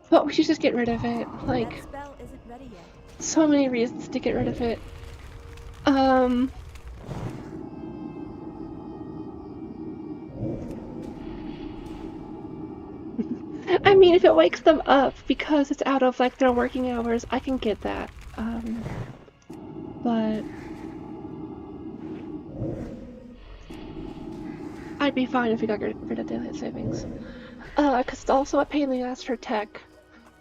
Speaker 1: But we should just get rid of it, like,
Speaker 6: That spell isn't ready yet.
Speaker 1: so many reasons to get rid of it. I mean, if it wakes them up because it's out of like their working hours, I can get that. But I'd be fine if we got rid of daylight savings. Because it's also a pain in the ass for tech.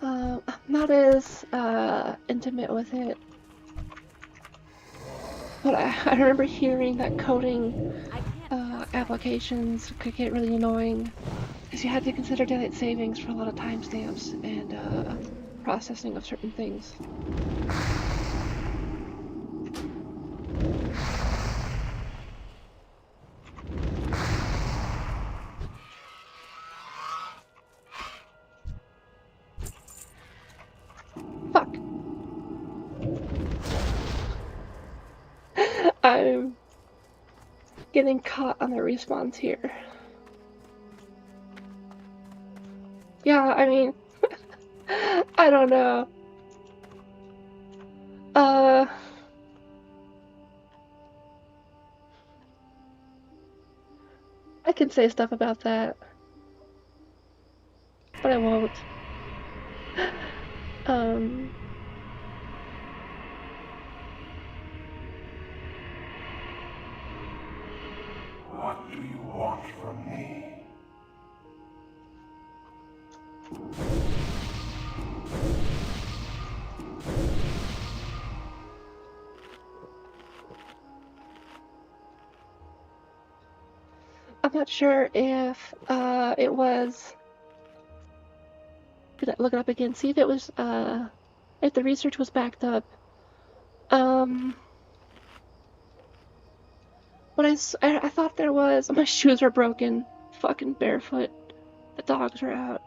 Speaker 1: I'm not as intimate with it. But I remember hearing that coding applications could get really annoying because you had to consider daylight savings for a lot of timestamps and processing of certain things. Fuck. I'm getting caught on the respawns here. Yeah, I mean, I don't know. I can say stuff about that, but I won't.
Speaker 4: What do you want from me?
Speaker 1: I'm not sure if it was. Could I look it up again? See if it was if the research was backed up. But I thought there was. My shoes are broken. Fucking barefoot. The dogs are out.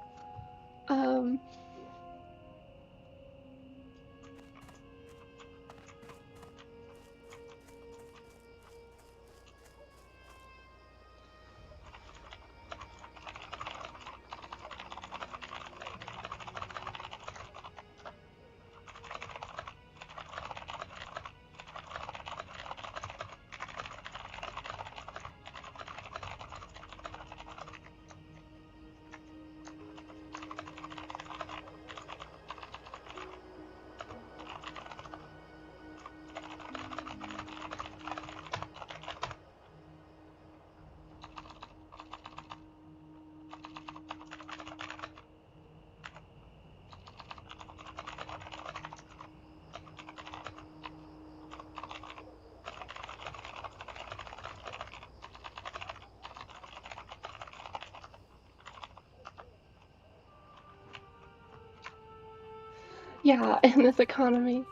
Speaker 1: Yeah, in this economy.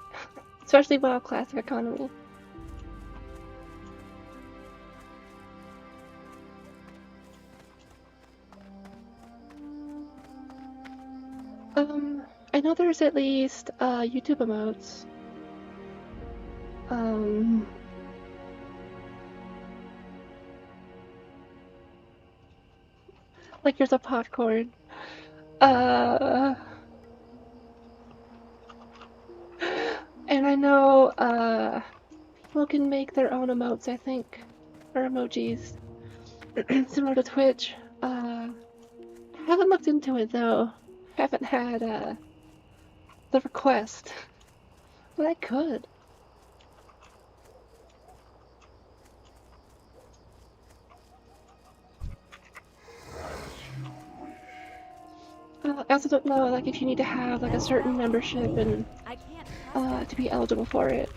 Speaker 1: Especially WoW Classic economy. I know there's at least YouTube emotes. Like here's a popcorn. And I know people can make their own emotes, I think, or emojis, similar to Twitch. I haven't looked into it though. Haven't had the request, but I could. I also don't know, like, if you need to have like a certain membership and to be eligible for it.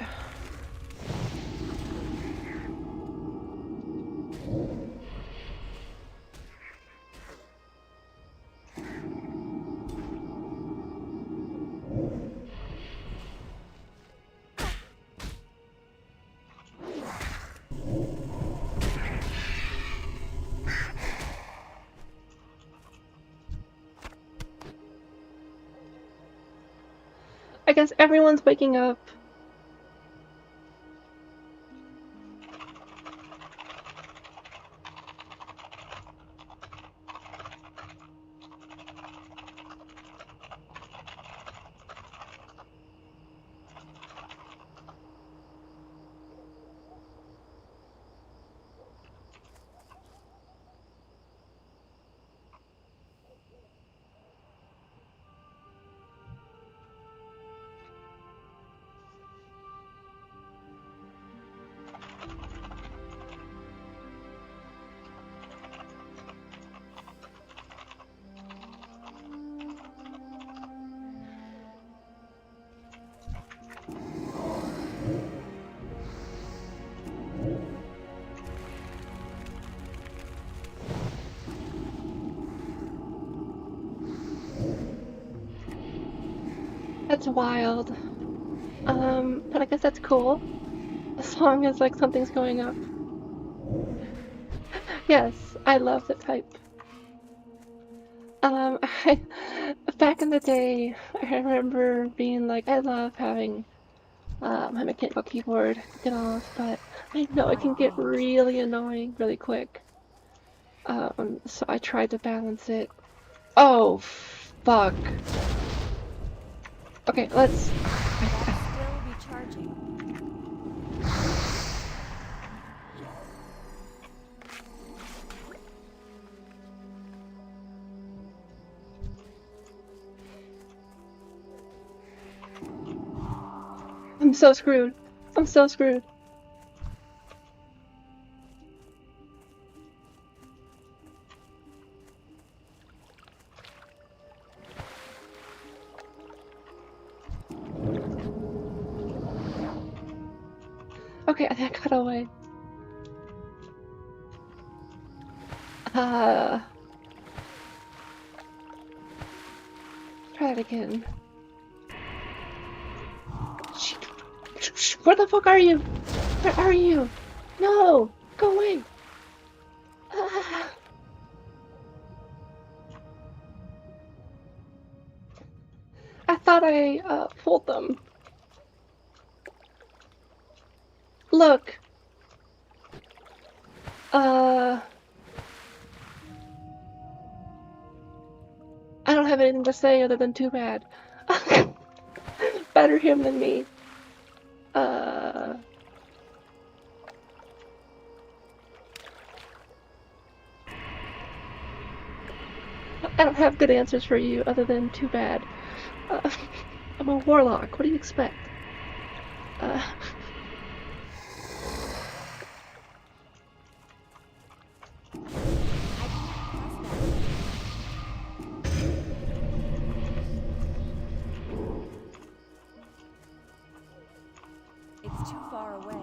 Speaker 1: I guess everyone's waking up. That's wild. But I guess that's cool. As long as like something's going up. Yes, I love the type. I, back in the day, I remember being like, I love having my mechanical keyboard and all, but I know it can get really annoying really quick. So I tried to balance it. Oh, fuck. Okay, let's.
Speaker 6: Still recharging.
Speaker 1: I'm so screwed. I'm so screwed. Okay, I think I got away. Try it again. Where the fuck are you? Where are you? No! Go away! I thought I pulled them. Look! I don't have anything to say other than too bad. Better him than me. I don't have good answers for you other than too bad. I'm a warlock. What do you expect?
Speaker 6: It's too far away.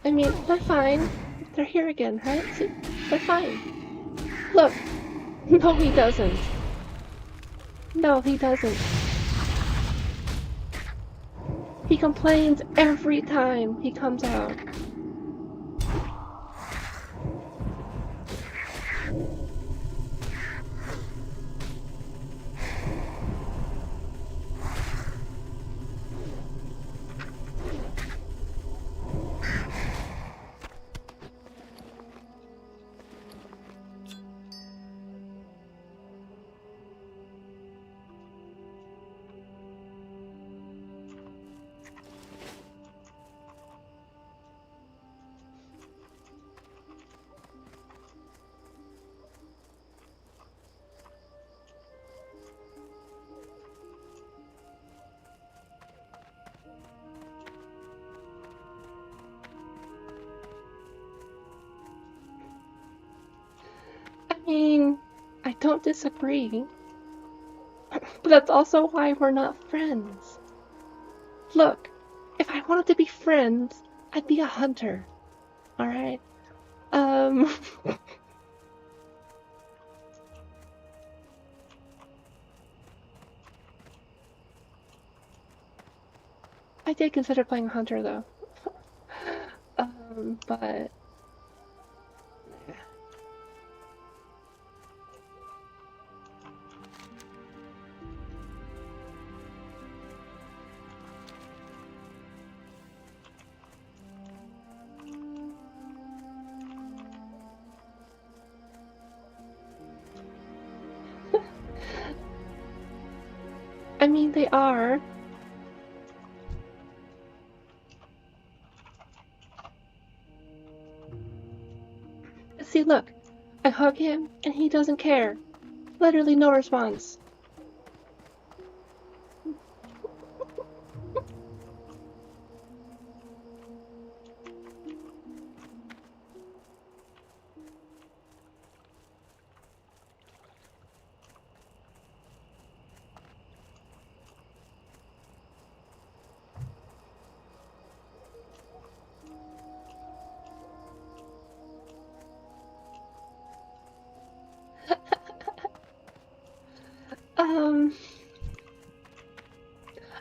Speaker 1: I mean, they're fine. They're here again, right? See? They're fine. Look! No, he doesn't. No, he doesn't. He complains every time he comes out. I mean, I don't disagree. But that's also why we're not friends. Look, if I wanted to be friends, I'd be a hunter. Alright? I did consider playing hunter though. But I mean, they are. See, look. I hug him, and he doesn't care. Literally no response.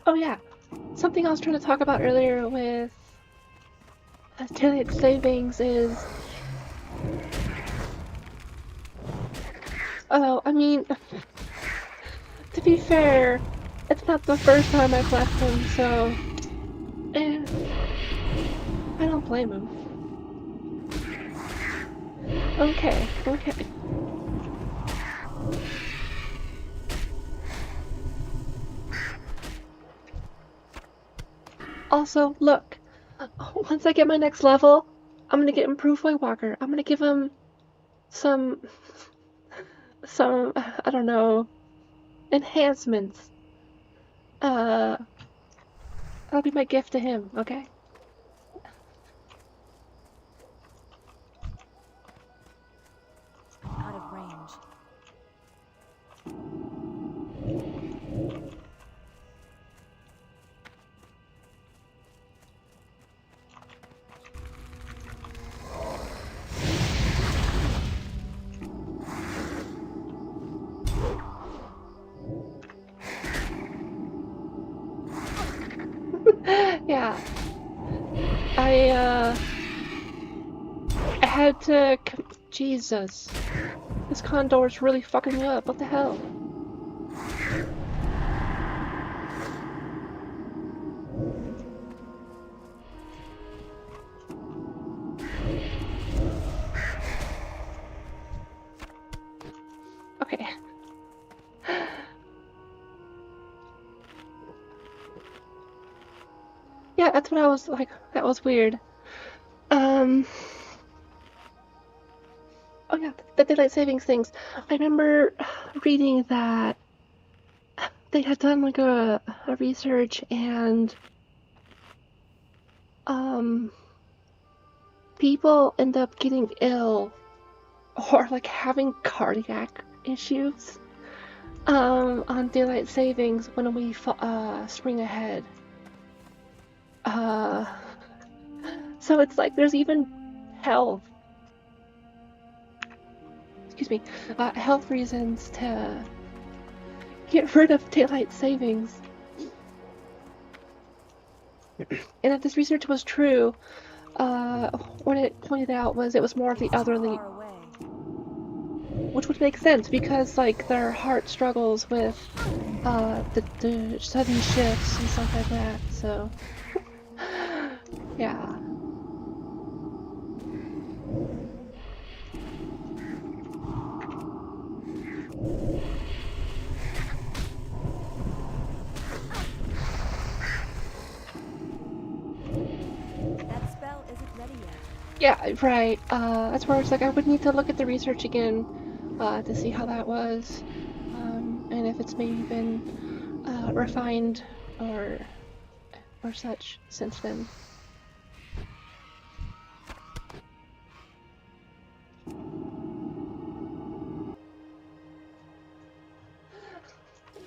Speaker 1: Oh yeah, something I was trying to talk about earlier with daylight savings is... Oh, I mean, to be fair, it's not the first time I've left him, so... I don't blame him. Okay, okay. Also, look, once I get my next level, I'm gonna get improved Whitewalker. I'm gonna give him some, I don't know, enhancements. That'll be my gift to him, okay?
Speaker 6: Out of range.
Speaker 1: Yeah. I had to... Jesus. This condor's really fucking me up. What the hell? Okay. Yeah, that's what I was like. That was weird. Oh yeah, the daylight savings things. I remember reading that they had done like a research and people end up getting ill or like having cardiac issues on daylight savings when we spring ahead. So it's like there's even health reasons to get rid of daylight savings. And if this research was true, what it pointed out was it was more of the elderly, which would make sense because like their heart struggles with the sudden shifts and stuff like that. So yeah. Yeah, right. That's where it's like I would need to look at the research again to see how that was, and if it's maybe been refined or such since then.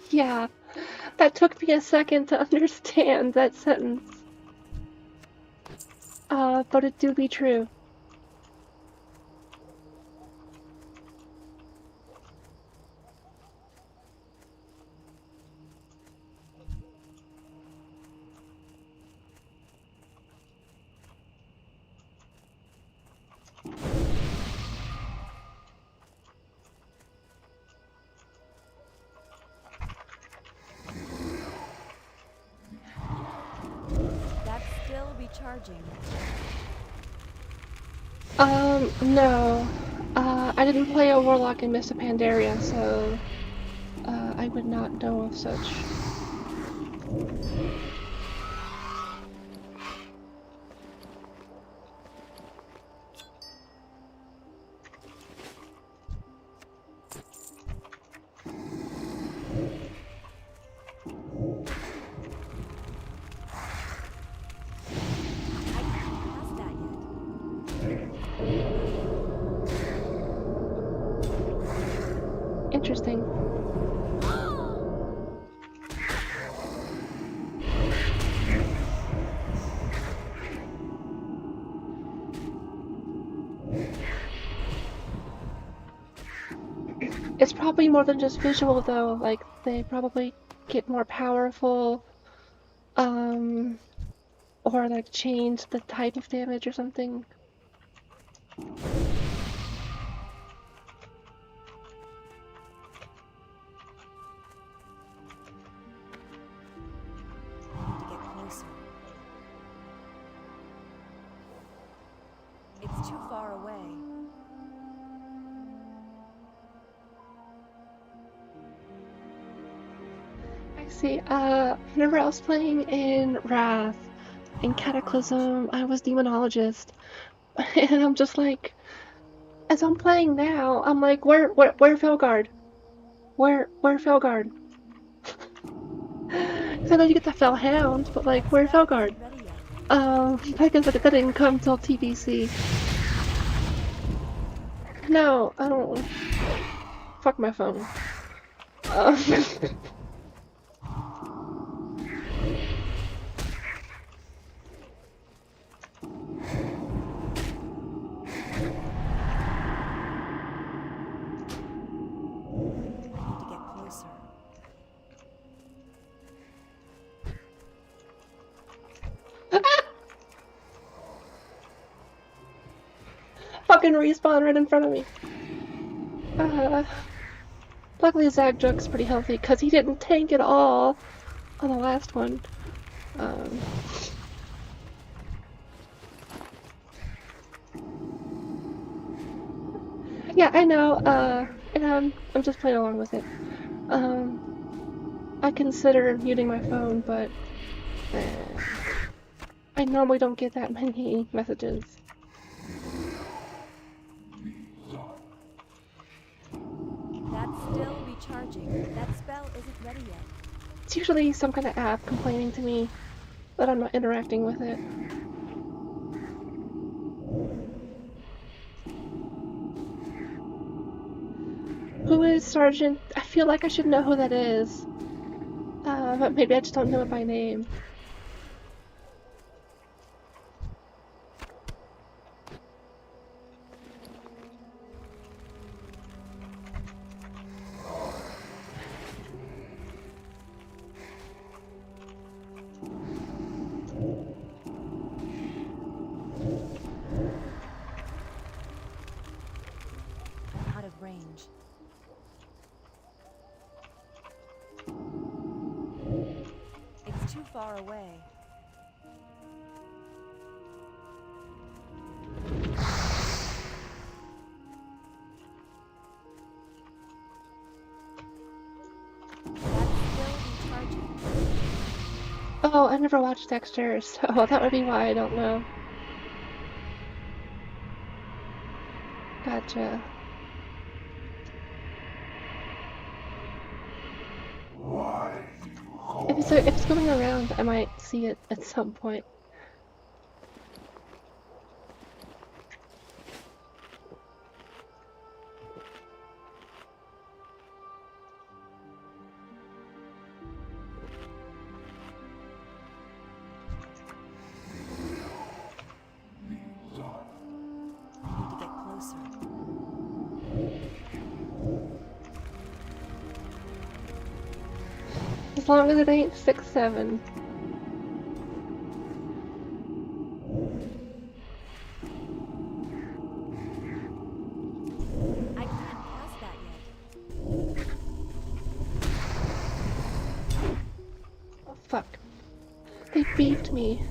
Speaker 1: Yeah, that took me a second to understand that sentence. But it do be true.
Speaker 6: That's still recharging.
Speaker 1: No. I didn't play a Warlock in Mists of Pandaria, so I would not know of such. Interesting. probably more than just visual though, like they probably get more powerful, or like change the type of damage or something.
Speaker 6: It's too far away.
Speaker 1: I see. Whenever I was playing in Wrath, in Cataclysm, I was Demonologist. And I'm just like, as I'm playing now, I'm like, where Felguard? Where Felguard? Because I know you get the Felhound, but like, where Felguard? I guess that didn't come till TBC. No, I don't. Fuck my phone. Fucking respawn right in front of me. Luckily Zagdrug's pretty healthy because he didn't tank at all on the last one. Yeah, I know, and I'm just playing along with it. I consider muting my phone, but I normally don't get that many messages.
Speaker 6: That's still recharging. That spell isn't ready yet.
Speaker 1: It's usually some kind of app complaining to me that I'm not interacting with it. Who is Sergeant? I feel like I should know who that is. But maybe I just don't know it by name.
Speaker 6: I'm out of range. It's too far away.
Speaker 1: Oh, I never watched Dexter, so that would be why I don't know. Gotcha. If it's going around, I might see it at some point. As long as it ain't 6-7.
Speaker 6: I can't pass that yet.
Speaker 1: Oh fuck. They beefed me.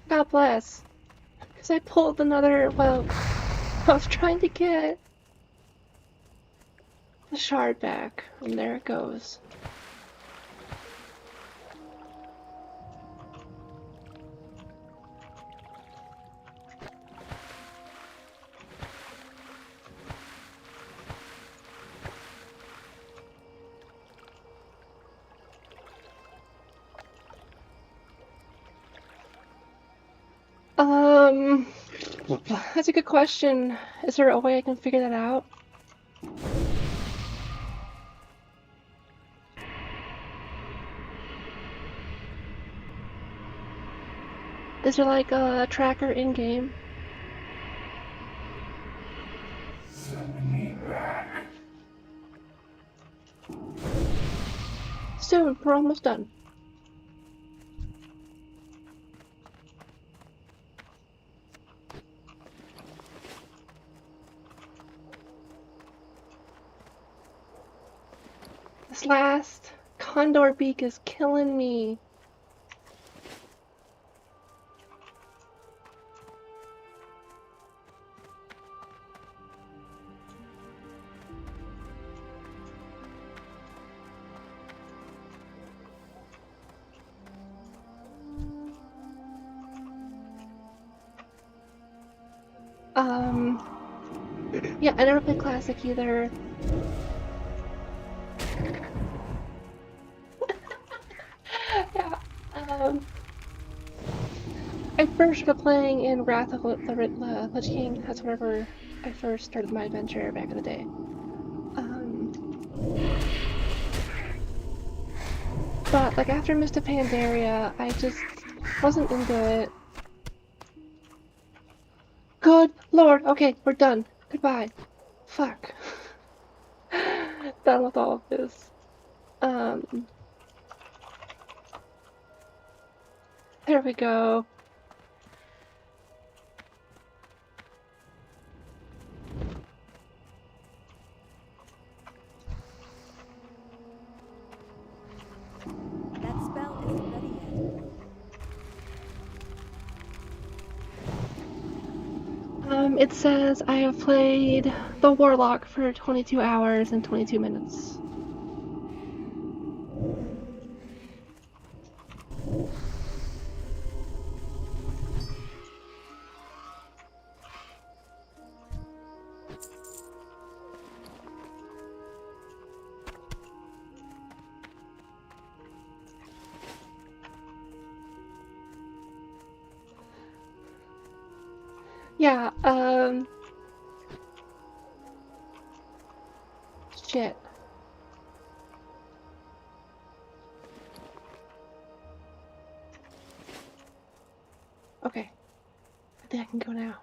Speaker 1: God bless. Because I pulled another, well, I was trying to get the shard back, and there it goes. That's a good question. Is there a way I can figure that out? Is there like a tracker in-game?
Speaker 4: back.
Speaker 1: Soon, we're almost done. This last condor beak is killing me. Yeah, I never played Classic either. Yeah, I first started playing in Wrath of the Lich King. That's whenever I first started my adventure back in the day. But, like, after Mist of Pandaria, I just wasn't into it. Good lord! Okay, we're done. Goodbye. Fuck. Done with all of this. There we go.
Speaker 6: That spell isn't ready yet.
Speaker 1: It says I have played the Warlock for 22 hours and 22 minutes. Yeah, shit. Okay. I think I can go now.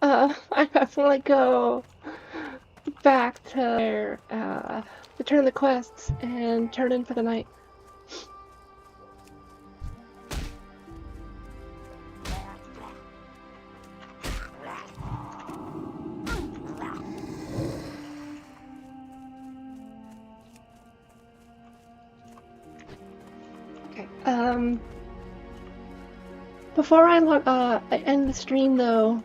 Speaker 1: I have to like go back to there, return the quests and turn in for the night. Before I end the stream though,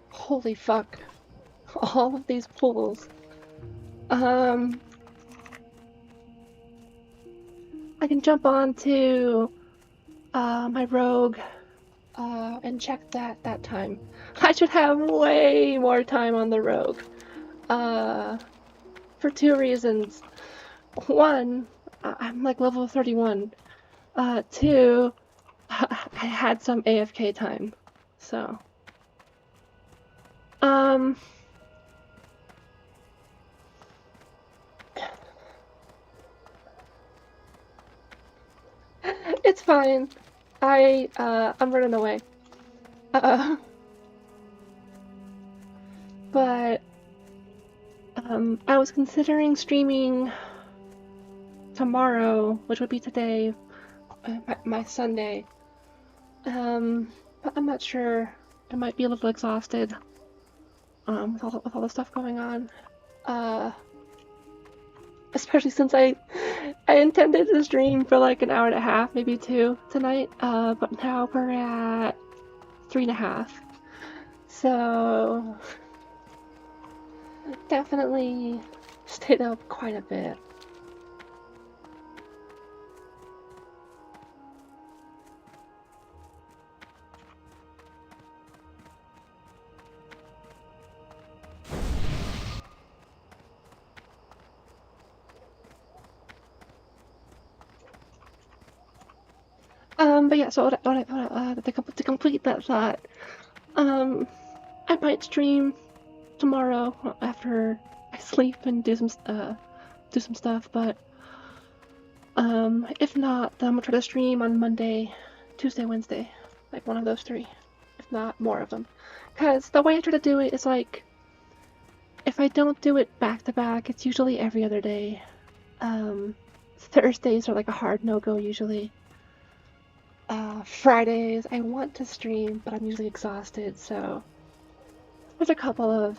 Speaker 1: holy fuck, all of these pools. I can jump on to my rogue and check that time. I should have way more time on the rogue for two reasons. One, I'm like level 31. Two, I had some AFK time, so. It's fine. I'm running away. But, I was considering streaming tomorrow, which would be today, my Sunday. But I'm not sure. I might be a little exhausted, with all the stuff going on. Especially since I intended to stream for like an hour and a half, maybe 2 tonight, but now we're at 3.5. So definitely stayed up quite a bit. But yeah, so to complete that thought, I might stream tomorrow after I sleep and do some stuff, but if not, then I'm gonna try to stream on Monday, Tuesday, Wednesday, like one of those 3, if not more of them. Cause the way I try to do it is like, if I don't do it back to back, it's usually every other day. Thursdays are like a hard no-go usually. Fridays, I want to stream, but I'm usually exhausted, so there's a couple of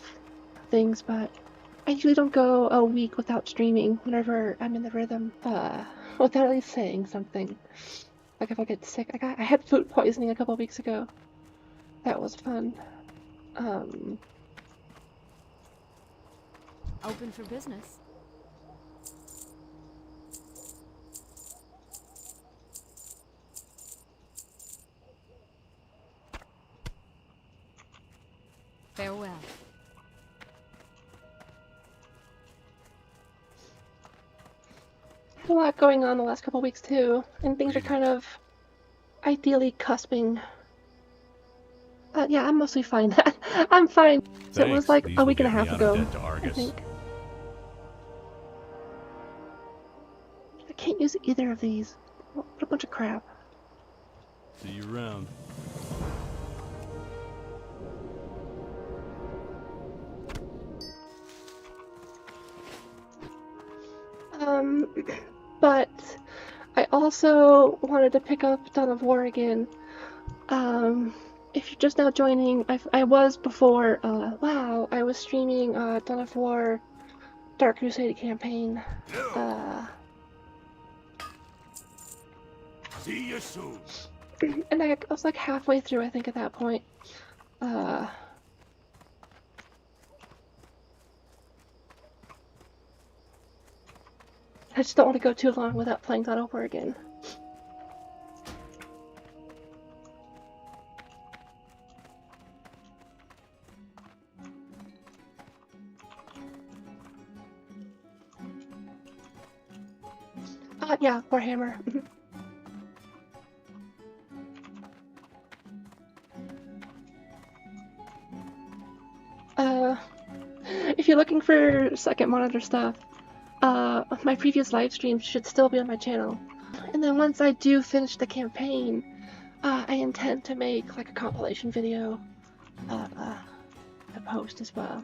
Speaker 1: things, but I usually don't go a week without streaming whenever I'm in the rhythm, without at least saying something. Like if I get sick, I had food poisoning a couple weeks ago. That was fun.
Speaker 6: Open for business.
Speaker 3: Farewell.
Speaker 1: Had a lot going on the last couple weeks too, and things are kind of ideally cusping. Yeah, I'm mostly fine. I'm fine. So it was like a week and a half ago, I think. I can't use either of these. What a bunch of crap.
Speaker 2: See you around.
Speaker 1: But I also wanted to pick up Dawn of War again. If you're just now joining, I was before, WoW, I was streaming, Dawn of War Dark Crusade campaign.
Speaker 4: See you soon.
Speaker 1: And I was like halfway through, I think, at that point. I just don't want to go too long without playing that over again. Yeah, Warhammer. If you're looking for second monitor stuff, my previous live streams should still be on my channel. And then once I do finish the campaign, I intend to make like a compilation video to post as well.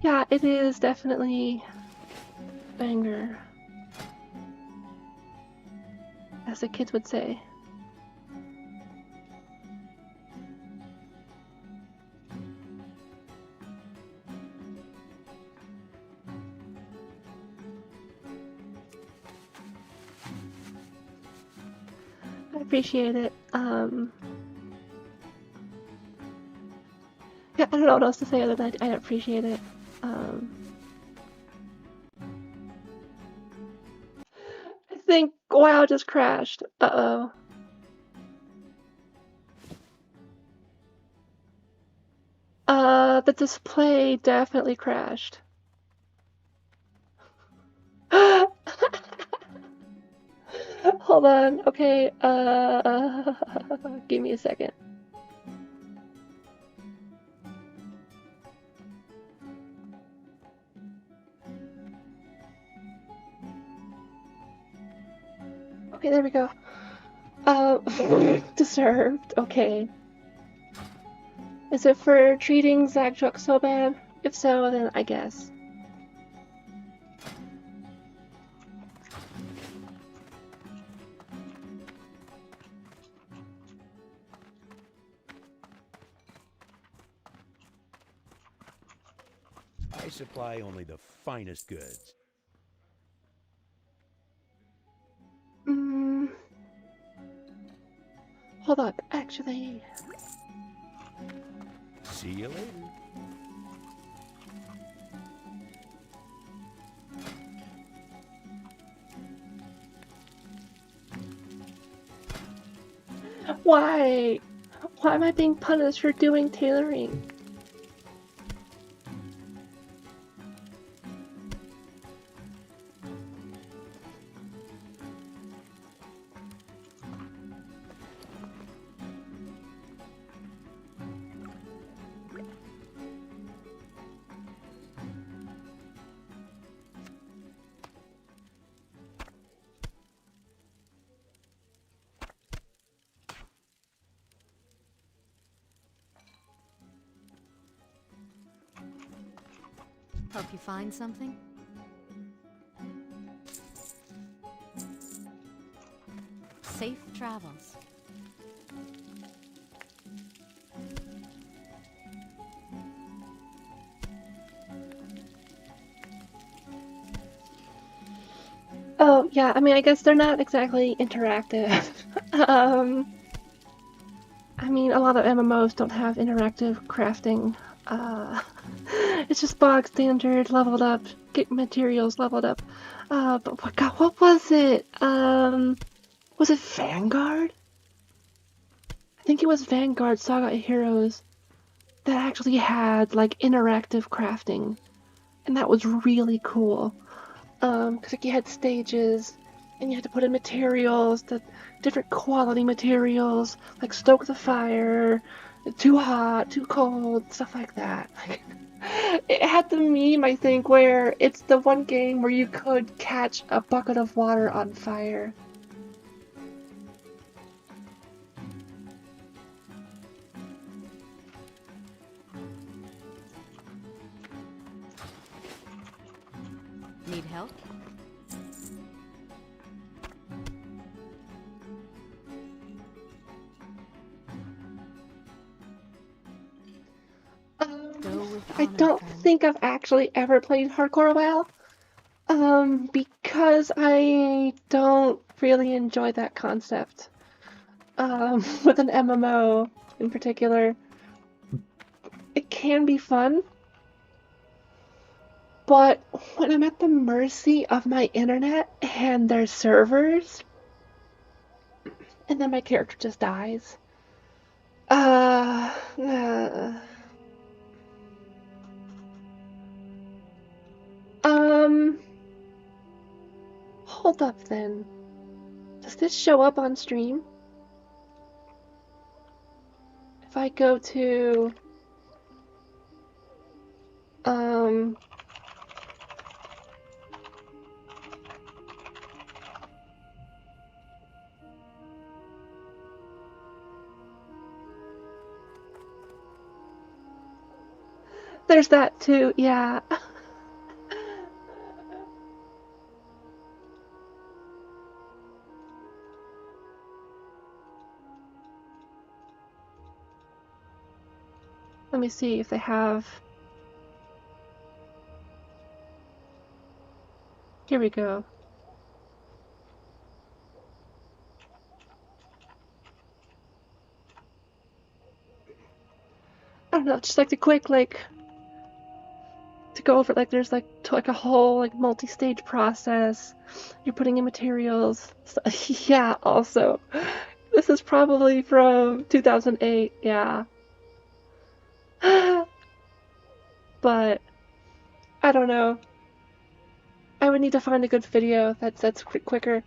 Speaker 1: Yeah, it is definitely banger, as the kids would say. I appreciate it. Yeah, I don't know what else to say other than I appreciate it. I think WoW just crashed. Uh-oh. The display definitely crashed. Hold on, okay, give me a second. Okay, there we go. Deserved, okay. Is it for treating Zagchuk so bad? If so, then I guess.
Speaker 8: I supply only the finest goods.
Speaker 1: Hold on, actually.
Speaker 8: See you later.
Speaker 1: Why? Why am I being punished for doing tailoring?
Speaker 3: Help you find something? Safe travels.
Speaker 1: Oh, yeah, I mean, I guess they're not exactly interactive. I mean, a lot of MMOs don't have interactive crafting. It's just bog standard, leveled up, get materials leveled up. But what was it? Was it Vanguard? I think it was Vanguard Saga Heroes that actually had, like, interactive crafting. And that was really cool. Because like, you had stages, and you had to put in materials, the different quality materials, like stoke the fire, too hot, too cold, stuff like that. It had the meme, I think, where it's the one game where you could catch a bucket of water on fire.
Speaker 3: Need help?
Speaker 1: I don't think I've actually ever played Hardcore WoW, because I don't really enjoy that concept, with an MMO in particular. It can be fun, but when I'm at the mercy of my internet and their servers, and then my character just dies, hold up then. Does this show up on stream? If I go to, there's that too, yeah. Let me see if they have... Here we go. I don't know, just like the quick, like, to go over, like, there's like a whole like multi-stage process. You're putting in materials. So, yeah, also, this is probably from 2008. Yeah, but I don't know. I would need to find a good video that's quicker.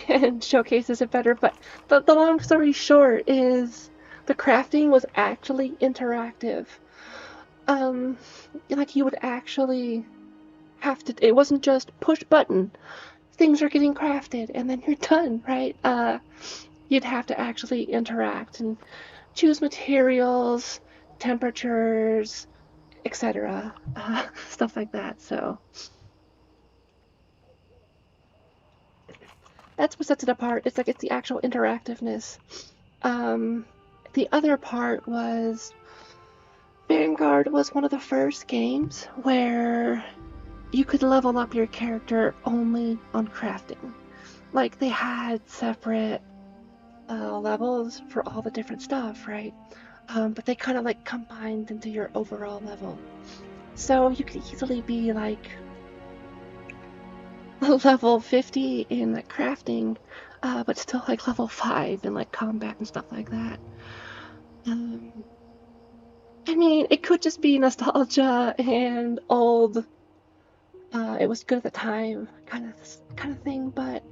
Speaker 1: And showcases it better, but the long story short is the crafting was actually interactive. Like you would actually have to, it wasn't just push button, things are getting crafted and then you're done, right? You'd have to actually interact and choose materials, temperatures, etc. Stuff like that, so that's what sets it apart. It's like, it's the actual interactiveness. The other part was Vanguard was one of the first games where you could level up your character only on crafting. Like, they had separate levels for all the different stuff, right? But they kind of like combined into your overall level. So you could easily be like level 50 in like crafting, but still like level 5 in like combat and stuff like that. I mean, it could just be nostalgia and old, it was good at the time kind of thing, but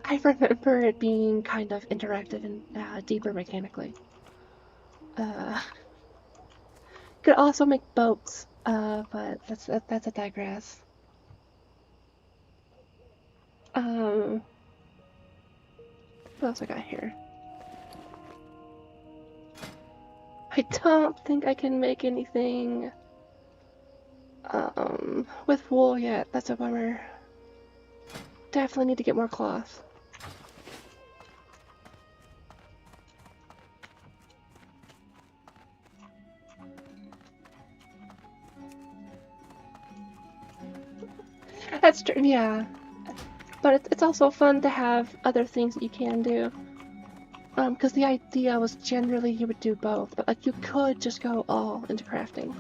Speaker 1: I remember it being kind of interactive and deeper mechanically. Could also make boats, but that's a digress. What else I got here? I don't think I can make anything with wool yet. That's a bummer. Definitely need to get more cloth. That's true, yeah. But it's also fun to have other things that you can do. Because the idea was generally you would do both, but like you could just go all into crafting.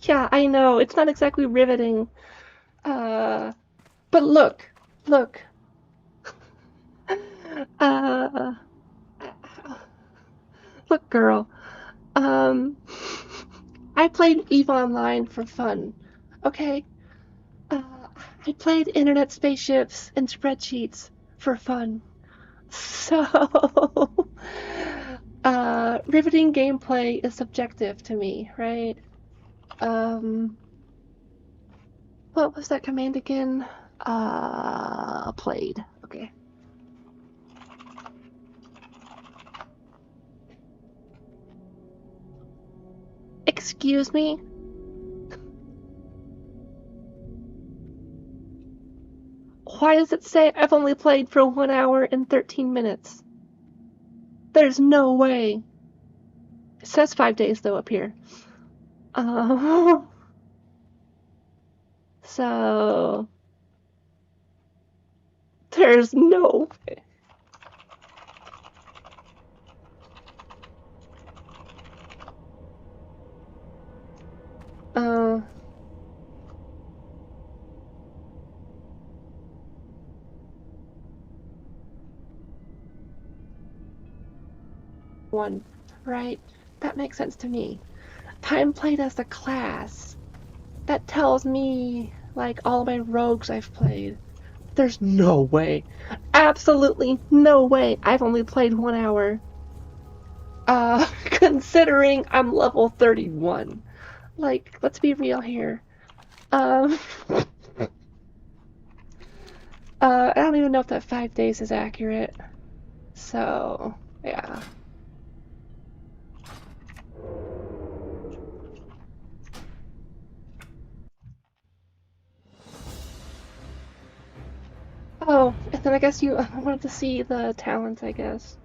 Speaker 1: Yeah, I know, it's not exactly riveting. But look. Look, girl. I played EVE Online for fun, okay? I played internet spaceships and spreadsheets for fun. So, riveting gameplay is subjective to me, right? What was that command again? Played. Okay. Excuse me? Why does it say I've only played for 1 hour and 13 minutes? There's no way. It says 5 days though up here. So there's no way. One, right? That makes sense to me. Time played as the class. That tells me, like, all my rogues I've played. There's no way. Absolutely no way I've only played 1 hour. Considering I'm level 31. Like, let's be real here. I don't even know if that 5 days is accurate. So, yeah. Oh, and then I guess you wanted to see the talents, I guess.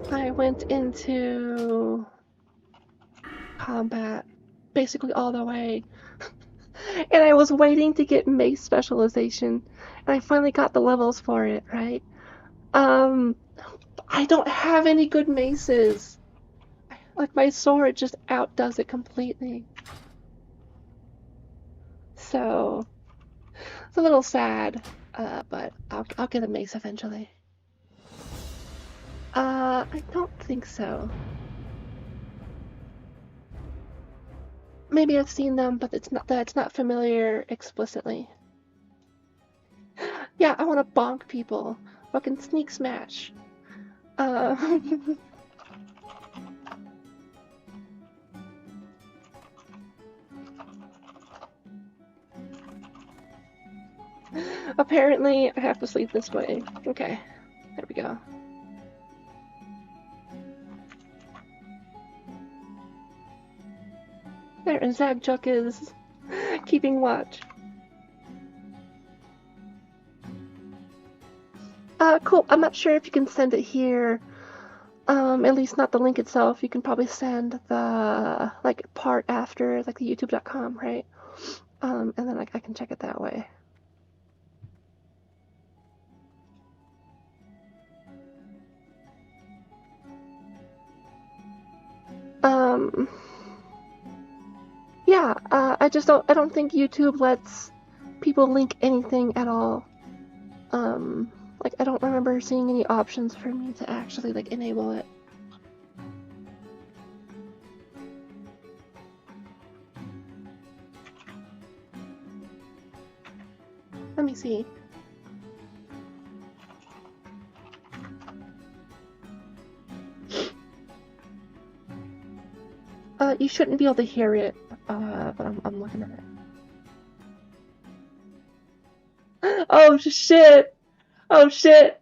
Speaker 1: I went into combat basically all the way. And I was waiting to get mace specialization, and I finally got the levels for it, right? I don't have any good maces. Like, my sword just outdoes it completely. So, it's a little sad, but I'll get a mace eventually. I don't think so. Maybe I've seen them, but it's not familiar explicitly. Yeah, I want to bonk people. Fucking sneak smash. Apparently, I have to sleep this way. Okay, there we go. There, and Zagjuk is keeping watch. Cool. I'm not sure if you can send it here. At least not the link itself. You can probably send the, like, part after, like, the youtube.com, right? And then, like, I can check it that way. Yeah, I don't think YouTube lets people link anything at all. Like, I don't remember seeing any options for me to actually, like, enable it. Let me see. You shouldn't be able to hear it. but I'm looking at it. Oh shit! Oh shit!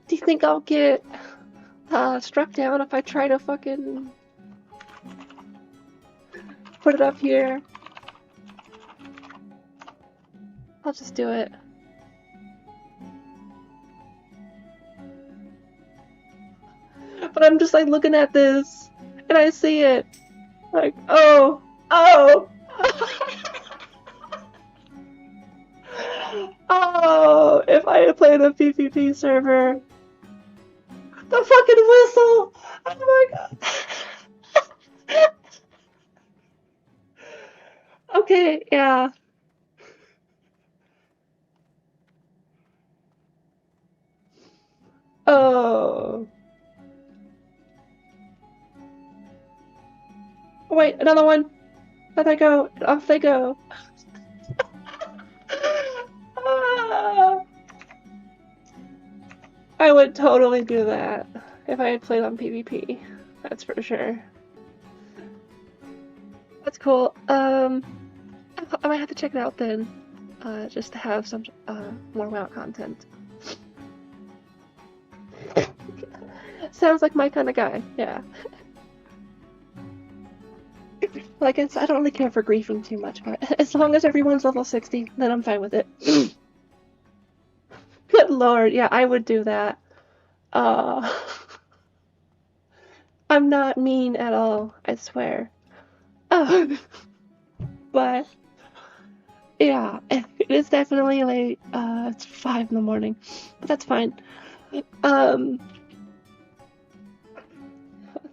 Speaker 1: Do you think I'll get struck down if I try to fucking put it up here? I'll just do it. But I'm just like looking at this and I see it. Like, oh, oh, oh, if I had played a PvP server. The fucking whistle! Oh my god. Okay, yeah. Oh. Wait, another one. Let they go. Off they go. I would totally do that if I had played on PvP. That's for sure. That's cool. I might have to check it out then, just to have some more WoW content. Sounds like my kind of guy. Yeah. Like I don't really care for griefing too much, but as long as everyone's level 60, then I'm fine with it. Good lord, yeah, I would do that. I'm not mean at all, I swear. But yeah, it is definitely late. It's 5 in the morning, but that's fine.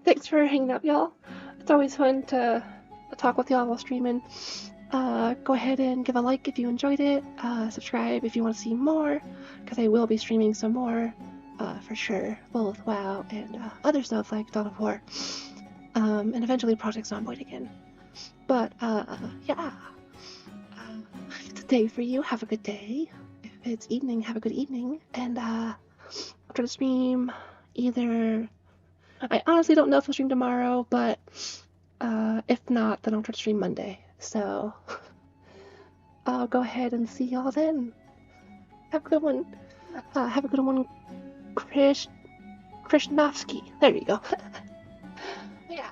Speaker 1: Thanks for hanging out, y'all. It's always fun to talk with y'all while streaming. Go ahead and give a like if you enjoyed it. Subscribe if you want to see more, because I will be streaming some more, for sure. Both WoW and other stuff like Dawn of War, and eventually Project Zomboid again. But yeah. If it's a day for you, have a good day. If it's evening, have a good evening. And I'll try to stream either. I honestly don't know if I'll stream tomorrow, but if not, then I'll try to stream Monday. So I'll go ahead and see y'all then. Have a good one. Have a good one, Krishnovsky. There you go. Yeah.